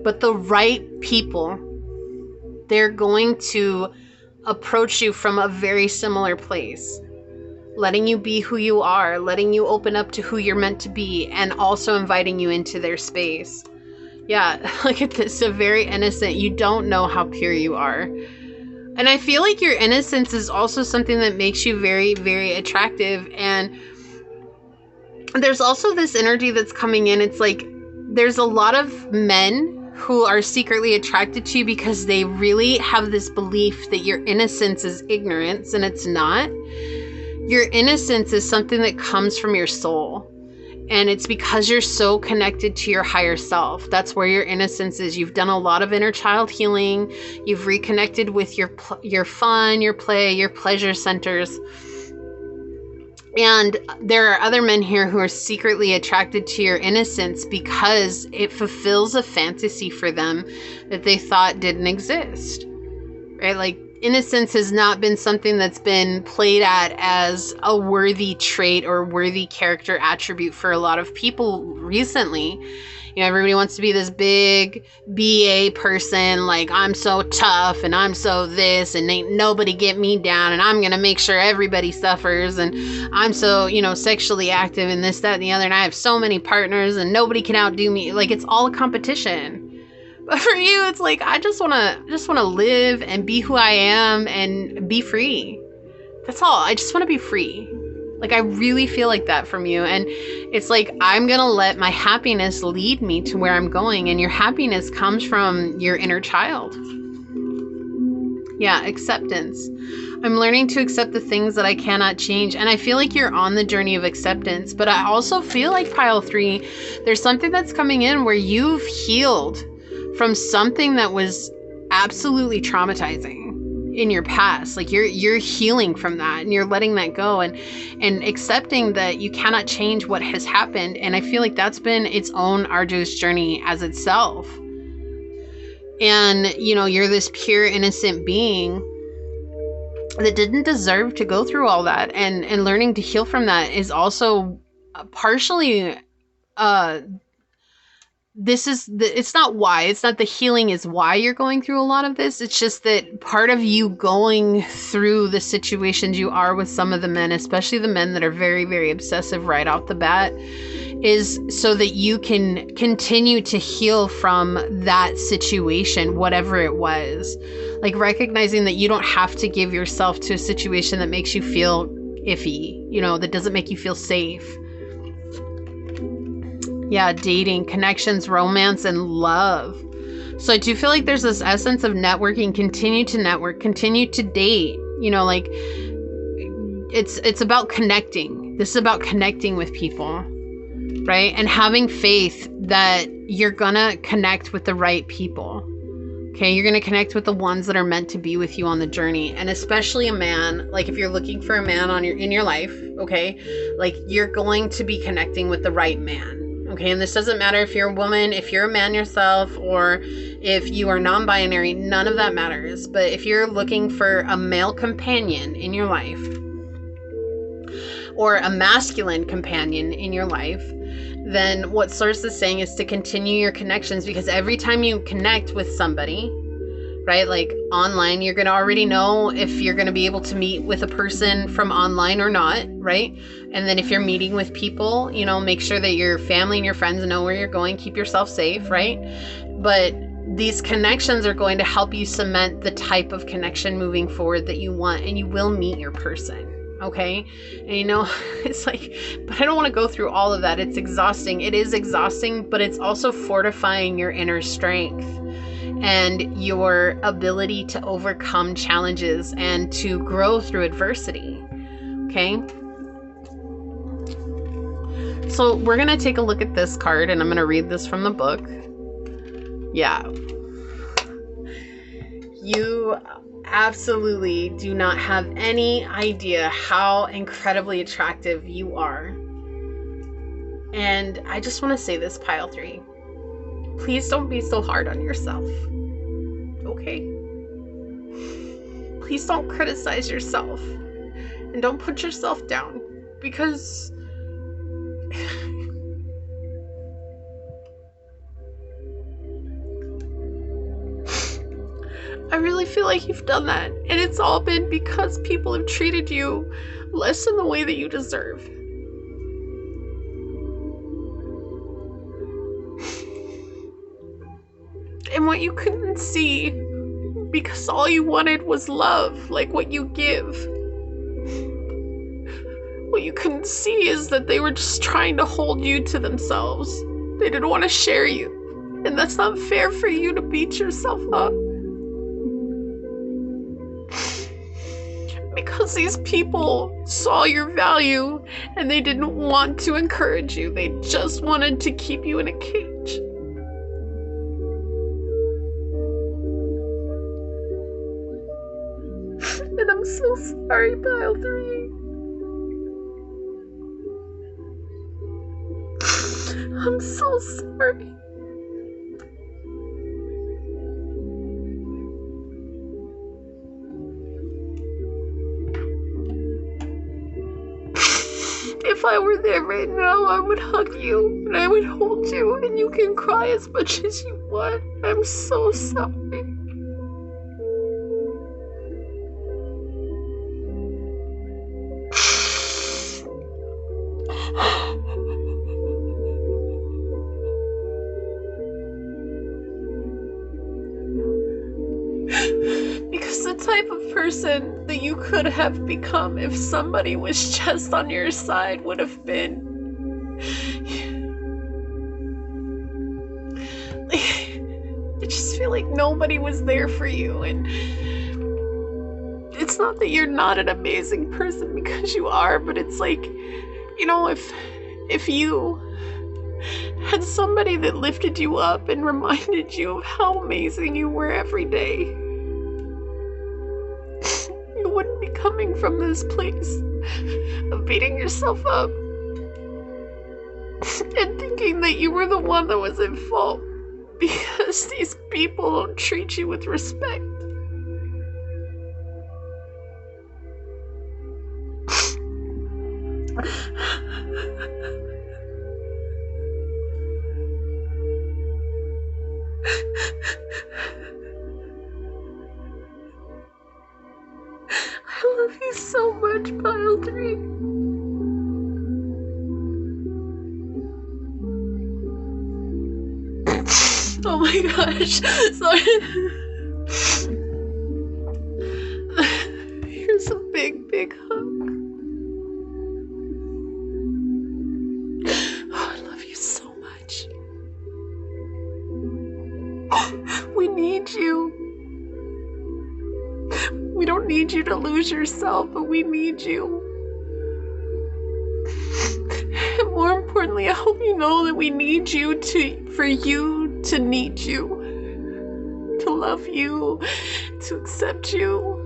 But the right people, they're going to approach you from a very similar place, letting you be who you are, letting you open up to who you're meant to be, and also inviting you into their space. Yeah, look at this. So very innocent. You don't know how pure you are. And I feel like your innocence is also something that makes you very, very attractive. And there's also this energy that's coming in. It's like there's a lot of men who are secretly attracted to you because they really have this belief that your innocence is ignorance, and it's not. Your innocence is something that comes from your soul. And it's because you're so connected to your higher self. That's where your innocence is. You've done a lot of inner child healing. You've reconnected with your fun, your play, your pleasure centers. And there are other men here who are secretly attracted to your innocence because it fulfills a fantasy for them that they thought didn't exist. Right? Like, innocence has not been something that's been played at as a worthy trait or worthy character attribute for a lot of people recently. You know, everybody wants to be this big BA person, like, I'm so tough and I'm so this and ain't nobody get me down and I'm gonna make sure everybody suffers and I'm so, you know, sexually active and this, that, and the other, and I have so many partners and nobody can outdo me. Like, it's all a competition. But for you, it's like, I just want to live and be who I am and be free. That's all. I just want to be free. Like, I really feel like that from you. And it's like, I'm going to let my happiness lead me to where I'm going. And your happiness comes from your inner child. Yeah, acceptance. I'm learning to accept the things that I cannot change. And I feel like you're on the journey of acceptance. But I also feel like, pile 3, there's something that's coming in where you've healed from something that was absolutely traumatizing in your past. Like, you're healing from that and you're letting that go and accepting that you cannot change what has happened. And I feel like that's been its own arduous journey as itself. And, you know, you're this pure, innocent being that didn't deserve to go through all that. And learning to heal from that is also partially, it's not why. It's not the healing is why you're going through a lot of this. It's just that part of you going through the situations you are with some of the men, especially the men that are very, very obsessive right off the bat, is so that you can continue to heal from that situation, whatever it was. Like, recognizing that you don't have to give yourself to a situation that makes you feel iffy, you know, that doesn't make you feel safe. Yeah, dating, connections, romance, and love. So I do feel like there's this essence of networking. Continue to network, continue to date. You know, like, it's about connecting. This is about connecting with people, right? And having faith that you're gonna connect with the right people. Okay, you're gonna connect with the ones that are meant to be with you on the journey. And especially a man. Like, if you're looking for a man in your life, okay, like, you're going to be connecting with the right man. Okay, and this doesn't matter if you're a woman, if you're a man yourself, or if you are non-binary, none of that matters. But if you're looking for a male companion in your life, or a masculine companion in your life, then what Source is saying is to continue your connections, because every time you connect with somebody, right, like online, you're going to already know if you're going to be able to meet with a person from online or not, right? And then if you're meeting with people, you know, make sure that your family and your friends know where you're going, keep yourself safe, right? But these connections are going to help you cement the type of connection moving forward that you want, and you will meet your person. Okay. And you know, it's like, but I don't want to go through all of that. It's exhausting. It is exhausting, but it's also fortifying your inner strength and your ability to overcome challenges and to grow through adversity. Okay. So we're going to take a look at this card, and I'm going to read this from the book. Yeah. You absolutely do not have any idea how incredibly attractive you are. And I just want to say this, pile 3. Please don't be so hard on yourself. Okay? Please don't criticize yourself. And don't put yourself down. Because I really feel like you've done that. And it's all been because people have treated you less than the way that you deserve. And what you couldn't see because all you wanted was love, like what you give. What you couldn't see is that they were just trying to hold you to themselves. They didn't want to share you. And that's not fair for you to beat yourself up. Because these people saw your value and they didn't want to encourage you. They just wanted to keep you in a cage. And I'm so sorry, Pile 3. I'm so sorry. If I were there right now, I would hug you and I would hold you, and you can cry as much as you want. I'm so sorry. Because the type of person that you could have become if somebody was just on your side would have been... I just feel like nobody was there for you, and it's not that you're not an amazing person, because you are, but it's like, you know, if you had somebody that lifted you up and reminded you of how amazing you were every day, you wouldn't be coming from this place of beating yourself up and thinking that you were the one that was at fault because these people don't treat you with respect. I love you so much, Pile 3. Oh my gosh, sorry. Here's a big, big hug. Oh, I love you so much. We need you. We don't need you to lose yourself, but we need you. And more importantly, I hope you know that we need you for you to need you, to love you, to accept you,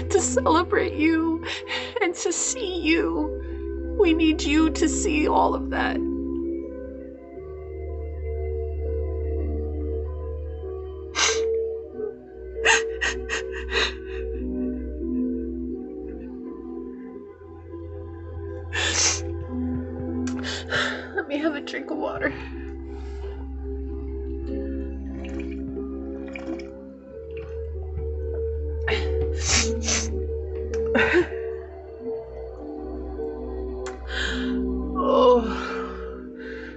to celebrate you, and to see you. We need you to see all of that. Let me have a drink of water. Oh,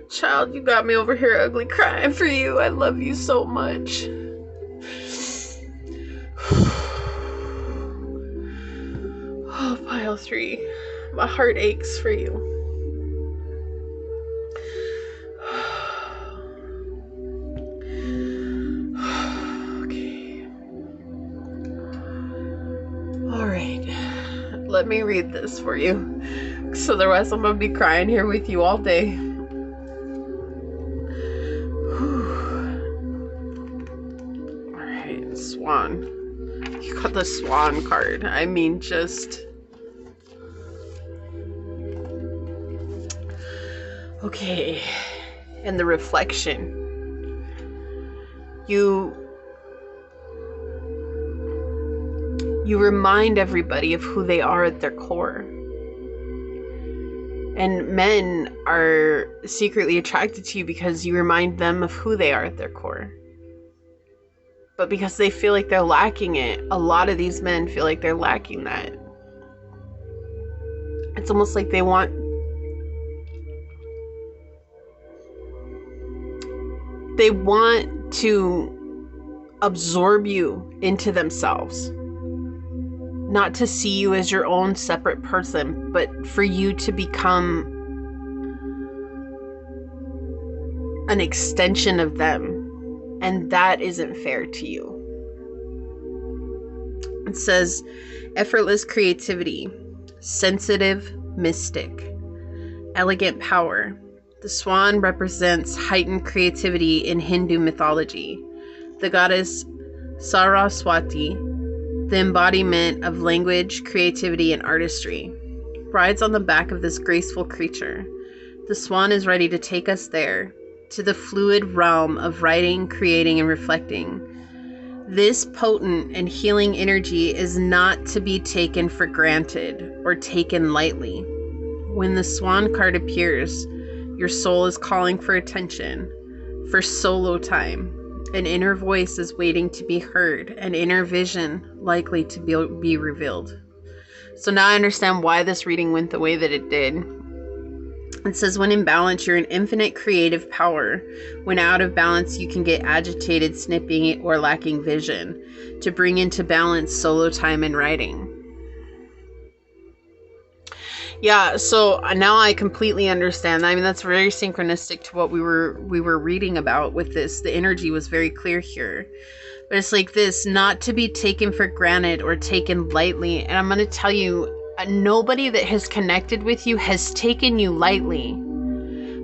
child, you got me over here ugly crying for you. I love you so much. Oh, Pile 3, my heart aches for you. Okay. Alright. Let me read this for you. So otherwise I'm gonna be crying here with you all day. Alright, Swan. You got the Swan card. I mean, just... Okay. And the reflection. You remind everybody of who they are at their core. And men are secretly attracted to you because you remind them of who they are at their core. But because they feel like they're lacking it, a lot of these men feel like they're lacking that. It's almost like they want to absorb you into themselves. Not to see you as your own separate person, but for you to become an extension of them. And that isn't fair to you. It says, effortless creativity, sensitive mystic, elegant power. The swan represents heightened creativity in Hindu mythology. The goddess Saraswati, the embodiment of language, creativity, and artistry, rides on the back of this graceful creature. The swan is ready to take us there, to the fluid realm of writing, creating, and reflecting. This potent and healing energy is not to be taken for granted or taken lightly. When the swan card appears, your soul is calling for attention, for solo time. An inner voice is waiting to be heard, an inner vision likely to be revealed. So now I understand why this reading went the way that it did. It says, when in balance, you're an infinite creative power. When out of balance, you can get agitated, snipping, or lacking vision. To bring into balance solo time and writing. Yeah, so now I completely understand. I mean, that's very synchronistic to what we were reading about with this. The energy was very clear here. But it's like this, not to be taken for granted or taken lightly. And I'm going to tell you, nobody that has connected with you has taken you lightly.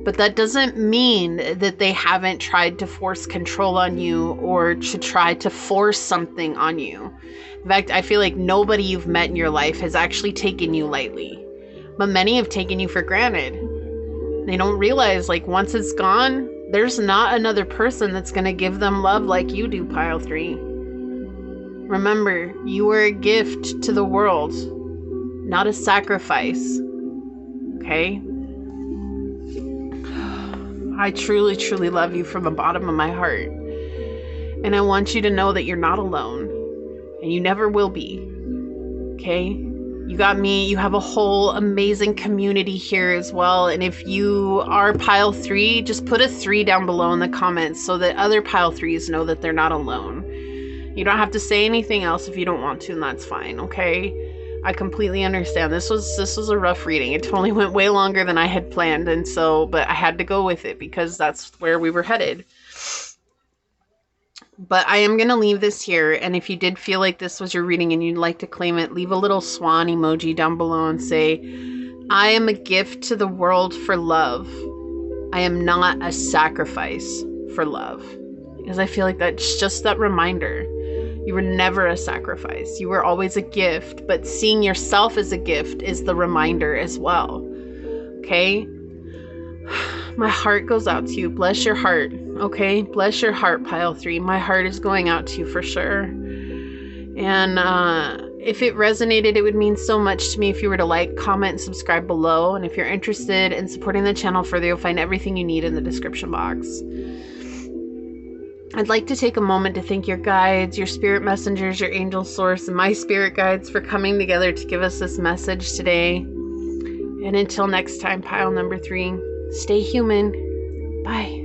But that doesn't mean that they haven't tried to force control on you or to try to force something on you. In fact, I feel like nobody you've met in your life has actually taken you lightly. But many have taken you for granted. They don't realize, like, once it's gone, there's not another person that's going to give them love like you do, Pile 3. Remember, you are a gift to the world, not a sacrifice. Okay? I truly, truly love you from the bottom of my heart. And I want you to know that you're not alone. And you never will be. Okay? You got me. You have a whole amazing community here as well. And if you are Pile 3, just put a 3 down below in the comments so that other Pile 3s know that they're not alone. You don't have to say anything else if you don't want to, and that's fine, okay? I completely understand. This was a rough reading. It totally went way longer than I had planned, and so, but I had to go with it because that's where we were headed. But I am going to leave this here, and if you did feel like this was your reading and you'd like to claim it, leave a little swan emoji down below and say, I am a gift to the world for love. I am not a sacrifice for love. Because I feel like that's just that reminder. You were never a sacrifice. You were always a gift, but seeing yourself as a gift is the reminder as well. Okay? My heart goes out to you. Bless your heart. Okay? Bless your heart, Pile 3. My heart is going out to you for sure. And if it resonated, it would mean so much to me if you were to like, comment, and subscribe below. And if you're interested in supporting the channel further, you'll find everything you need in the description box. I'd like to take a moment to thank your guides, your spirit messengers, your angel source, and my spirit guides for coming together to give us this message today. And until next time, Pile number 3, stay human. Bye.